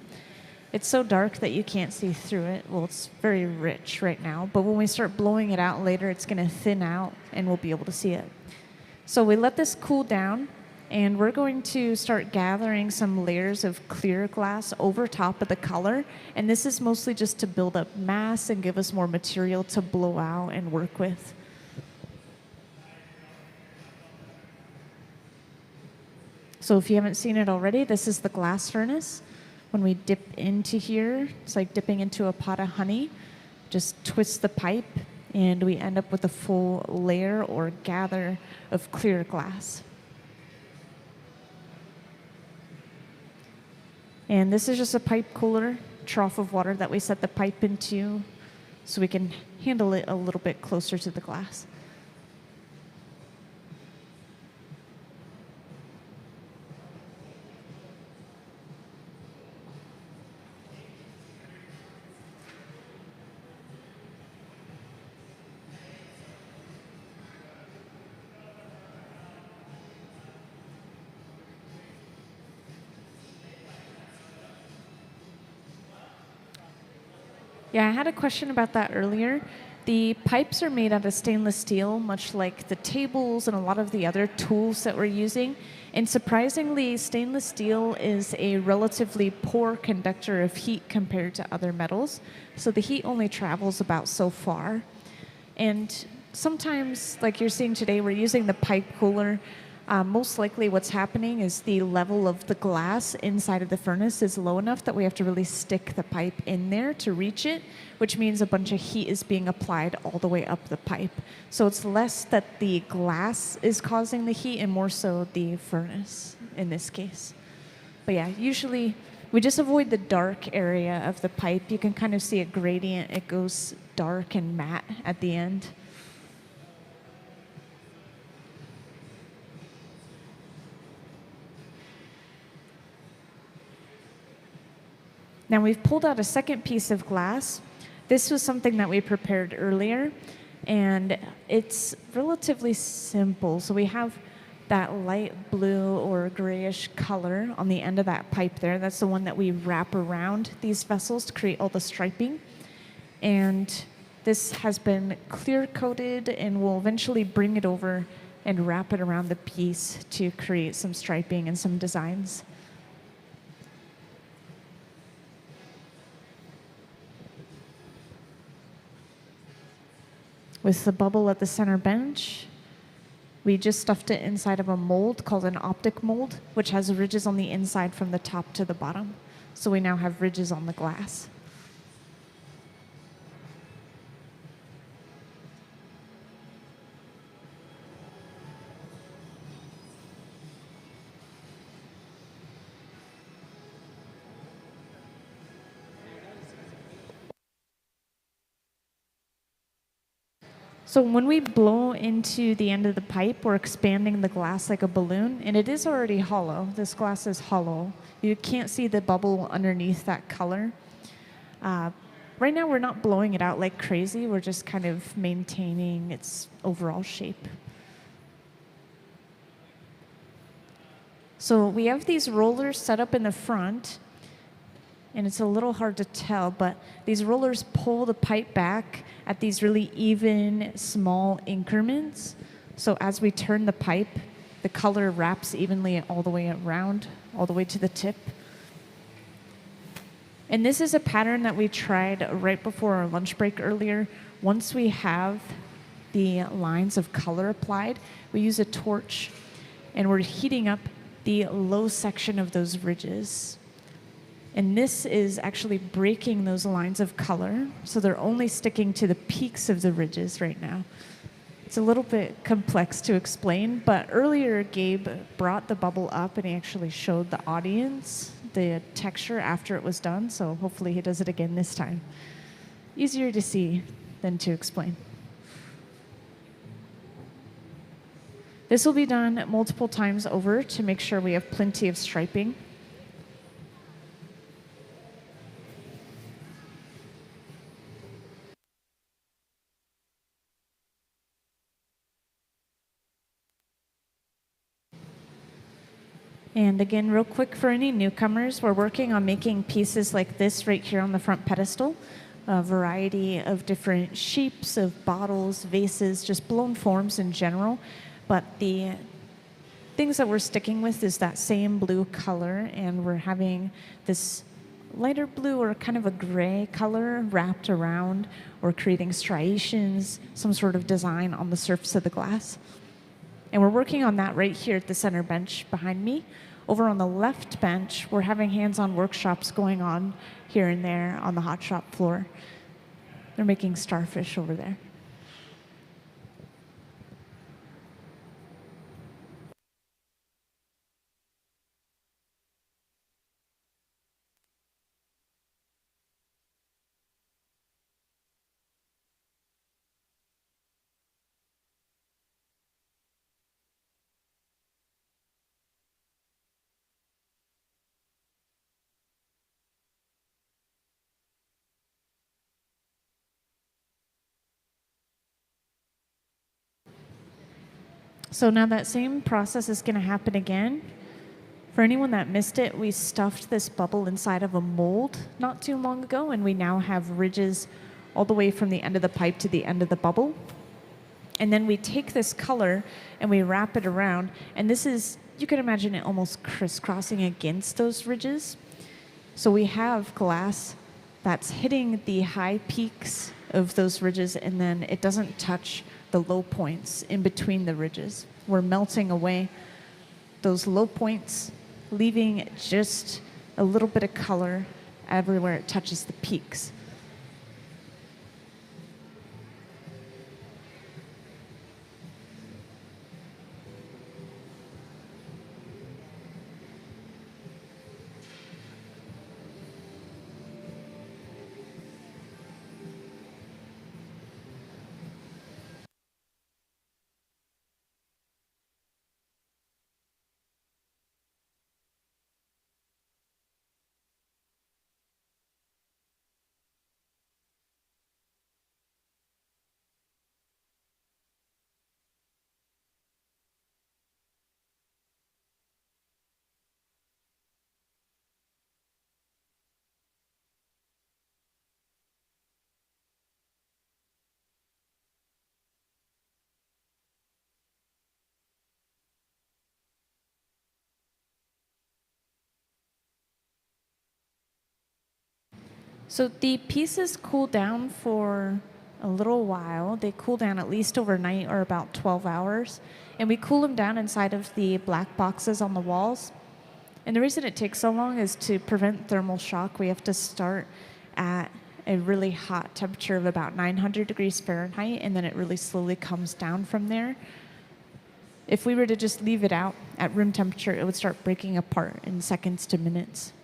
It's so dark that you can't see through it. Well, it's very rich right now, but when we start blowing it out later, it's going to thin out and we'll be able to see it. So we let this cool down, and we're going to start gathering some layers of clear glass over top of the color, and this is mostly just to build up mass and give us more material to blow out and work with. So if you haven't seen it already, this is the glass furnace. When we dip into here, it's like dipping into a pot of honey. Just twist the pipe, and we end up with a full layer or gather of clear glass. And this is just a pipe cooler, trough of water that we set the pipe into so we can handle it a little bit closer to the glass. Yeah, I had a question about that earlier. The pipes are made out of stainless steel, much like the tables and a lot of the other tools that we're using. And surprisingly, stainless steel is a relatively poor conductor of heat compared to other metals. So the heat only travels about so far. And sometimes, like you're seeing today, we're using the pipe cooler. Most likely what's happening is the level of the glass inside of the furnace is low enough that we have to really stick the pipe in there to reach it, which means a bunch of heat is being applied all the way up the pipe. So it's less that the glass is causing the heat and more so the furnace in this case. But yeah, usually we just avoid the dark area of the pipe. You can kind of see a gradient. It goes dark and matte at the end. Now we've pulled out a second piece of glass. This was something that we prepared earlier, and it's relatively simple. So we have that light blue or grayish color on the end of that pipe there. That's the one that we wrap around these vessels to create all the striping. And this has been clear coated, and we'll eventually bring it over and wrap it around the piece to create some striping and some designs. With the bubble at the center bench, We just stuffed it inside of a mold called an optic mold, which has ridges on the inside from the top to the bottom. So we now have ridges on the glass. So when we blow into the end of the pipe, we're expanding the glass like a balloon, and it is already hollow. This glass is hollow. You can't see the bubble underneath that color. Right now, we're not blowing it out like crazy. We're just kind of maintaining its overall shape. So we have these rollers set up in the front, and it's a little hard to tell, but these rollers pull the pipe back at these really even, small increments. So as we turn the pipe, the color wraps evenly all the way around, all the way to the tip. And this is a pattern that we tried right before our lunch break earlier. Once we have the lines of color applied, we use a torch, and we're heating up the low section of those ridges. And this is actually breaking those lines of color, so they're only sticking to the peaks of the ridges right now. It's a little bit complex to explain, but earlier Gabe brought the bubble up and he actually showed the audience the texture after it was done, so hopefully he does it again this time. Easier to see than to explain. This will be done multiple times over to make sure we have plenty of striping. And again, real quick for any newcomers, we're working on making pieces like this right here on the front pedestal. A variety of different shapes of bottles, vases, just blown forms in general. But the things that we're sticking with is that same blue color, and we're having this lighter blue or kind of a gray color wrapped around, or creating striations, some sort of design on the surface of the glass. And we're working on that right here at the center bench behind me. Over on the left bench, we're having hands-on workshops going on here and there on the hot shop floor. They're making starfish over there. So now that same process is going to happen again. For anyone that missed it, we stuffed this bubble inside of a mold not too long ago, and we now have ridges all the way from the end of the pipe to the end of the bubble. And then we take this color and we wrap it around, and this is, you can imagine it almost crisscrossing against those ridges. So we have glass that's hitting the high peaks of those ridges, and then it doesn't touch the low points in between the ridges. We're melting away those low points, leaving just a little bit of color everywhere it touches the peaks. So the pieces cool down for a little while. They cool down at least overnight or about 12 hours. And we cool them down inside of the black boxes on the walls. And the reason it takes so long is to prevent thermal shock. We have to start at a really hot temperature of about 900 degrees Fahrenheit, and then it really slowly comes down from there. If we were to just leave it out at room temperature, it would start breaking apart in seconds to minutes.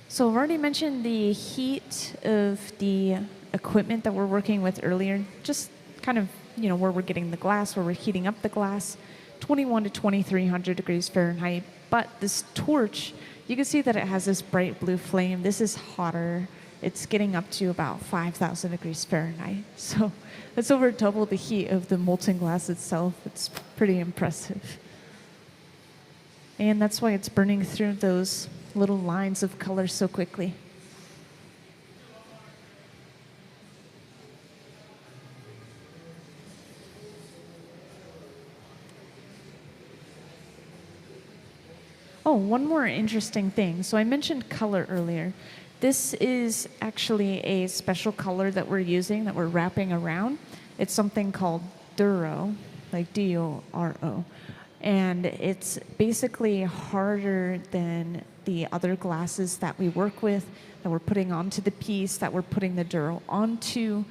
So I've already mentioned the heat of the equipment that we're working with earlier, just kind of, where we're getting the glass, where we're heating up the glass, 21 to 2300 degrees Fahrenheit. But this torch, you can see that it has this bright blue flame. This is hotter. It's getting up to about 5,000 degrees Fahrenheit. So that's over double the heat of the molten glass itself. It's pretty impressive. And that's why it's burning through those little lines of color so quickly. Oh, one more interesting thing. So I mentioned color earlier. This is actually a special color that we're using, that we're wrapping around. It's something called Duro, like D-O-R-O. And it's basically harder than the other glasses that we work with, that we're putting onto the piece, that we're putting the Duro onto.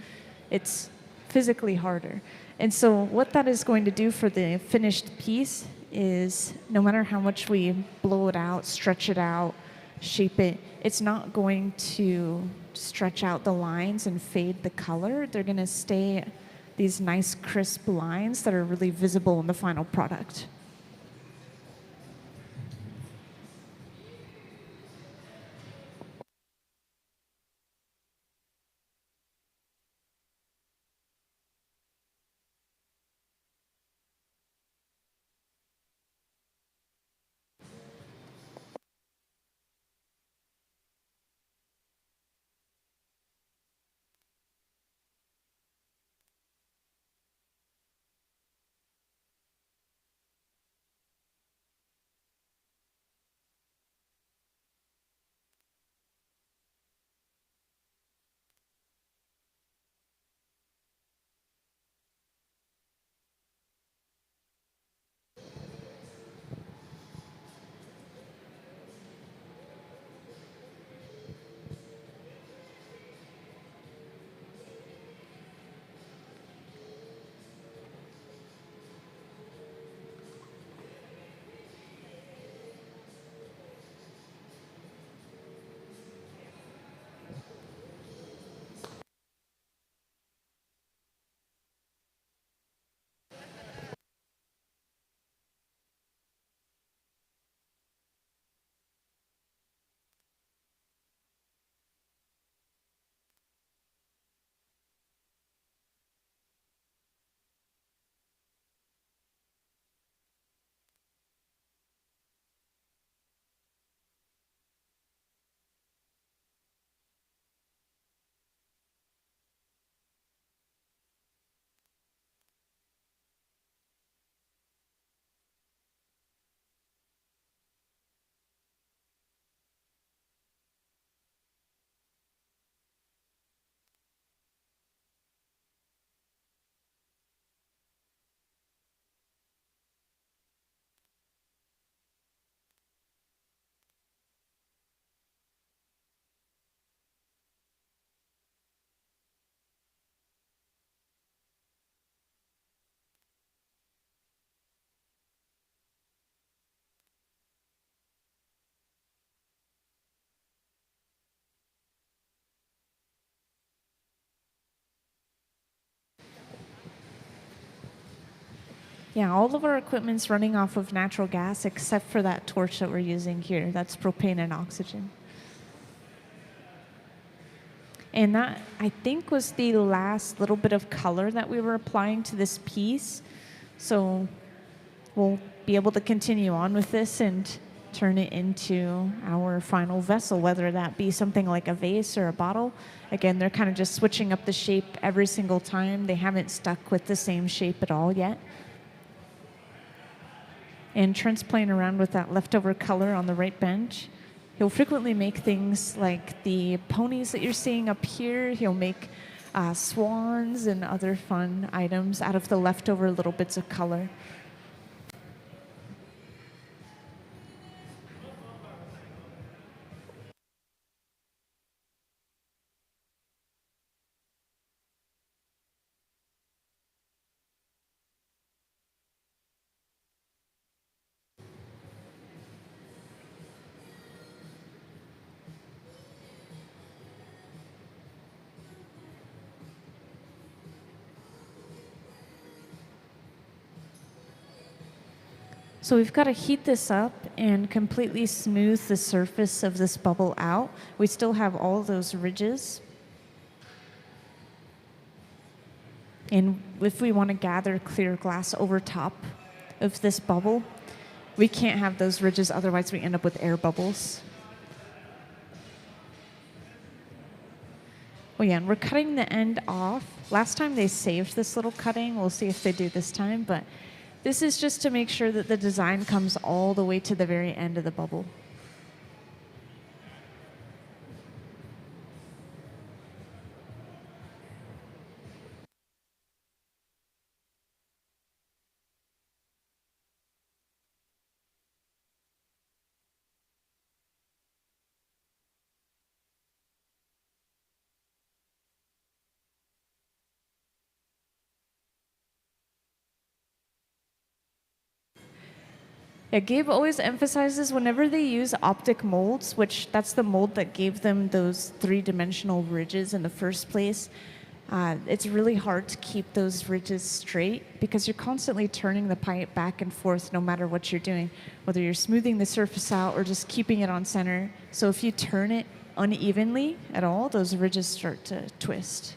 It's physically harder. And so what that is going to do for the finished piece is, no matter how much we blow it out, stretch it out, shape it, it's not going to stretch out the lines and fade the color. They're going to stay these nice crisp lines that are really visible in the final product. Yeah, all of our equipment's running off of natural gas except for that torch that we're using here. That's propane and oxygen. And that, I think, was the last little bit of color that we were applying to this piece. So we'll be able to continue on with this and turn it into our final vessel, whether that be something like a vase or a bottle. Again, they're kind of just switching up the shape every single time. They haven't stuck with the same shape at all yet. And Trent's playing around with that leftover color on the right bench. He'll frequently make things like the ponies that you're seeing up here. He'll make swans and other fun items out of the leftover little bits of color. So we've got to heat this up and completely smooth the surface of this bubble out. We still have all those ridges. And if we want to gather clear glass over top of this bubble, we can't have those ridges, otherwise we end up with air bubbles. Oh yeah, and we're cutting the end off. Last time they saved this little cutting. We'll see if they do this time, but this is just to make sure that the design comes all the way to the very end of the bubble. Yeah, Gabe always emphasizes whenever they use optic molds, which that's the mold that gave them those three-dimensional ridges in the first place, it's really hard to keep those ridges straight because you're constantly turning the pipe back and forth no matter what you're doing, whether you're smoothing the surface out or just keeping it on center. So if you turn it unevenly at all, those ridges start to twist.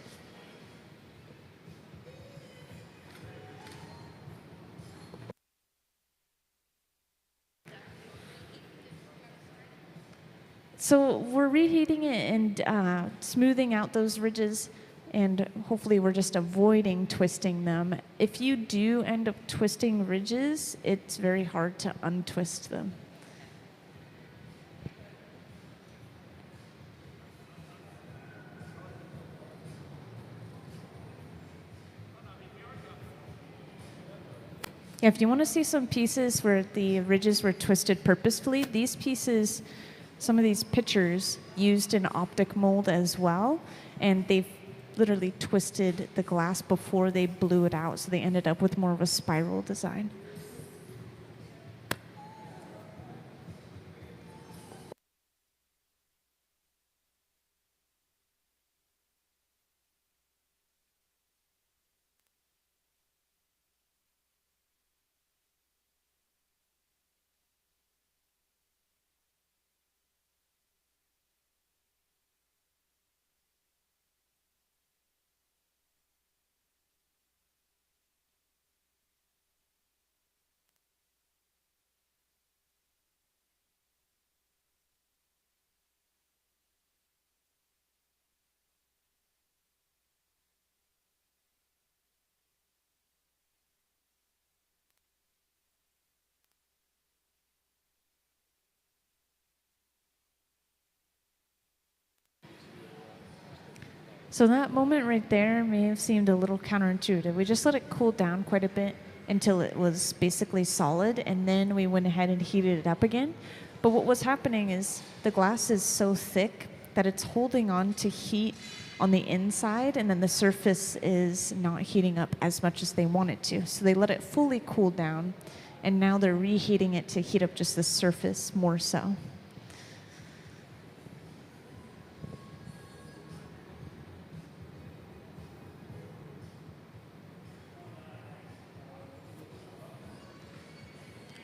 So we're reheating it and smoothing out those ridges, and hopefully we're just avoiding twisting them. If you do end up twisting ridges, it's very hard to untwist them. Yeah, if you want to see some pieces where the ridges were twisted purposefully, these pieces, some of these pictures used an optic mold as well, and they've literally twisted the glass before they blew it out, so they ended up with more of a spiral design. So that moment right there may have seemed a little counterintuitive. We just let it cool down quite a bit until it was basically solid, and then we went ahead and heated it up again. But what was happening is the glass is so thick that it's holding on to heat on the inside, and then the surface is not heating up as much as they want it to. So they let it fully cool down, and now they're reheating it to heat up just the surface more so.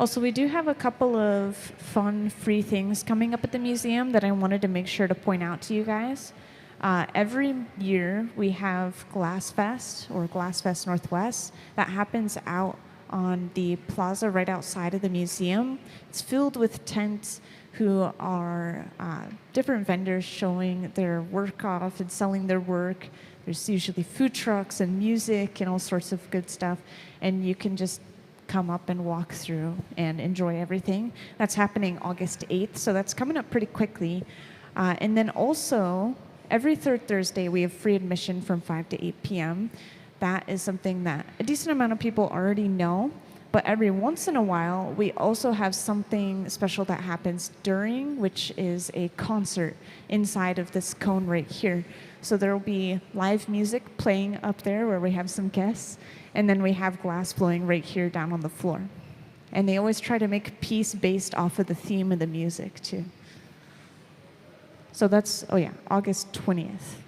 Also, we do have a couple of fun free things coming up at the museum that I wanted to make sure to point out to you guys. Every year we have Glass Fest or Glass Fest Northwest that happens out on the plaza right outside of the museum. It's filled with tents who are different vendors showing their work off and selling their work. There's usually food trucks and music and all sorts of good stuff, and you can just come up and walk through and enjoy everything. That's happening August 8th, so that's coming up pretty quickly. And then also, every third Thursday, we have free admission from 5 to 8 p.m. That is something that a decent amount of people already know, but every once in a while, we also have something special that happens during, which is a concert inside of this cone right here. So there will be live music playing up there where we have some guests, and then we have glass blowing right here down on the floor. And they always try to make a piece based off of the theme of the music, too. So that's, oh yeah, August 20th.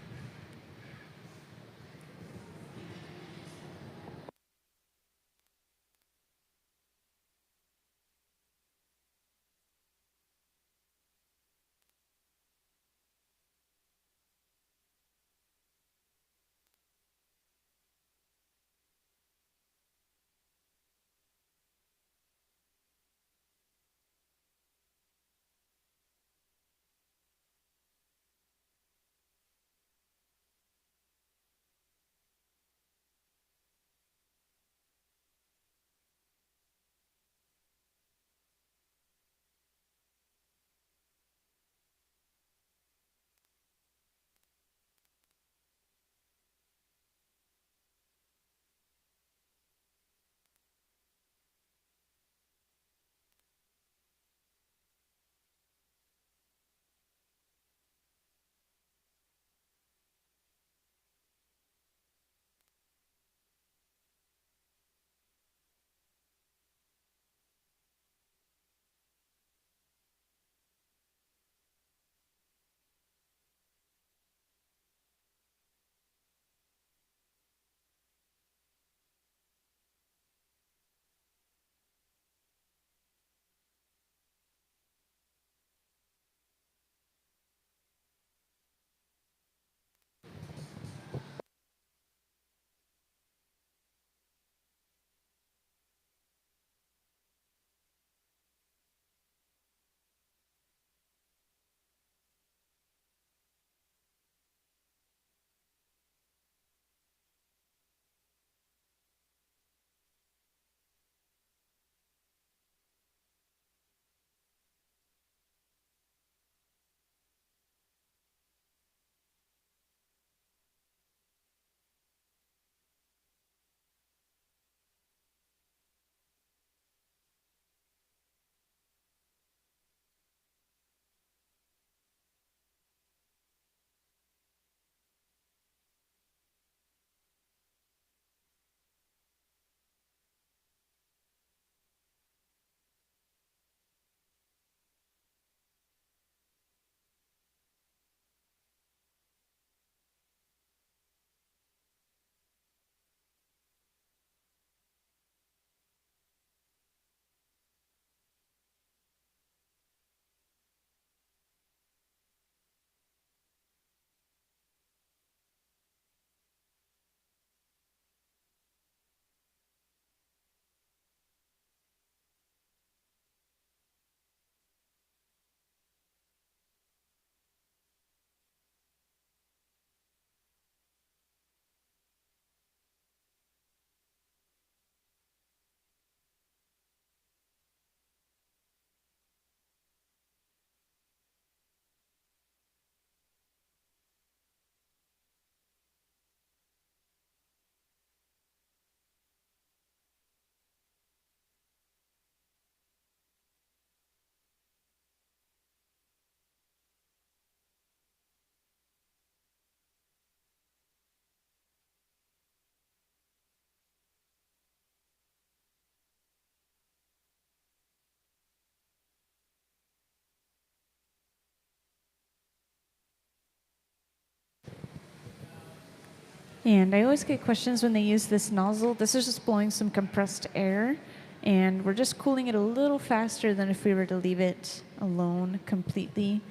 And I always get questions when they use this nozzle. This is just blowing some compressed air And we're just cooling it a little faster than if we were to leave it alone completely.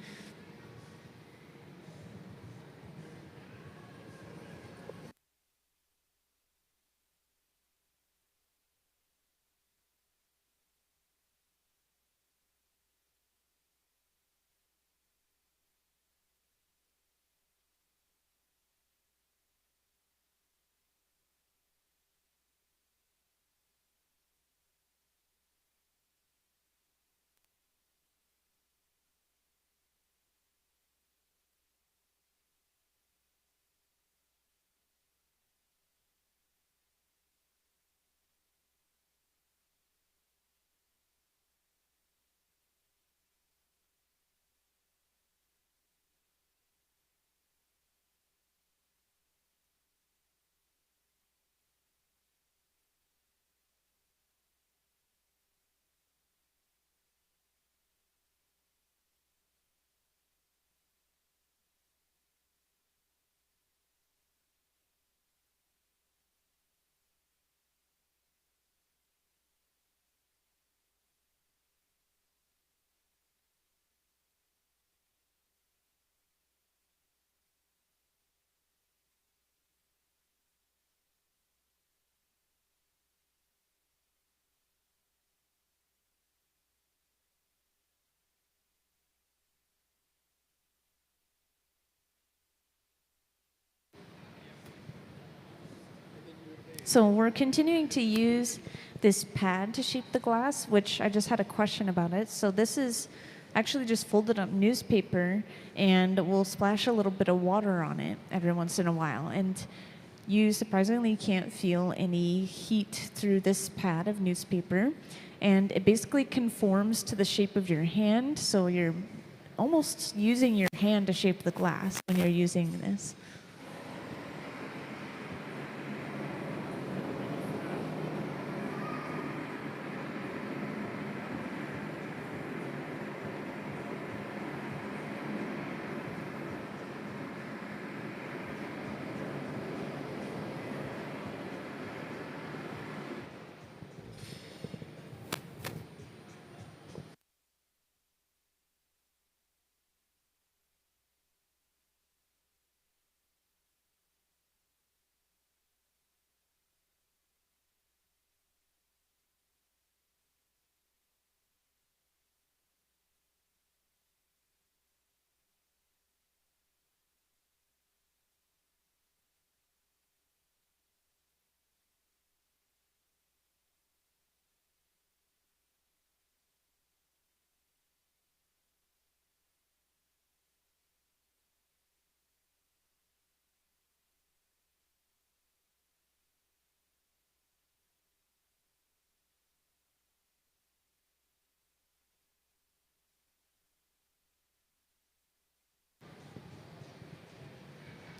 So we're continuing to use this pad to shape the glass, which I just had a question about it. So this is actually just folded up newspaper, and we'll splash a little bit of water on it every once in a while. And you surprisingly can't feel any heat through this pad of newspaper. And it basically conforms to the shape of your hand, so you're almost using your hand to shape the glass when you're using this.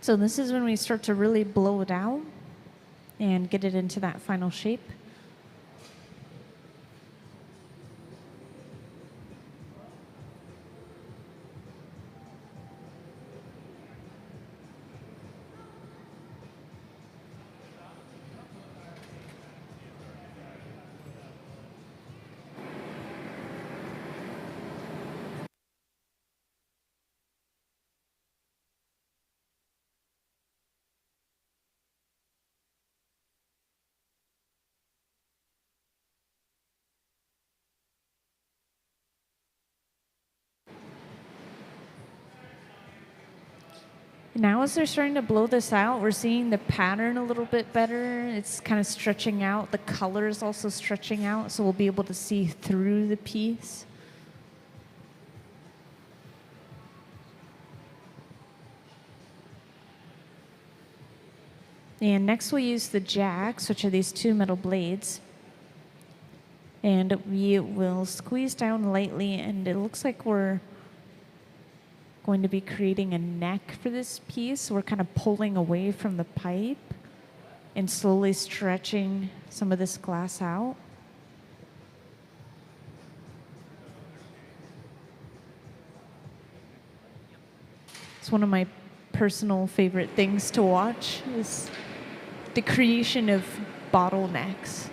So this is when we start to really blow it out and get it into that final shape. Now as they're starting to blow this out, we're seeing the pattern a little bit better. It's kind of stretching out. The color is also stretching out, so we'll be able to see through the piece. And next we'll use the jacks, which are these two metal blades. And we will squeeze down lightly, and it looks like we're going to be creating a neck for this piece. We're kind of pulling away from the pipe and slowly stretching some of this glass out. It's one of my personal favorite things to watch is the creation of bottlenecks.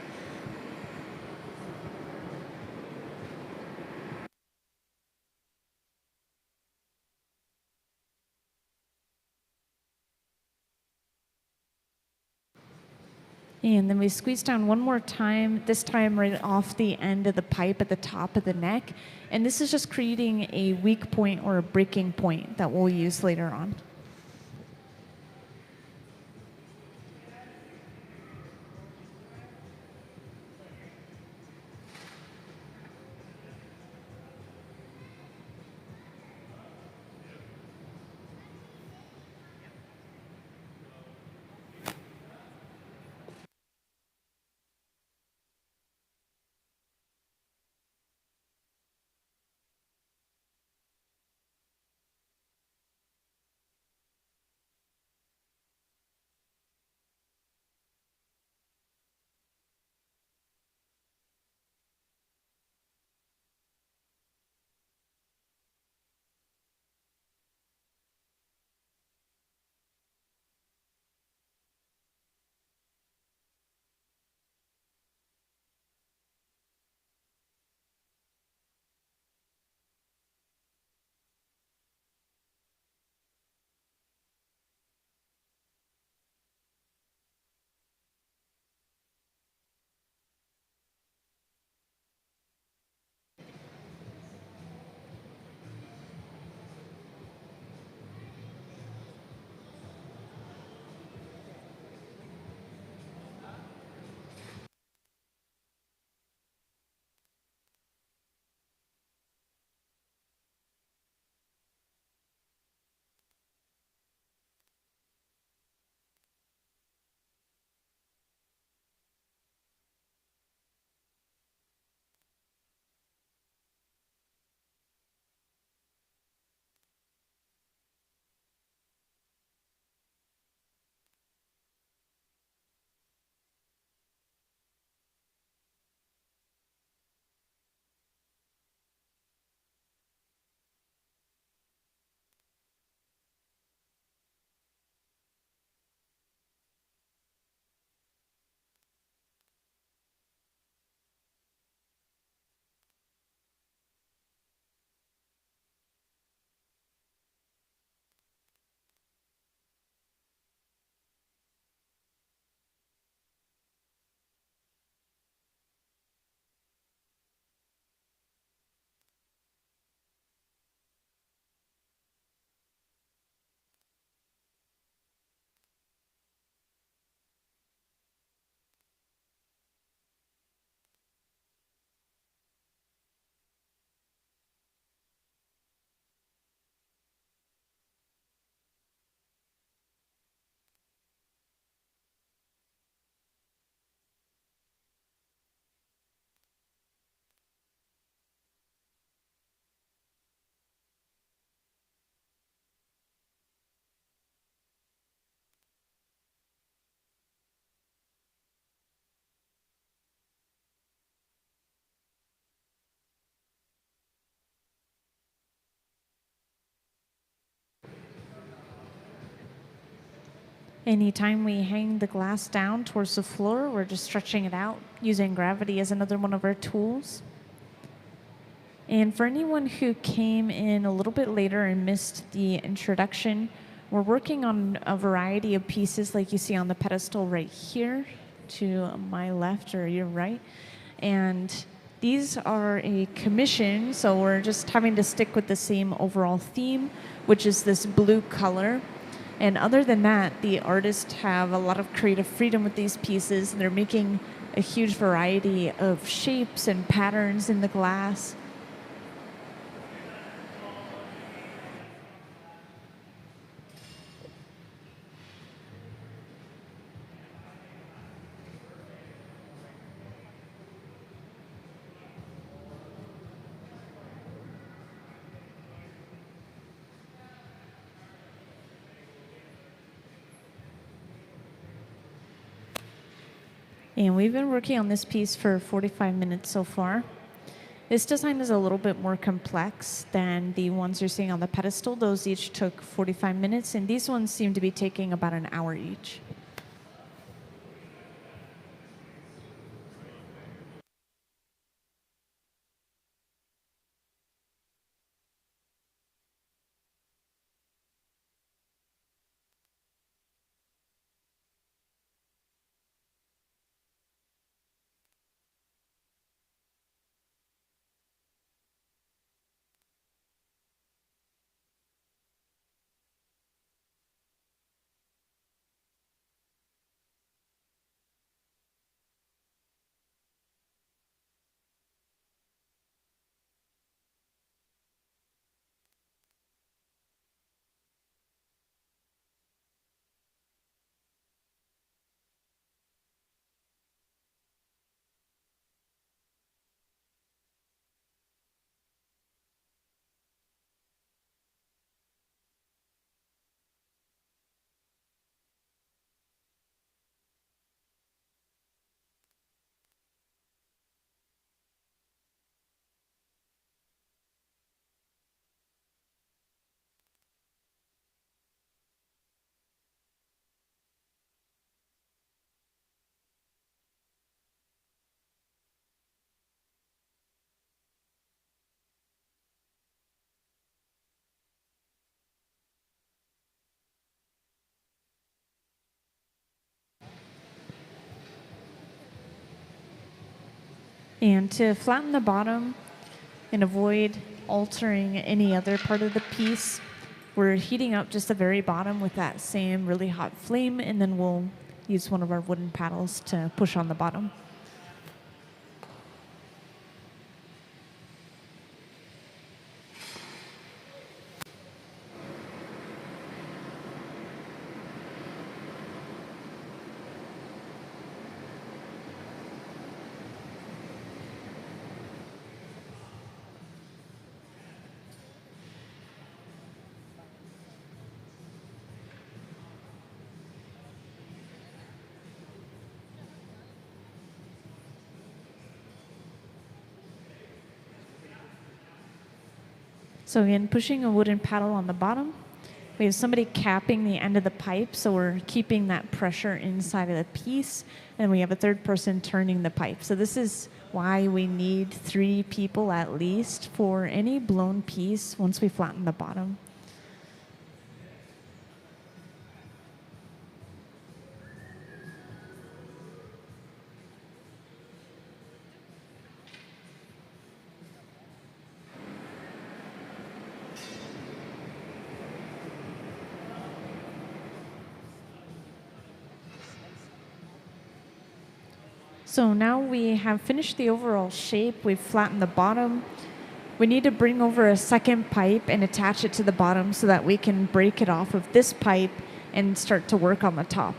And then we squeeze down one more time, this time right off the end of the pipe at the top of the neck. And this is just creating a weak point or a breaking point that we'll use later on. Anytime we hang the glass down towards the floor, we're just stretching it out, using gravity as another one of our tools. And for anyone who came in a little bit later and missed the introduction, we're working on a variety of pieces like you see on the pedestal right here to my left or your right. And these are a commission, so we're just having to stick with the same overall theme, which is this blue color. And other than that, the artists have a lot of creative freedom with these pieces, and they're making a huge variety of shapes and patterns in the glass. And we've been working on this piece for 45 minutes so far. This design is a little bit more complex than the ones you're seeing on the pedestal. Those each took 45 minutes, and these ones seem to be taking about an hour each. And to flatten the bottom and avoid altering any other part of the piece, we're heating up just the very bottom with that same really hot flame, and then we'll use one of our wooden paddles to push on the bottom. So again, pushing a wooden paddle on the bottom. We have somebody capping the end of the pipe, so we're keeping that pressure inside of the piece, and we have a third person turning the pipe. So this is why we need 3 people at least for any blown piece once we flatten the bottom. So now we have finished the overall shape. We've flattened the bottom. We need to bring over a second pipe and attach it to the bottom so that we can break it off of this pipe and start to work on the top.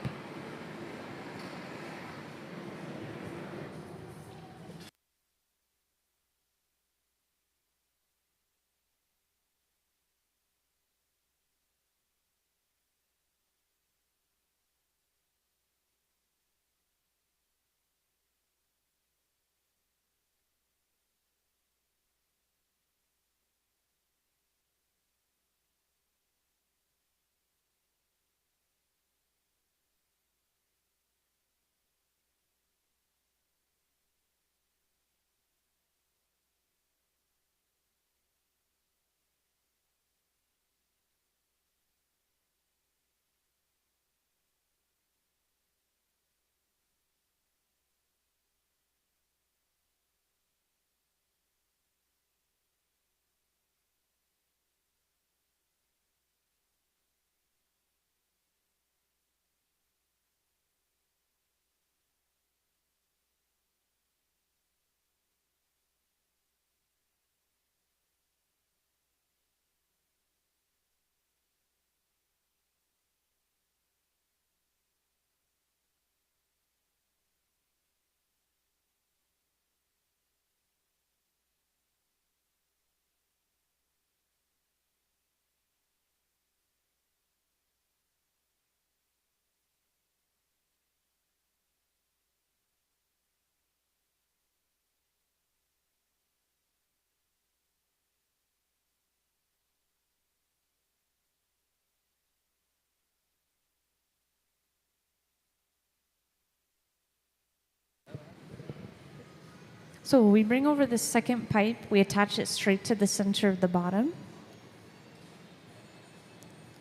So we bring over the second pipe, we attach it straight to the center of the bottom.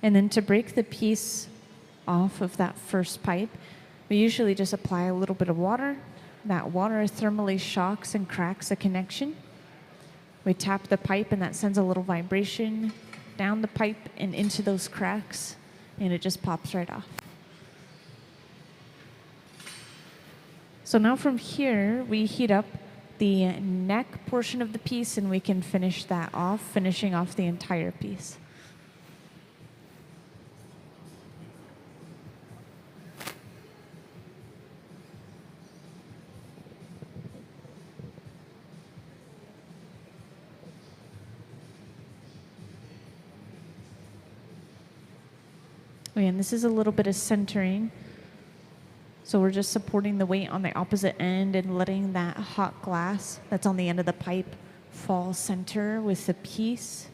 And then to break the piece off of that first pipe, we usually just apply a little bit of water. That water thermally shocks and cracks the connection. We tap the pipe and that sends a little vibration down the pipe and into those cracks, and it just pops right off. So now from here, we heat up the neck portion of the piece and we can finish that off, finishing off the entire piece. Okay, and this is a little bit of centering. So we're just supporting the weight on the opposite end and letting that hot glass that's on the end of the pipe fall center with the piece.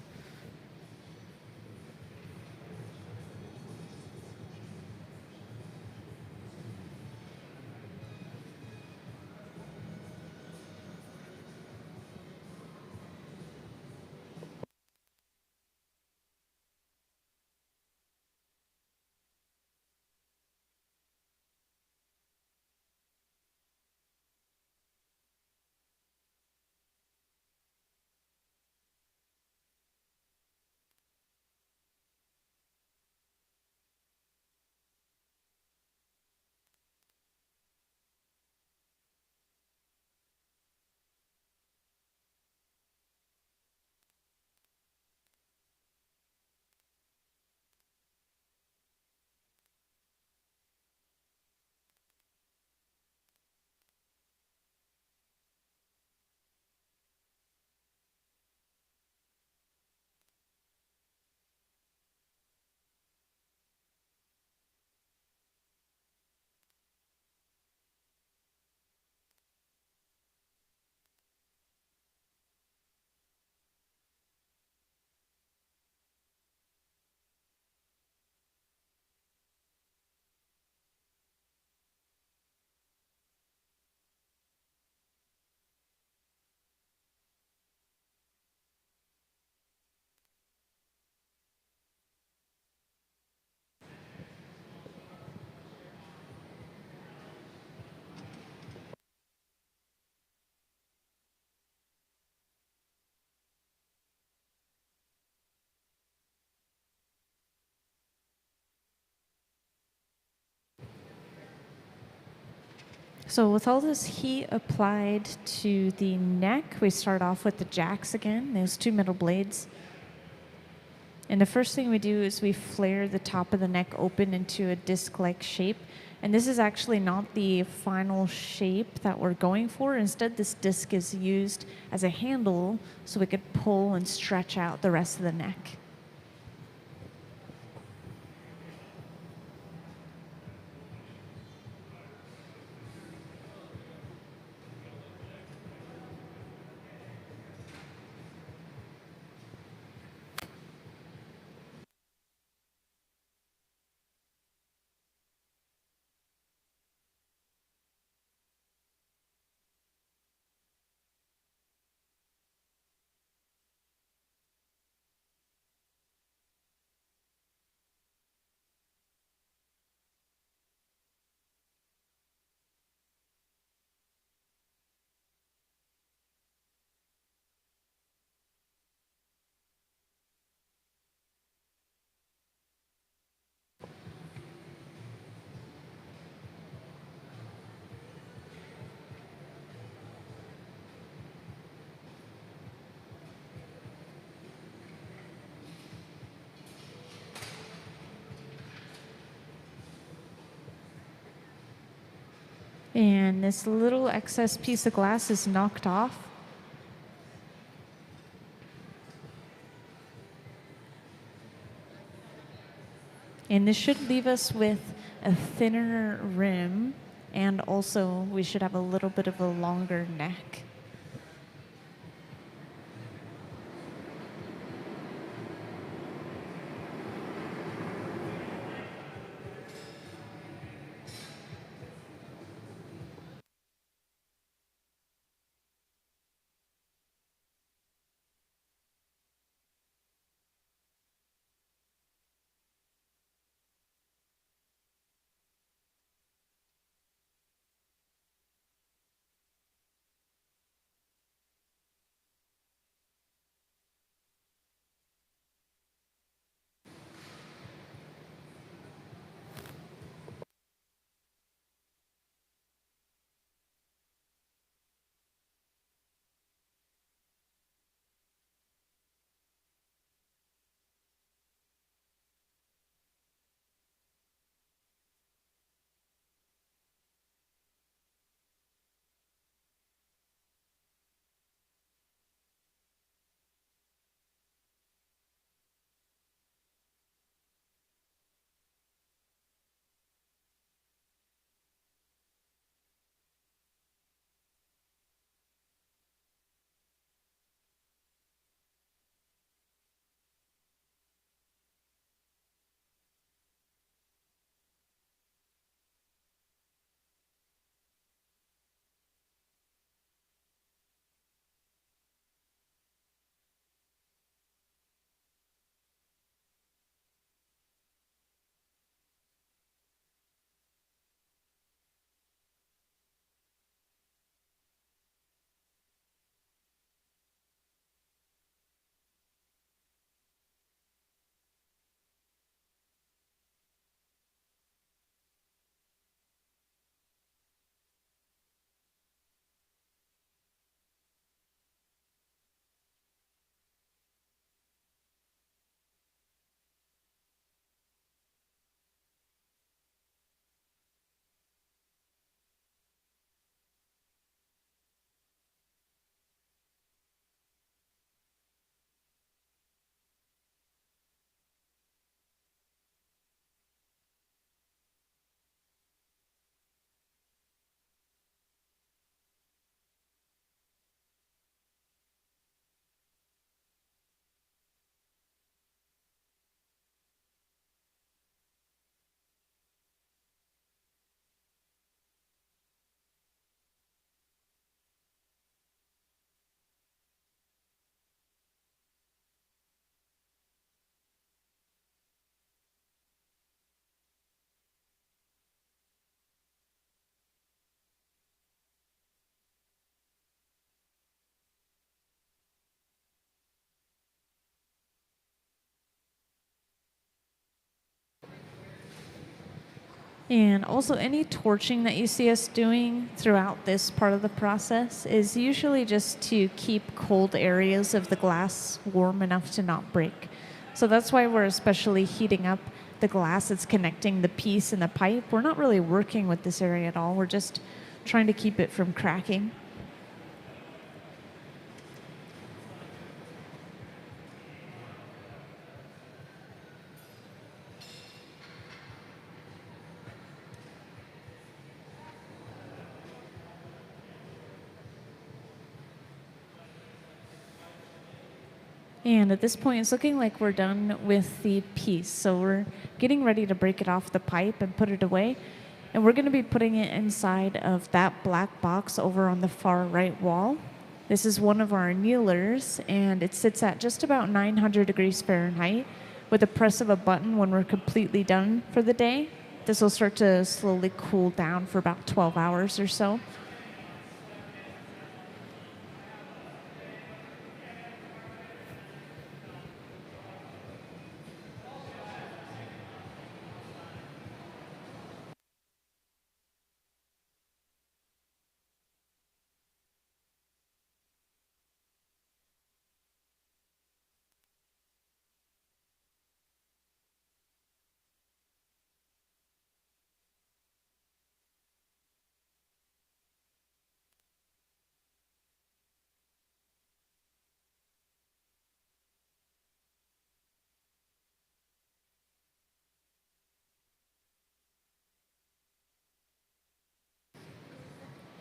So with all this heat applied to the neck, we start off with the jacks again, those two middle blades. And the first thing we do is we flare the top of the neck open into a disc-like shape. And this is actually not the final shape that we're going for. Instead, this disc is used as a handle so we could pull and stretch out the rest of the neck. And this little excess piece of glass is knocked off. And this should leave us with a thinner rim, and also we should have a little bit of a longer neck. And also, any torching that you see us doing throughout this part of the process is usually just to keep cold areas of the glass warm enough to not break. So that's why we're especially heating up the glass that's connecting the piece and the pipe. We're not really working with this area at all. We're just trying to keep it from cracking. And at this point, it's looking like we're done with the piece. So we're getting ready to break it off the pipe and put it away. And we're going to be putting it inside of that black box over on the far right wall. This is one of our annealers, and it sits at just about 900 degrees Fahrenheit. With the press of a button, when we're completely done for the day, this will start to slowly cool down for about 12 hours or so.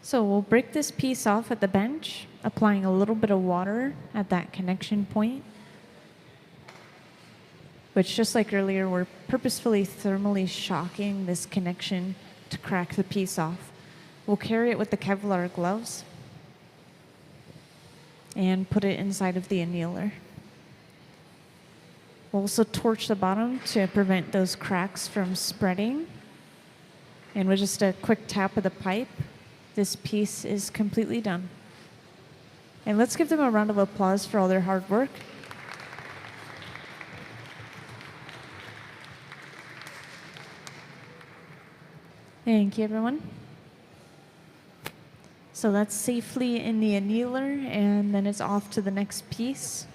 So we'll break this piece off at the bench, applying a little bit of water at that connection point, which, just like earlier, we're purposefully thermally shocking this connection to crack the piece off. We'll carry it with the Kevlar gloves and put it inside of the annealer. We'll also torch the bottom to prevent those cracks from spreading. And with just a quick tap of the pipe, this piece is completely done. And let's give them a round of applause for all their hard work. Thank you, everyone. So that's safely in the annealer, and then it's off to the next piece.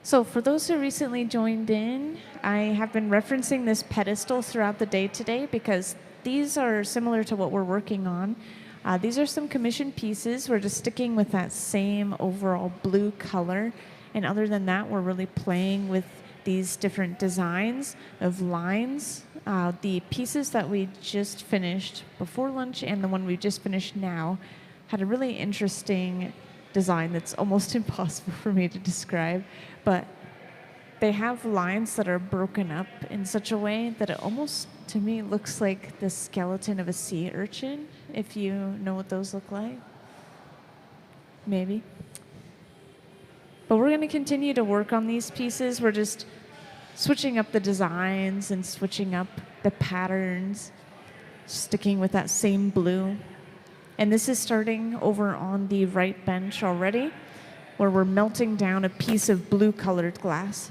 So for those who recently joined in, I have been referencing this pedestal throughout the day today because these are similar to what we're working on. These are some commissioned pieces. We're just sticking with that same overall blue color. And other than that, we're really playing with these different designs of lines. The pieces that we just finished before lunch and the one we just finished now had a really interesting design that's almost impossible for me to describe, but they have lines that are broken up in such a way that it almost, to me, looks like the skeleton of a sea urchin, if you know what those look like. Maybe. But we're going to continue to work on these pieces. We're just switching up the designs and switching up the patterns, sticking with that same blue. And this is starting over on the right bench already, where we're melting down a piece of blue-colored glass.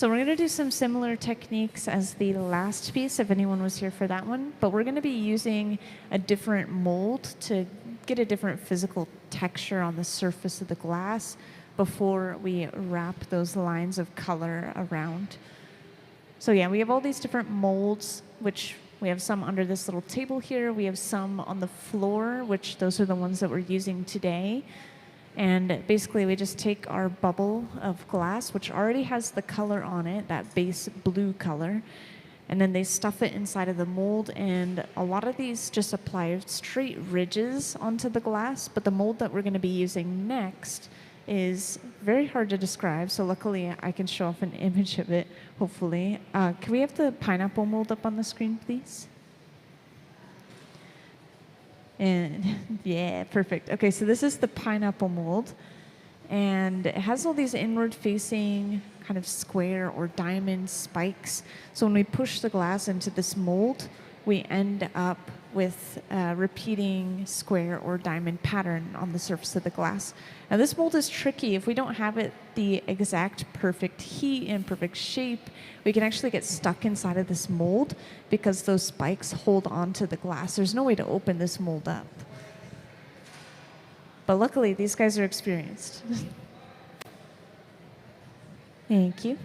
So we're going to do some similar techniques as the last piece, if anyone was here for that one, but we're going to be using a different mold to get a different physical texture on the surface of the glass before we wrap those lines of color around. So yeah, we have all these different molds, which we have some under this little table here. We have some on the floor, which those are the ones that we're using today. And basically, we just take our bubble of glass, which already has the color on it, that base blue color, and then they stuff it inside of the mold. And a lot of these just apply straight ridges onto the glass, but the mold that we're going to be using next is very hard to describe, so luckily I can show off an image of it, hopefully. Can we have the pineapple mold up on the screen, please? And yeah, perfect. Okay, so this is the pineapple mold, and it has all these inward-facing kind of square or diamond spikes. So when we push the glass into this mold, we end up with a repeating square or diamond pattern on the surface of the glass. Now this mold is tricky. If we don't have it the exact perfect heat and perfect shape, we can actually get stuck inside of this mold because those spikes hold onto the glass. There's no way to open this mold up. But luckily, these guys are experienced. Thank you.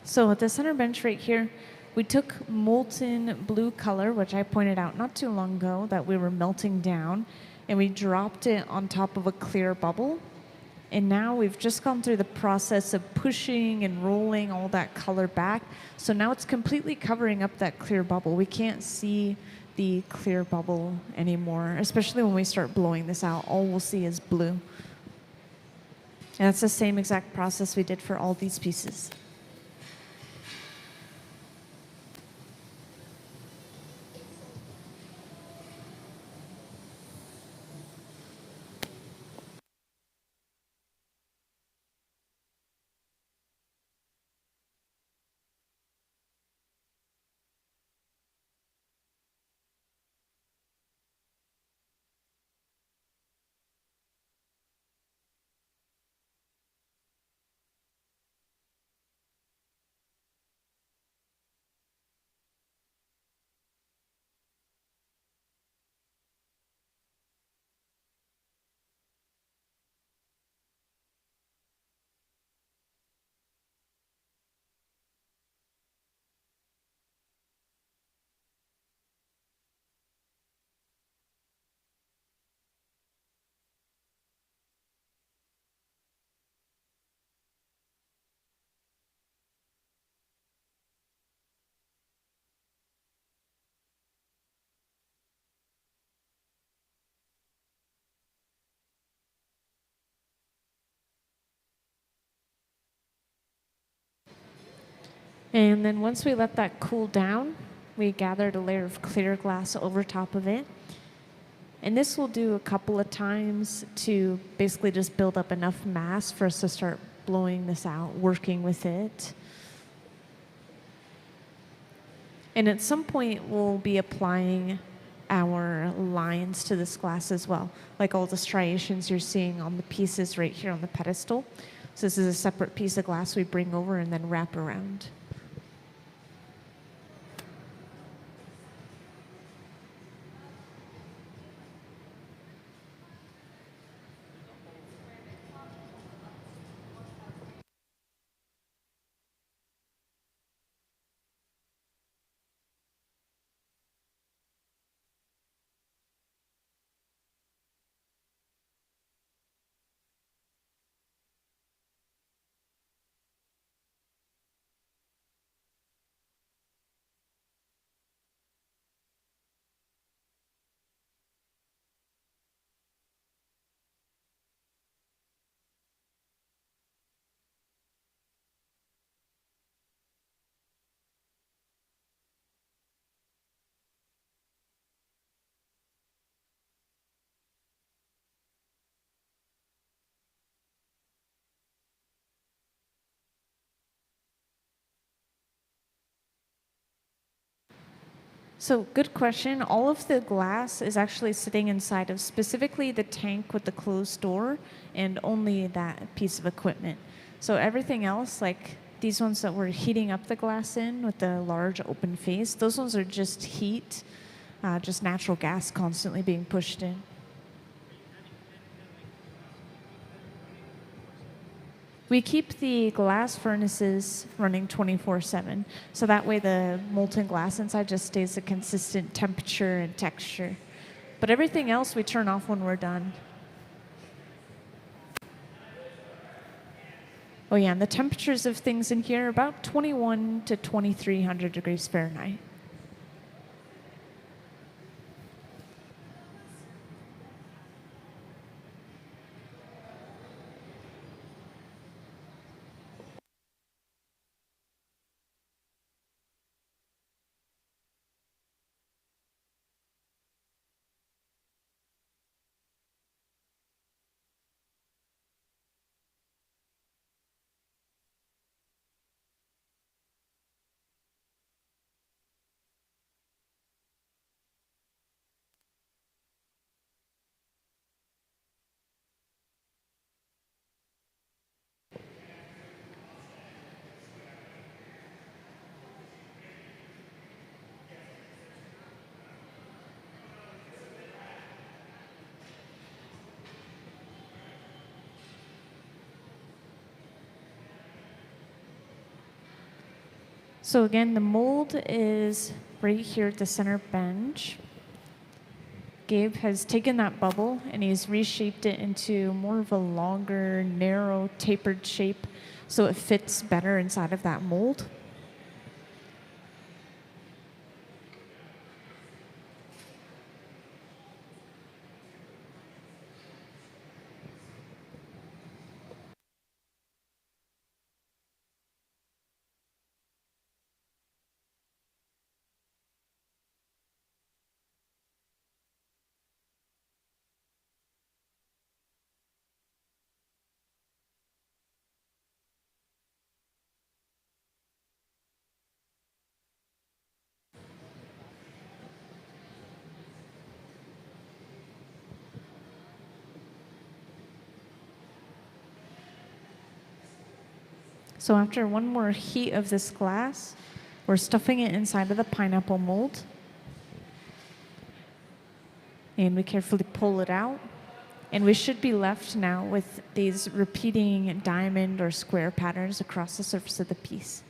So at the center bench right here, we took molten blue color, which I pointed out not too long ago that we were melting down, and we dropped it on top of a clear bubble. And now we've just gone through the process of pushing and rolling all that color back. So now it's completely covering up that clear bubble. We can't see the clear bubble anymore, especially when we start blowing this out. All we'll see is blue. And that's the same exact process we did for all these pieces. And then once we let that cool down, we gathered a layer of clear glass over top of it. And this will do a couple of times to basically just build up enough mass for us to start blowing this out, working with it. And at some point, we'll be applying our lines to this glass as well, like all the striations you're seeing on the pieces right here on the pedestal. So this is a separate piece of glass we bring over and then wrap around. So, good question. All of the glass is actually sitting inside of specifically the tank with the closed door and only that piece of equipment. So, everything else, like these ones that we're heating up the glass in with the large open face, those ones are just heat, just natural gas constantly being pushed in. We keep the glass furnaces running 24/7, so that way the molten glass inside just stays a consistent temperature and texture. But everything else we turn off when we're done. Oh yeah, and the temperatures of things in here are about 21 to 2300 degrees Fahrenheit. So again, the mold is right here at the center bench. Gabe has taken that bubble and he's reshaped it into more of a longer, narrow, tapered shape so it fits better inside of that mold. So after one more heat of this glass, we're stuffing it inside of the pineapple mold. And we carefully pull it out. And we should be left now with these repeating diamond or square patterns across the surface of the piece.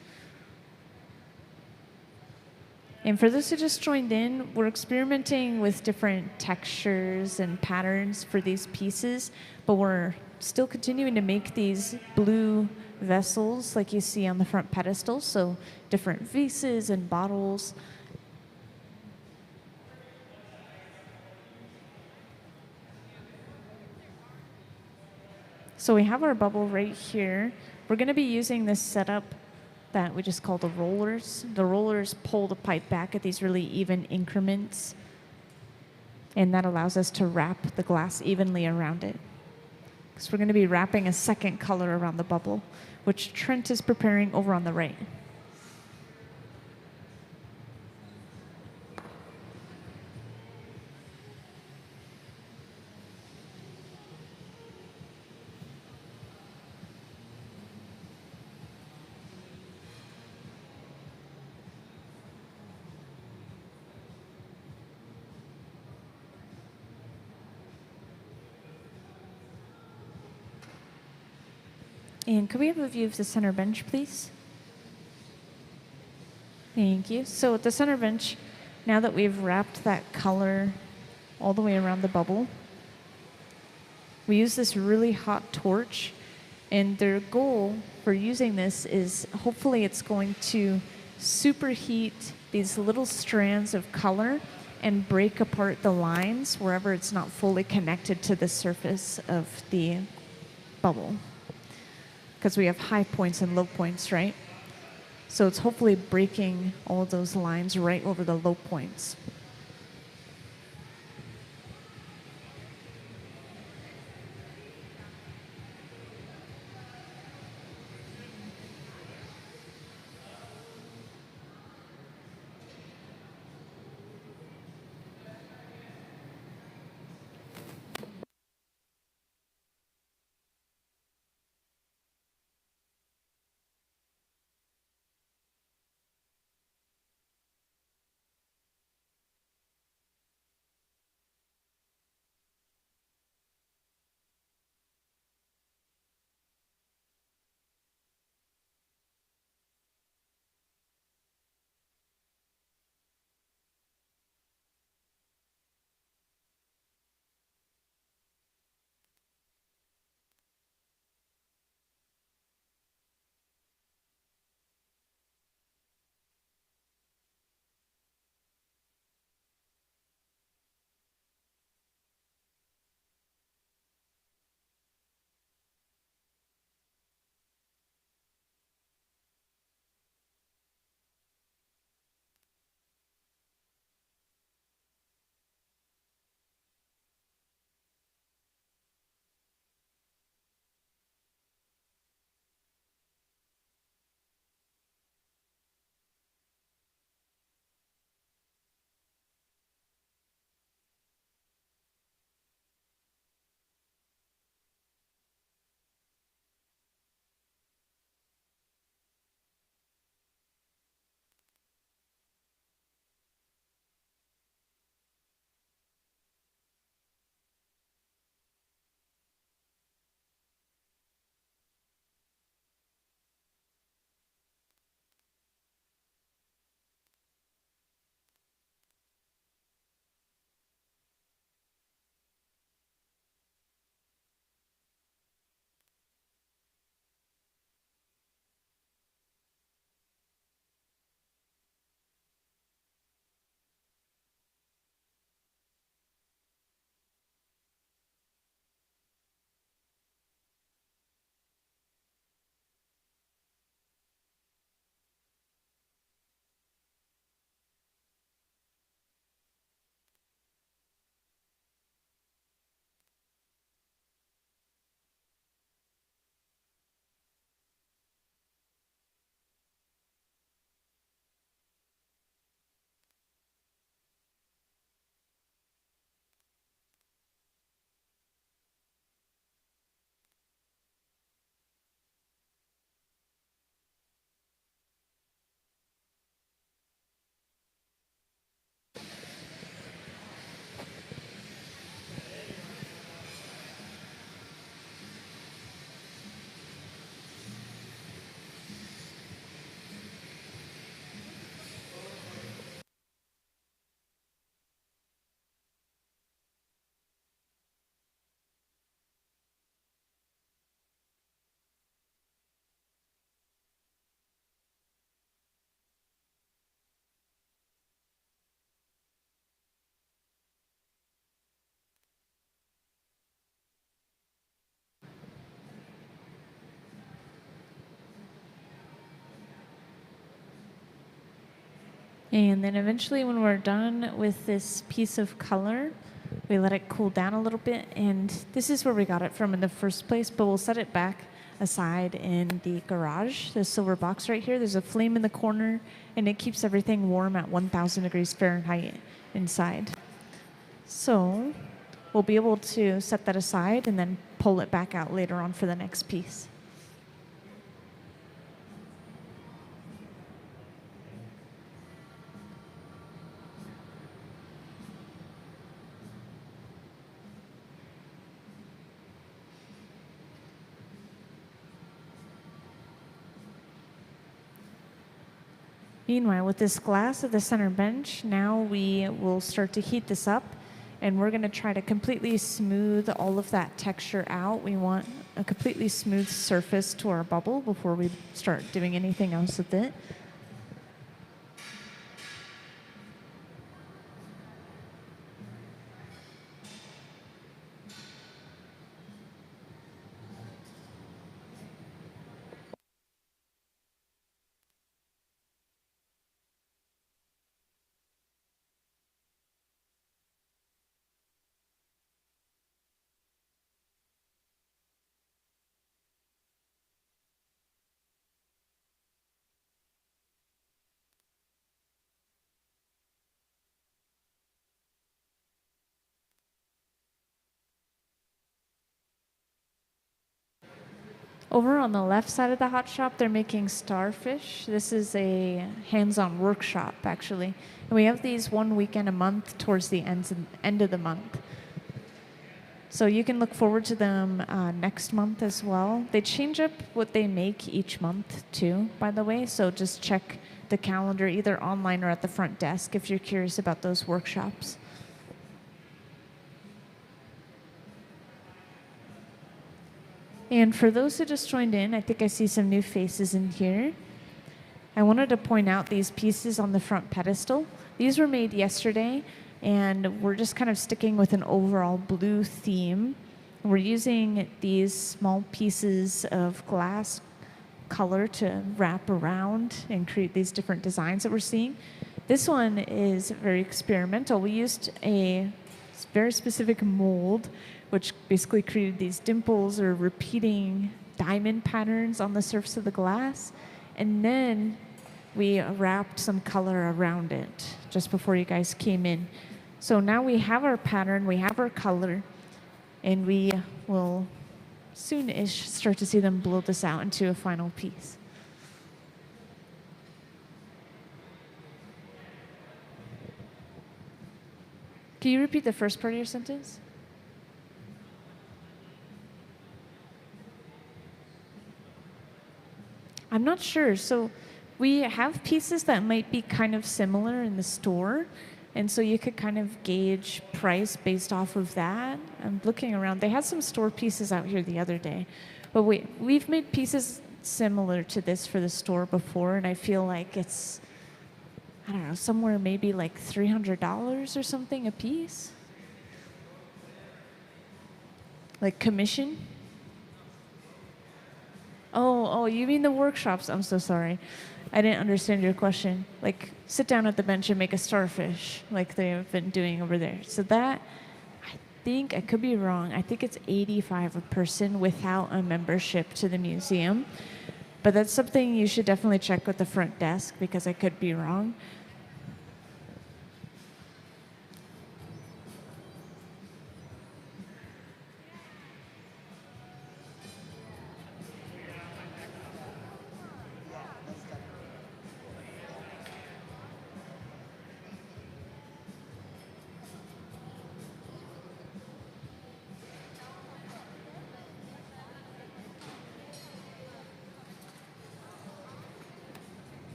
And for those who just joined in, we're experimenting with different textures and patterns for these pieces, but we're still continuing to make these blue vessels like you see on the front pedestal, so different vases and bottles. So we have our bubble right here. We're going to be using this setup that we just call the rollers. The rollers pull the pipe back at these really even increments, and that allows us to wrap the glass evenly around it. So we're going to be wrapping a second color around the bubble, which Trent is preparing over on the right. And could we have a view of the center bench, please? Thank you. So at the center bench, now that we've wrapped that color all the way around the bubble, we use this really hot torch, and their goal for using this is hopefully it's going to superheat these little strands of color and break apart the lines wherever it's not fully connected to the surface of the bubble. Because we have high points and low points, right? So it's hopefully breaking all of those lines right over the low points. And then eventually when we're done with this piece of color, we let it cool down a little bit. And this is where we got it from in the first place, but we'll set it back aside in the garage, the silver box right here. There's a flame in the corner, and it keeps everything warm at 1,000 degrees Fahrenheit inside. So we'll be able to set that aside and then pull it back out later on for the next piece. Meanwhile, with this glass at the center bench, now we will start to heat this up, and we're going to try to completely smooth all of that texture out. We want a completely smooth surface to our bubble before we start doing anything else with it. Over on the left side of the hot shop, they're making starfish. This is a hands-on workshop, actually. And we have these one weekend a month towards the end of the month. So you can look forward to them next month as well. They change up what they make each month, too, by the way. So just check the calendar either online or at the front desk if you're curious about those workshops. And for those who just joined in, I think I see some new faces in here. I wanted to point out these pieces on the front pedestal. These were made yesterday, and we're just kind of sticking with an overall blue theme. We're using these small pieces of glass color to wrap around and create these different designs that we're seeing. This one is very experimental. We used a very specific mold, which basically created these dimples or repeating diamond patterns on the surface of the glass. And then we wrapped some color around it just before you guys came in. So now we have our pattern, we have our color, and we will soon-ish start to see them blow this out into a final piece. Can you repeat the first part of your sentence? I'm not sure. So we have pieces that might be kind of similar in the store. And so you could kind of gauge price based off of that. I'm looking around. They had some store pieces out here the other day. But we've made pieces similar to this for the store before, and I feel like it's, I don't know, somewhere maybe like $300 or something a piece. Like commission? Oh, you mean the workshops? I'm so sorry. I didn't understand your question. Like, sit down at the bench and make a starfish, like they've been doing over there. So that, I think, I could be wrong, I think it's $85 a person without a membership to the museum. But that's something you should definitely check with the front desk, because I could be wrong.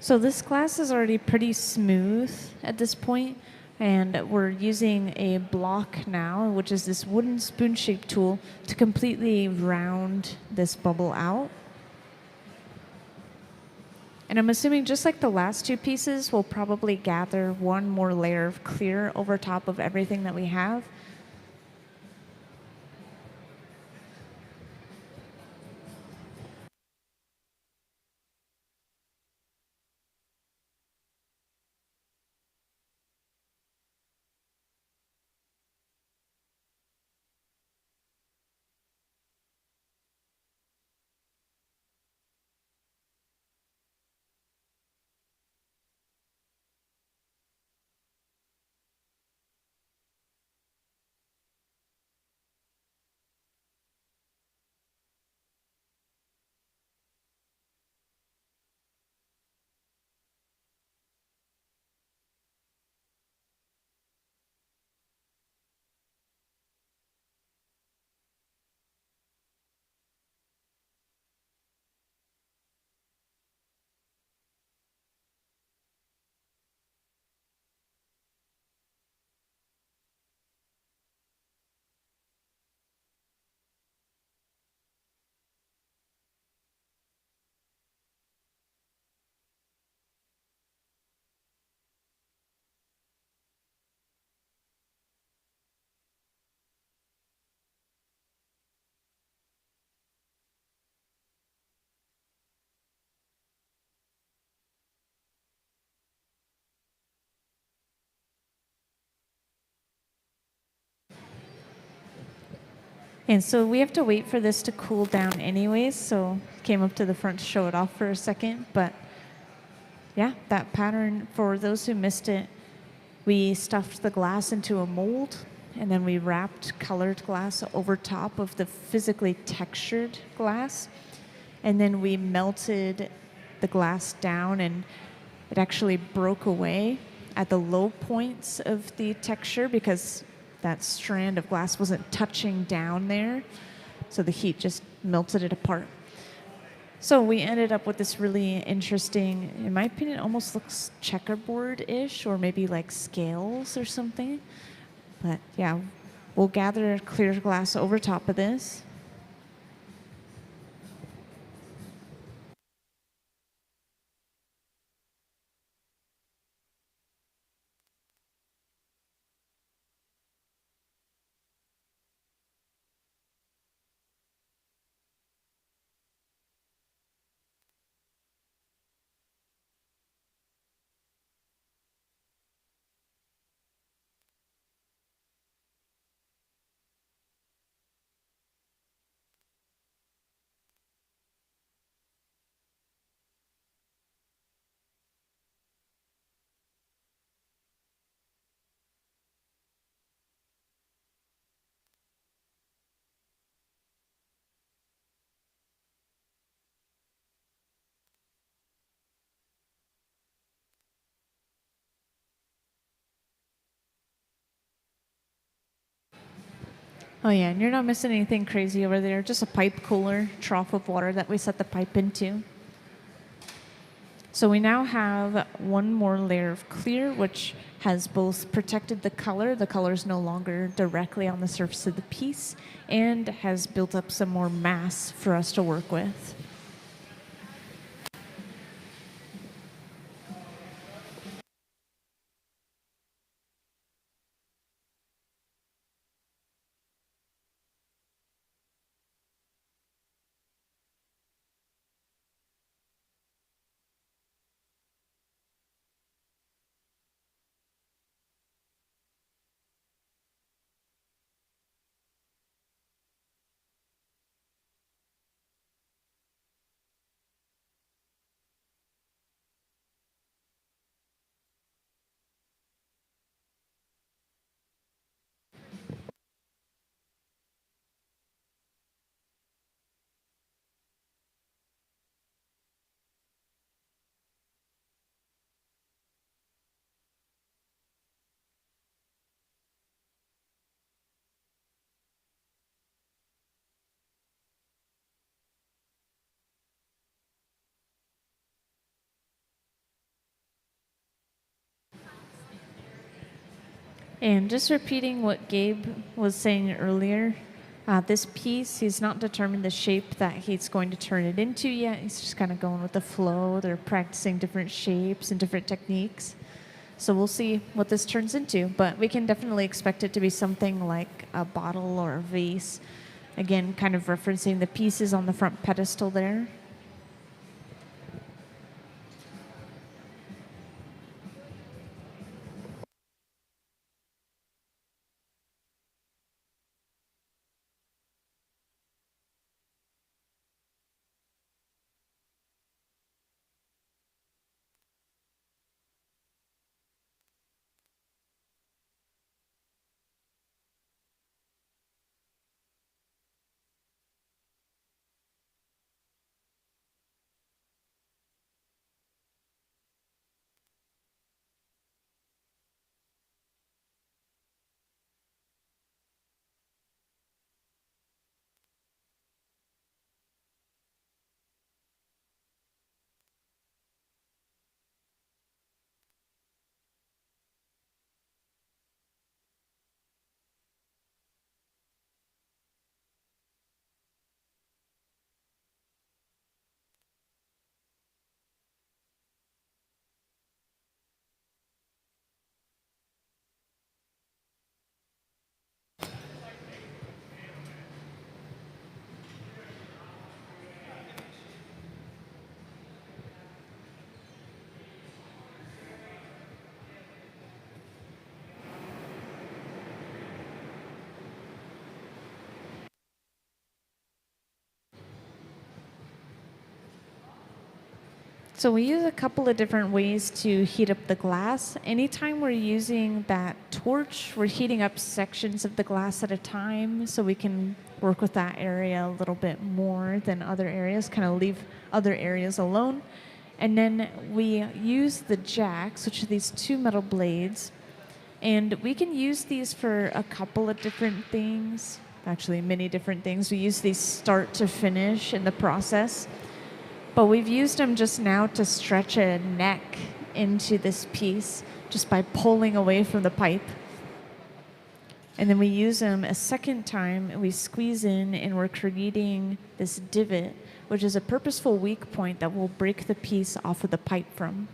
So this glass is already pretty smooth at this point, and we're using a block now, which is this wooden spoon-shaped tool, to completely round this bubble out. And I'm assuming just like the last two pieces, we'll probably gather one more layer of clear over top of everything that we have. And so we have to wait for this to cool down anyways, so came up to the front to show it off for a second. But yeah, that pattern, for those who missed it, we stuffed the glass into a mold, and then we wrapped colored glass over top of the physically textured glass. And then we melted the glass down, and it actually broke away at the low points of the texture because that strand of glass wasn't touching down there. So the heat just melted it apart. So we ended up with this really interesting, in my opinion, almost looks checkerboard-ish, or maybe like scales or something. But yeah, we'll gather clear glass over top of this. Oh yeah, and you're not missing anything crazy over there. Just a pipe cooler, trough of water that we set the pipe into. So we now have one more layer of clear, which has both protected the color is no longer directly on the surface of the piece, and has built up some more mass for us to work with. And just repeating what Gabe was saying earlier, this piece, he's not determined the shape that he's going to turn it into yet. He's just kind of going with the flow. They're practicing different shapes and different techniques. So we'll see what this turns into. But we can definitely expect it to be something like a bottle or a vase. Again, kind of referencing the pieces on the front pedestal there. So we use a couple of different ways to heat up the glass. Anytime we're using that torch, we're heating up sections of the glass at a time so we can work with that area a little bit more than other areas, kind of leave other areas alone. And then we use the jacks, which are these two metal blades, and we can use these for a couple of different things, actually many different things. We use these start to finish in the process. But we've used them just now to stretch a neck into this piece just by pulling away from the pipe. And then we use them a second time and we squeeze in and we're creating this divot, which is a purposeful weak point that will break the piece off of the pipe from.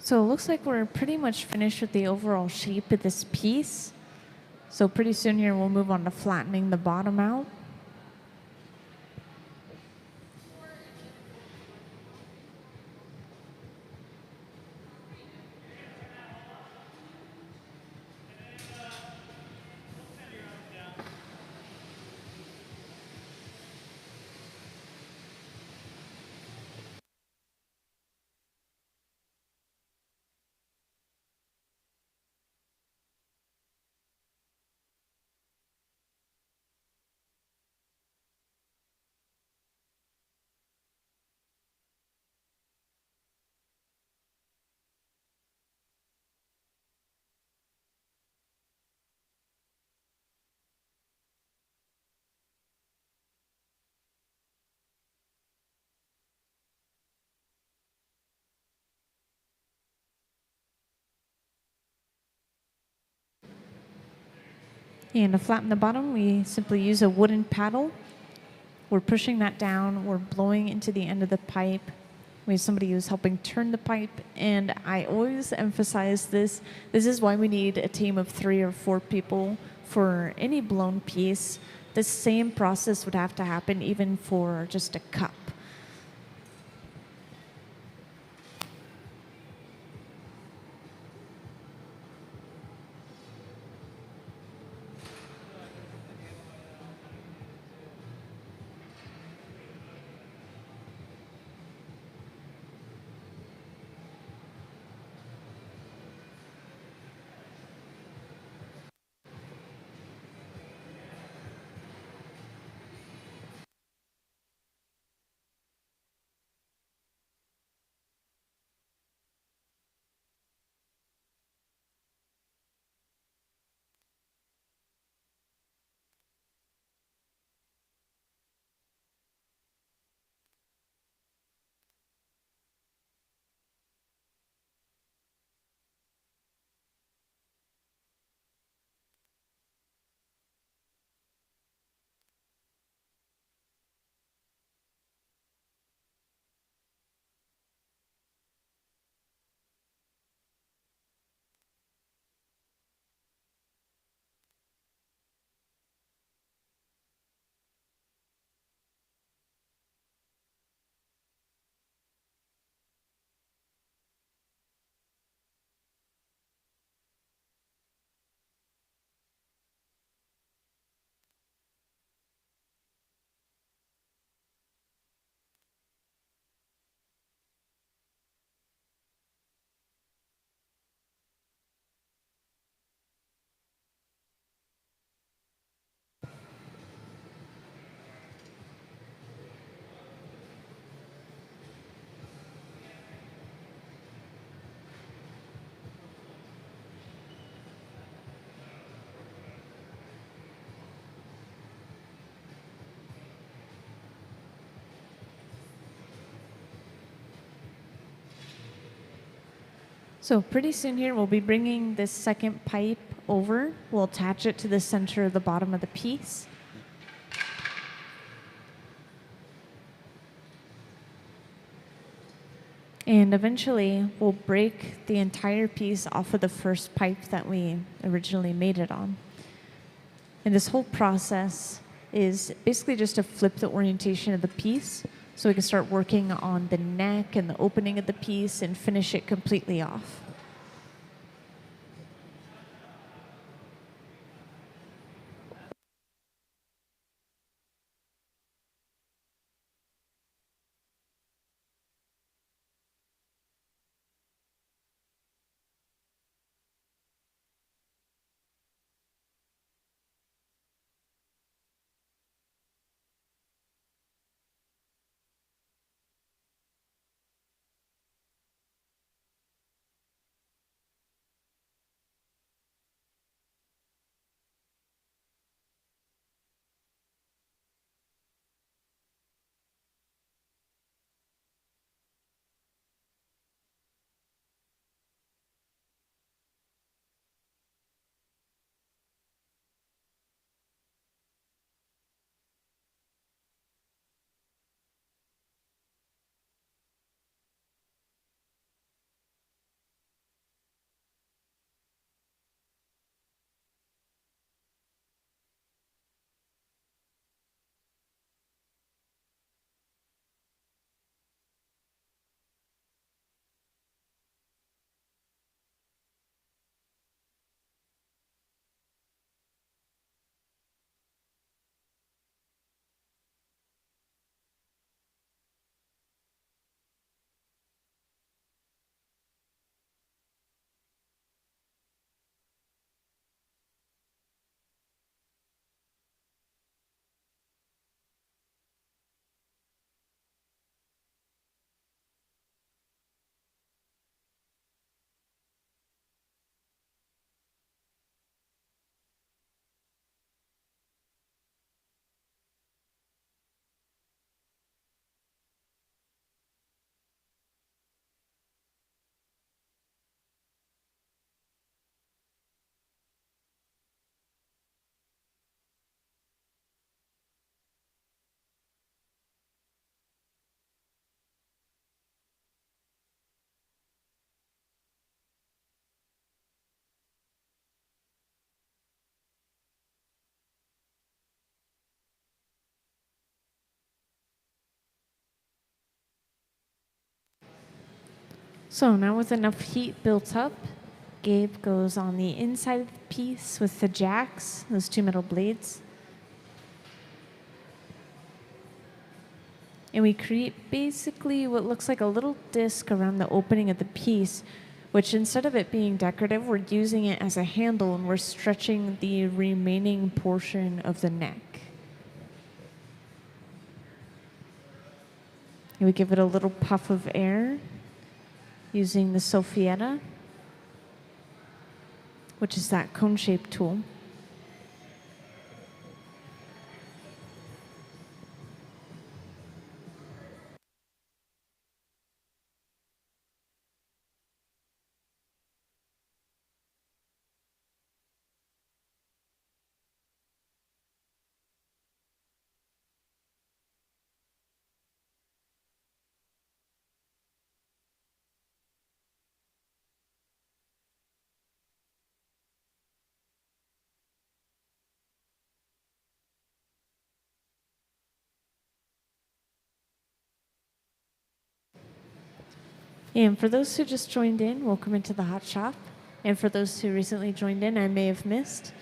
So it looks like we're pretty much finished with the overall shape of this piece. So pretty soon here we'll move on to flattening the bottom out. And to flatten the bottom, we simply use a wooden paddle. We're pushing that down, we're blowing into the end of the pipe. We have somebody who's helping turn the pipe, and I always emphasize this. This is why we need a team of 3 or 4 people for any blown piece. The same process would have to happen even for just a cup. So pretty soon here, we'll be bringing this second pipe over. We'll attach it to the center of the bottom of the piece. And eventually, we'll break the entire piece off of the first pipe that we originally made it on. And this whole process is basically just to flip the orientation of the piece so we can start working on the neck and the opening of the piece and finish it completely off. So now with enough heat built up, Gabe goes on the inside of the piece with the jacks, those two metal blades. And we create basically what looks like a little disc around the opening of the piece, which instead of it being decorative, we're using it as a handle and we're stretching the remaining portion of the neck. And we give it a little puff of air using the Sophietta, which is that cone-shaped tool. And for those who just joined in, welcome into the Hot Shop. And for those who recently joined in, I may have missed.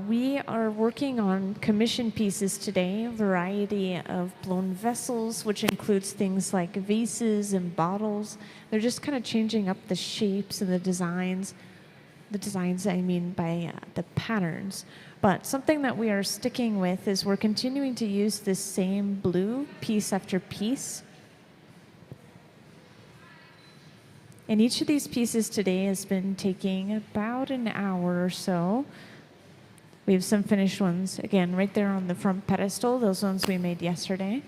We are working on commission pieces today, a variety of blown vessels, which includes things like vases and bottles. They're just kind of changing up the shapes and the designs. The designs, I mean, by the patterns. But something that we are sticking with is we're continuing to use this same blue piece after piece. And each of these pieces today has been taking about an hour or so. We have some finished ones, again, right there on the front pedestal, those ones we made yesterday.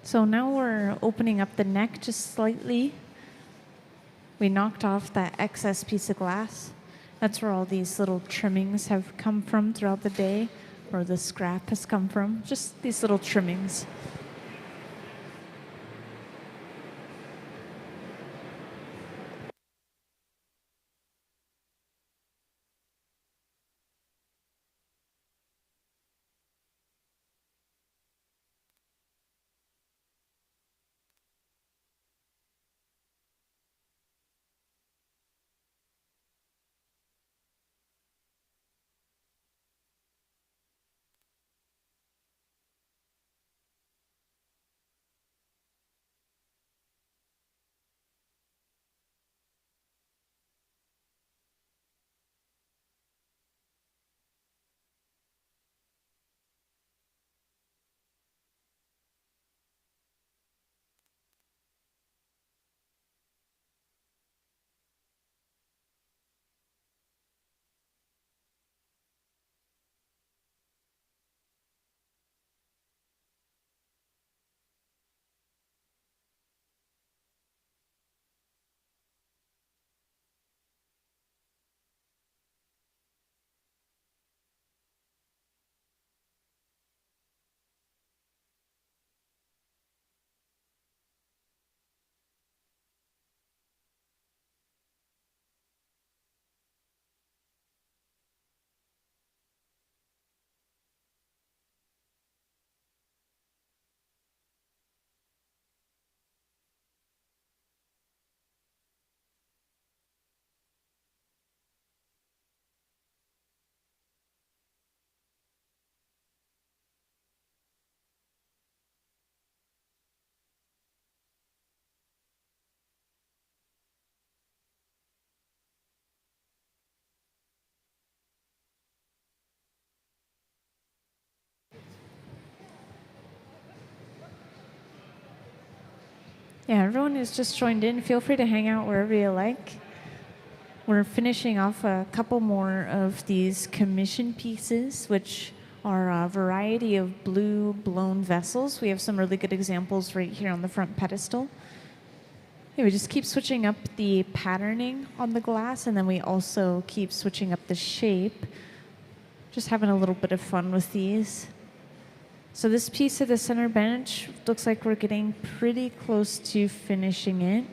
So now we're opening up the neck just slightly. We knocked off that excess piece of glass. That's where all these little trimmings have come from throughout the day, or the scrap has come from. Just these little trimmings. Yeah, everyone who's just joined in, feel free to hang out wherever you like. We're finishing off a couple more of these commission pieces, which are a variety of blue blown vessels. We have some really good examples right here on the front pedestal. Yeah, we just keep switching up the patterning on the glass, and then we also keep switching up the shape. Just having a little bit of fun with these. So this piece of the center bench looks like we're getting pretty close to finishing it.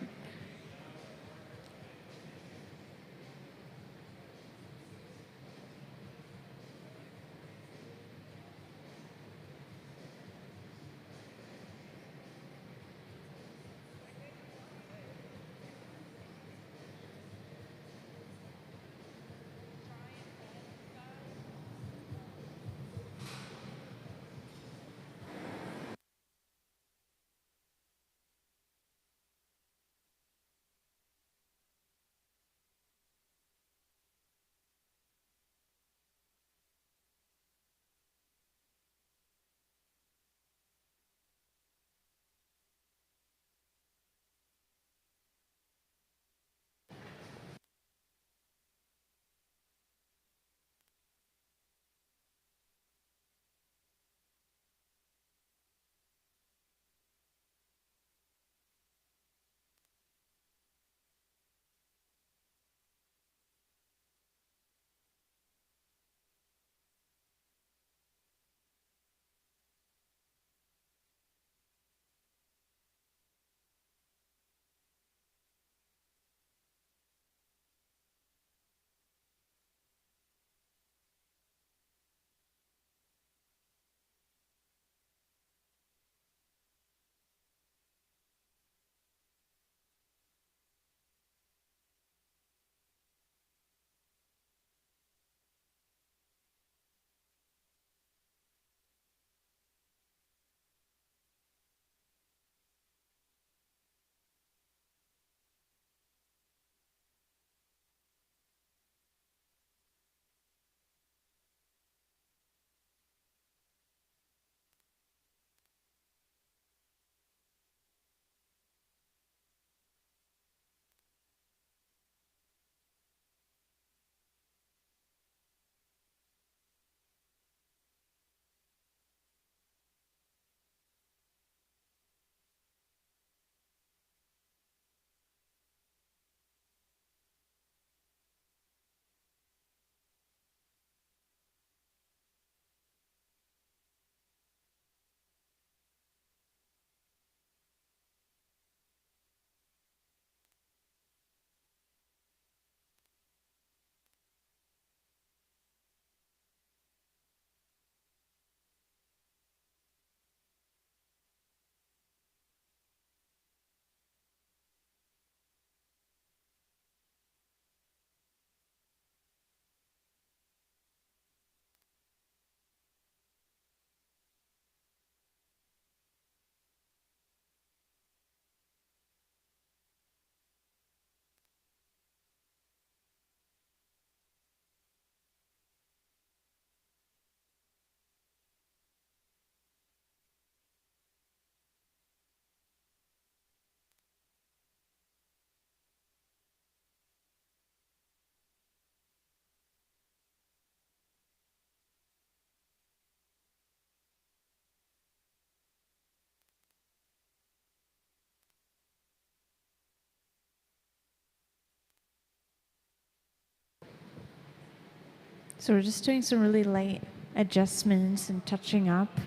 So we're just doing some really light adjustments and touching up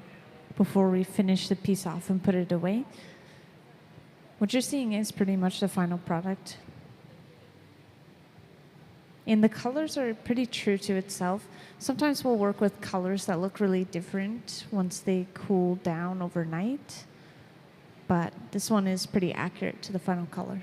before we finish the piece off and put it away. What you're seeing is pretty much the final product. And the colors are pretty true to itself. Sometimes we'll work with colors that look really different once they cool down overnight, but this one is pretty accurate to the final color.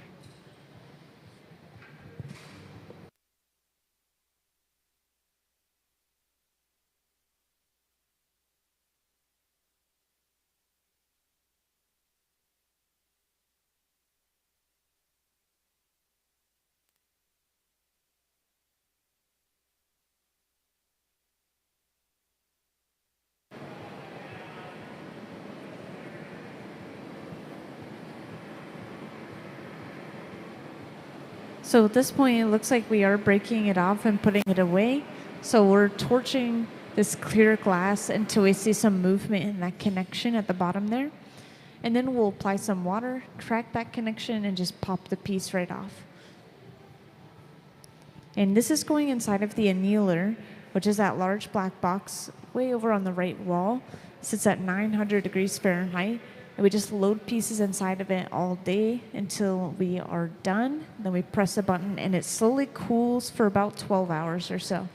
So at this point, it looks like we are breaking it off and putting it away. So we're torching this clear glass until we see some movement in that connection at the bottom there. And then we'll apply some water, crack that connection, and just pop the piece right off. And this is going inside of the annealer, which is that large black box way over on the right wall. It sits at 900 degrees Fahrenheit. And we just load pieces inside of it all day until we are done. Then we press a button and it slowly cools for about 12 hours or so.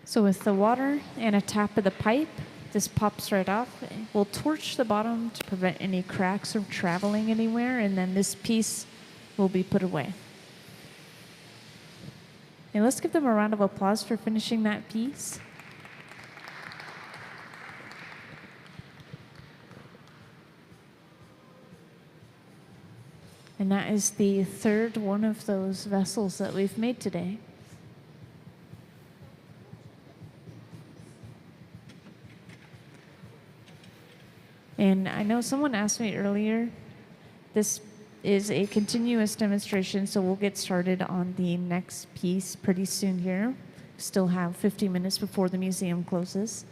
So with the water and a tap of the pipe, this pops right off. We'll torch the bottom to prevent any cracks from traveling anywhere, and then this piece will be put away. And let's give them a round of applause for finishing that piece. And that is the third one of those vessels that we've made today. And I know someone asked me earlier, this is a continuous demonstration, so we'll get started on the next piece pretty soon here. Still have 50 minutes before the museum closes.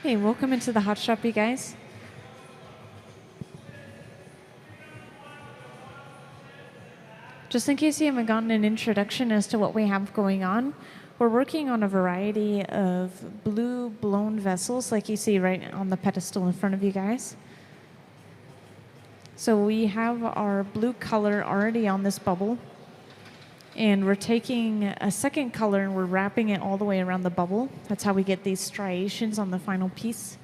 Hey, welcome into the hot shop, you guys. Just in case you haven't gotten an introduction as to what we have going on, we're working on a variety of blue blown vessels like you see right on the pedestal in front of you guys. So we have our blue color already on this bubble, and we're taking a second color and we're wrapping it all the way around the bubble. That's how we get these striations on the final piece.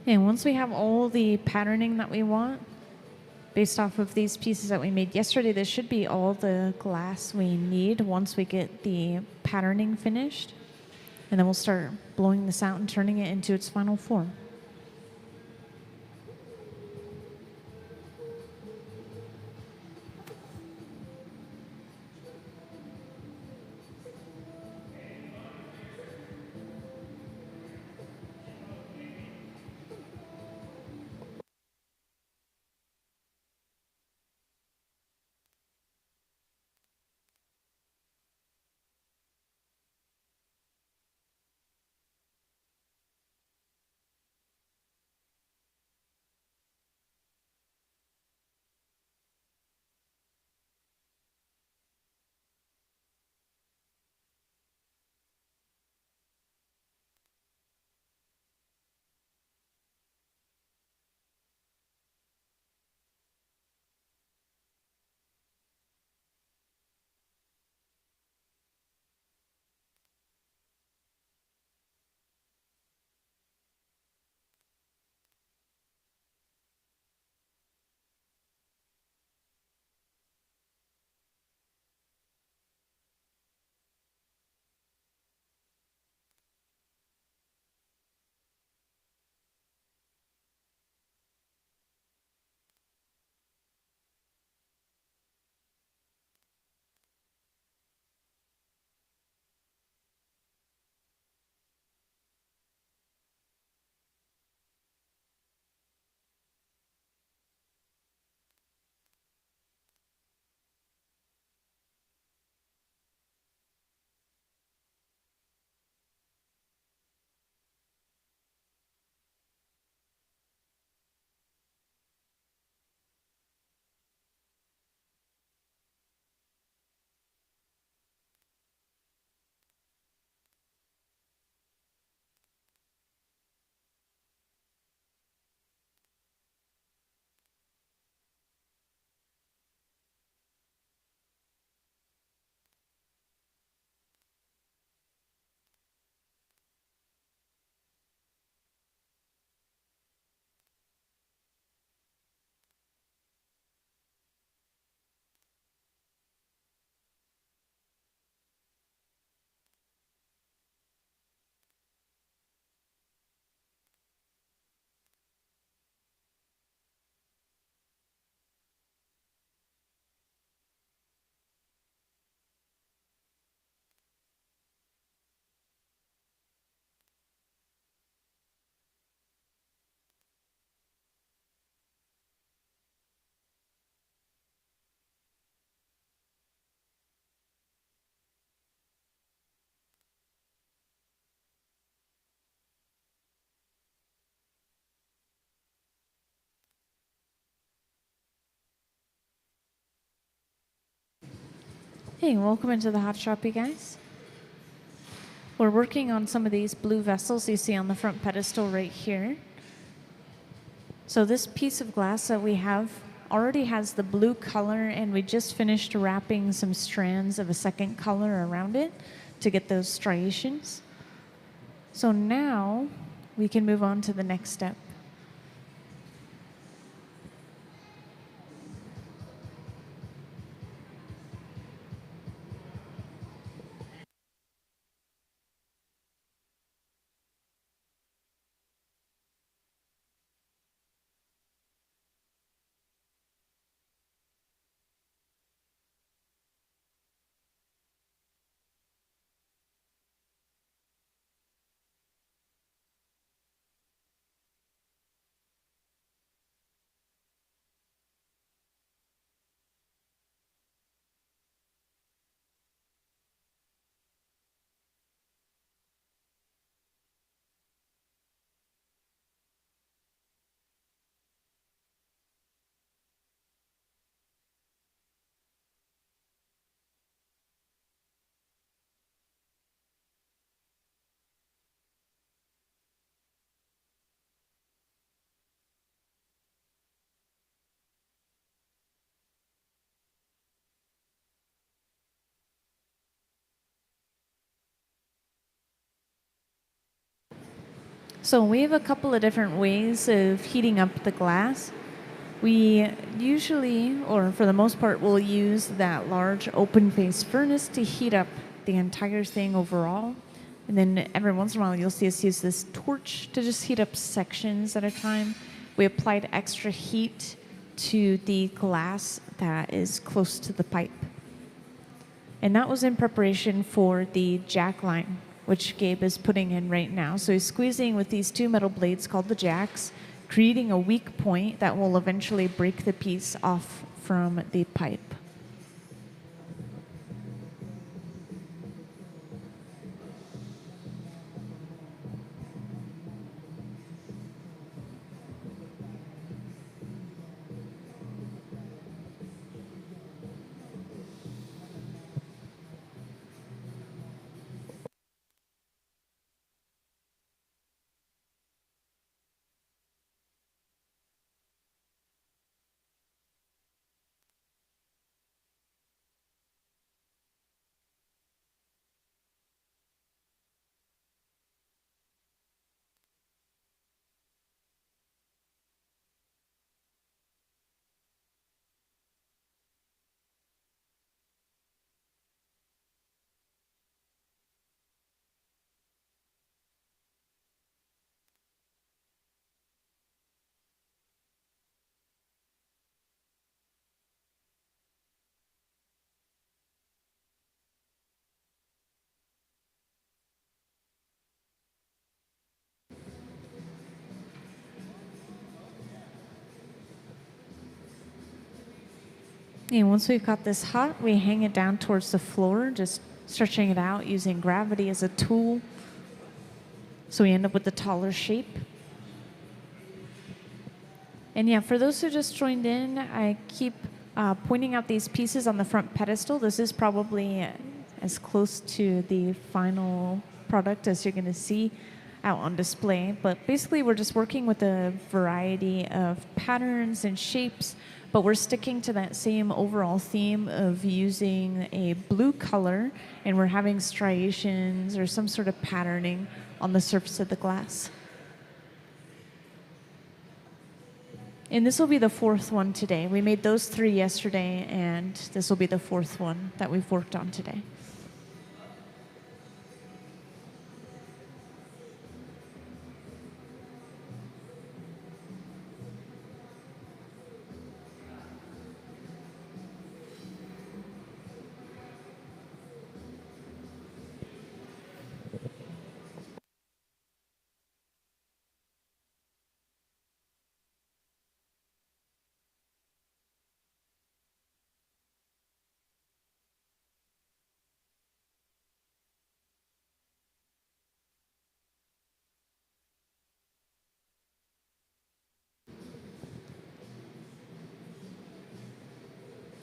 And once we have all the patterning that we want, based off of these pieces that we made yesterday, this should be all the glass we need once we get the patterning finished. And then we'll start blowing this out and turning it into its final form. Hey, welcome into the hot shop, you guys. We're working on some of these blue vessels you see on the front pedestal right here. So this piece of glass that we have already has the blue color, and we just finished wrapping some strands of a second color around it to get those striations. So now we can move on to the next step. So we have a couple of different ways of heating up the glass. We usually, or for the most part, will use that large open face furnace to heat up the entire thing overall. And then every once in a while, you'll see us use this torch to just heat up sections at a time. We applied extra heat to the glass that is close to the pipe. And that was in preparation for the jack line, which Gabe is putting in right now. So he's squeezing with these two metal blades called the jacks, creating a weak point that will eventually break the piece off from the pipe. And once we've got this hot, we hang it down towards the floor, just stretching it out using gravity as a tool. So we end up with the taller shape. And yeah, for those who just joined in, I keep pointing out these pieces on the front pedestal. This is probably as close to the final product as you're going to see out on display. But basically, we're just working with a variety of patterns and shapes, but we're sticking to that same overall theme of using a blue color, and we're having striations or some sort of patterning on the surface of the glass. And this will be the fourth one today. We made those three yesterday, and this will be the fourth one that we've worked on today.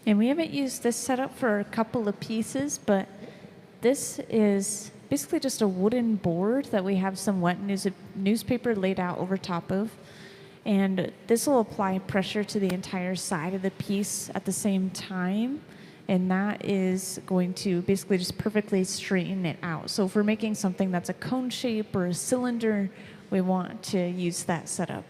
And we haven't used this setup for a couple of pieces, but this is basically just a wooden board that we have some wet newspaper laid out over top of. And this will apply pressure to the entire side of the piece at the same time. And that is going to basically just perfectly straighten it out. So if we're making something that's a cone shape or a cylinder, we want to use that setup.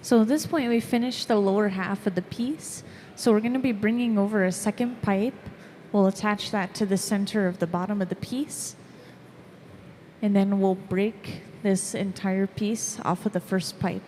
So at this point, we finished the lower half of the piece. So we're going to be bringing over a second pipe. We'll attach that to the center of the bottom of the piece. And then we'll break this entire piece off of the first pipe.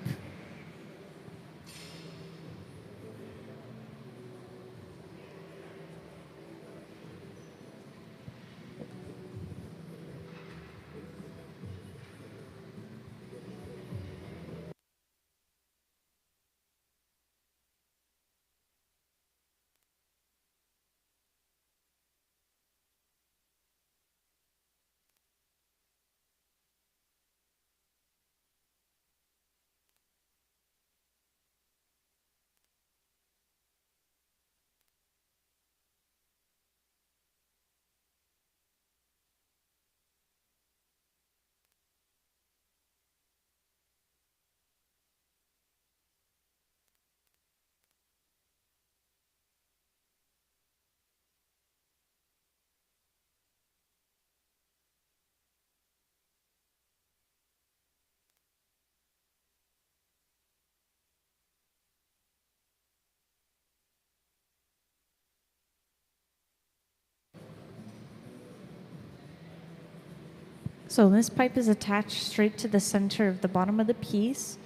So this pipe is attached straight to the center of the bottom of the piece.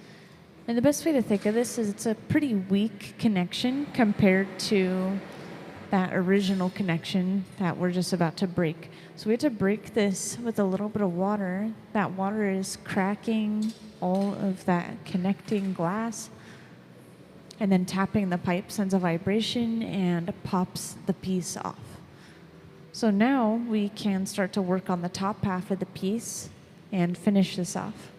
And the best way to think of this is it's a pretty weak connection compared to that original connection that we're just about to break. So we have to break this with a little bit of water. That water is cracking all of that connecting glass, and then tapping the pipe sends a vibration and pops the piece off. So now we can start to work on the top half of the piece and finish this off.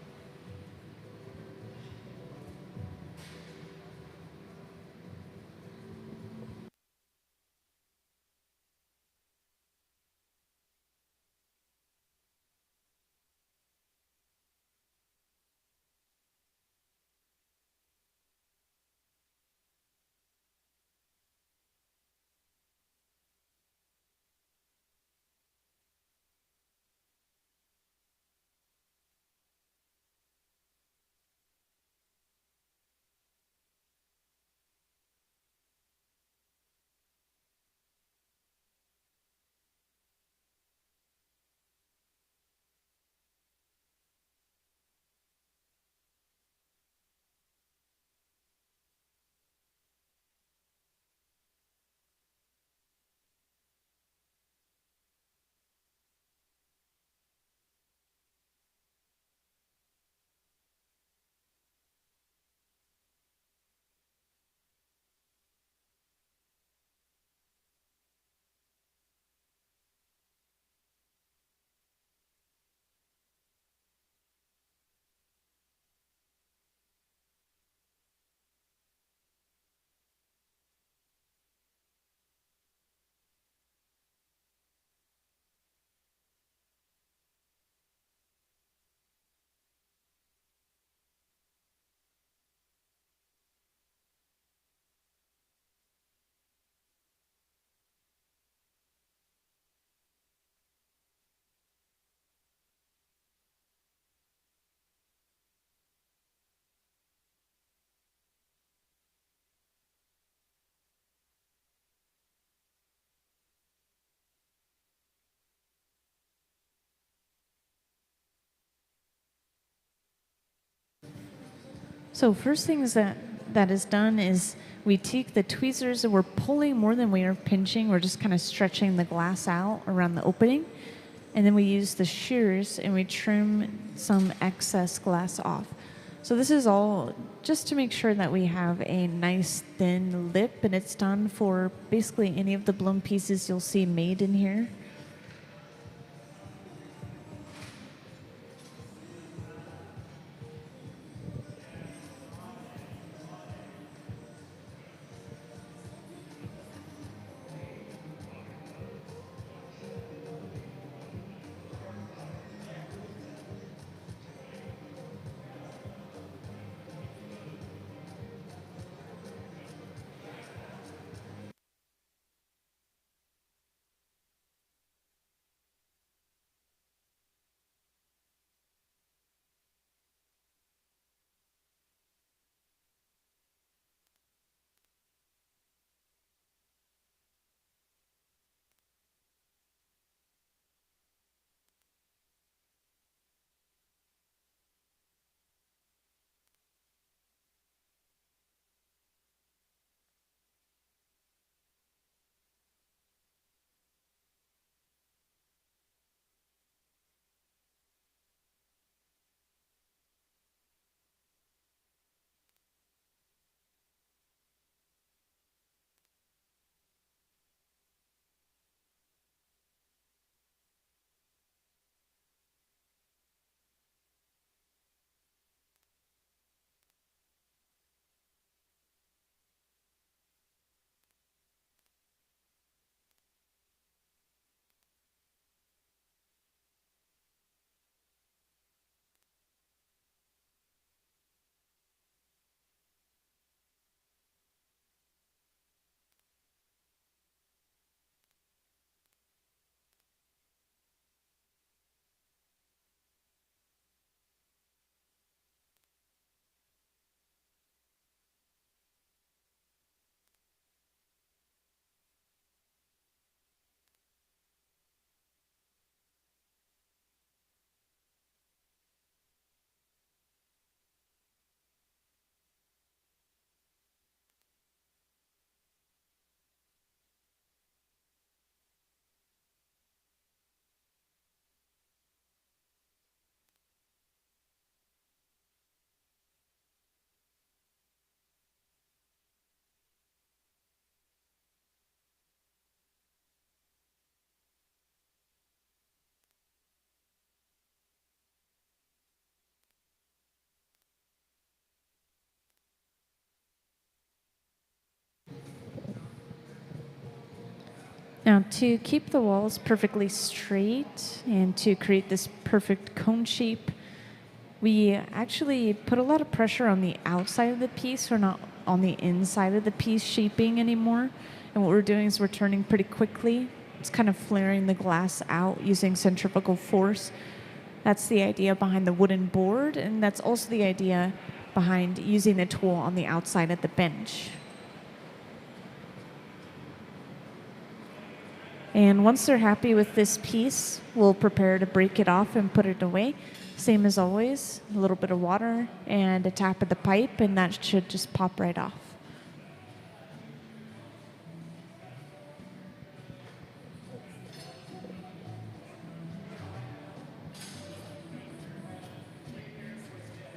So first things that is done is we take the tweezers and we're pulling more than we are pinching. We're just kind of stretching the glass out around the opening. And then we use the shears and we trim some excess glass off. So this is all just to make sure that we have a nice thin lip, and it's done for basically any of the blown pieces you'll see made in here. Now, to keep the walls perfectly straight and to create this perfect cone shape, we actually put a lot of pressure on the outside of the piece. We're not on the inside of the piece shaping anymore. And what we're doing is we're turning pretty quickly. It's kind of flaring the glass out using centrifugal force. That's the idea behind the wooden board, and that's also the idea behind using the tool on the outside of the bench. And once they're happy with this piece, we'll prepare to break it off and put it away. Same as always, a little bit of water and a tap of the pipe, and that should just pop right off.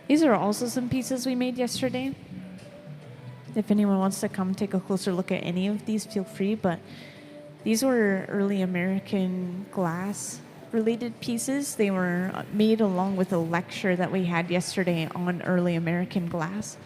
These are also some pieces we made yesterday. If anyone wants to come take a closer look at any of these, feel free, but these were early American glass related pieces. They were made along with a lecture that we had yesterday on early American glass.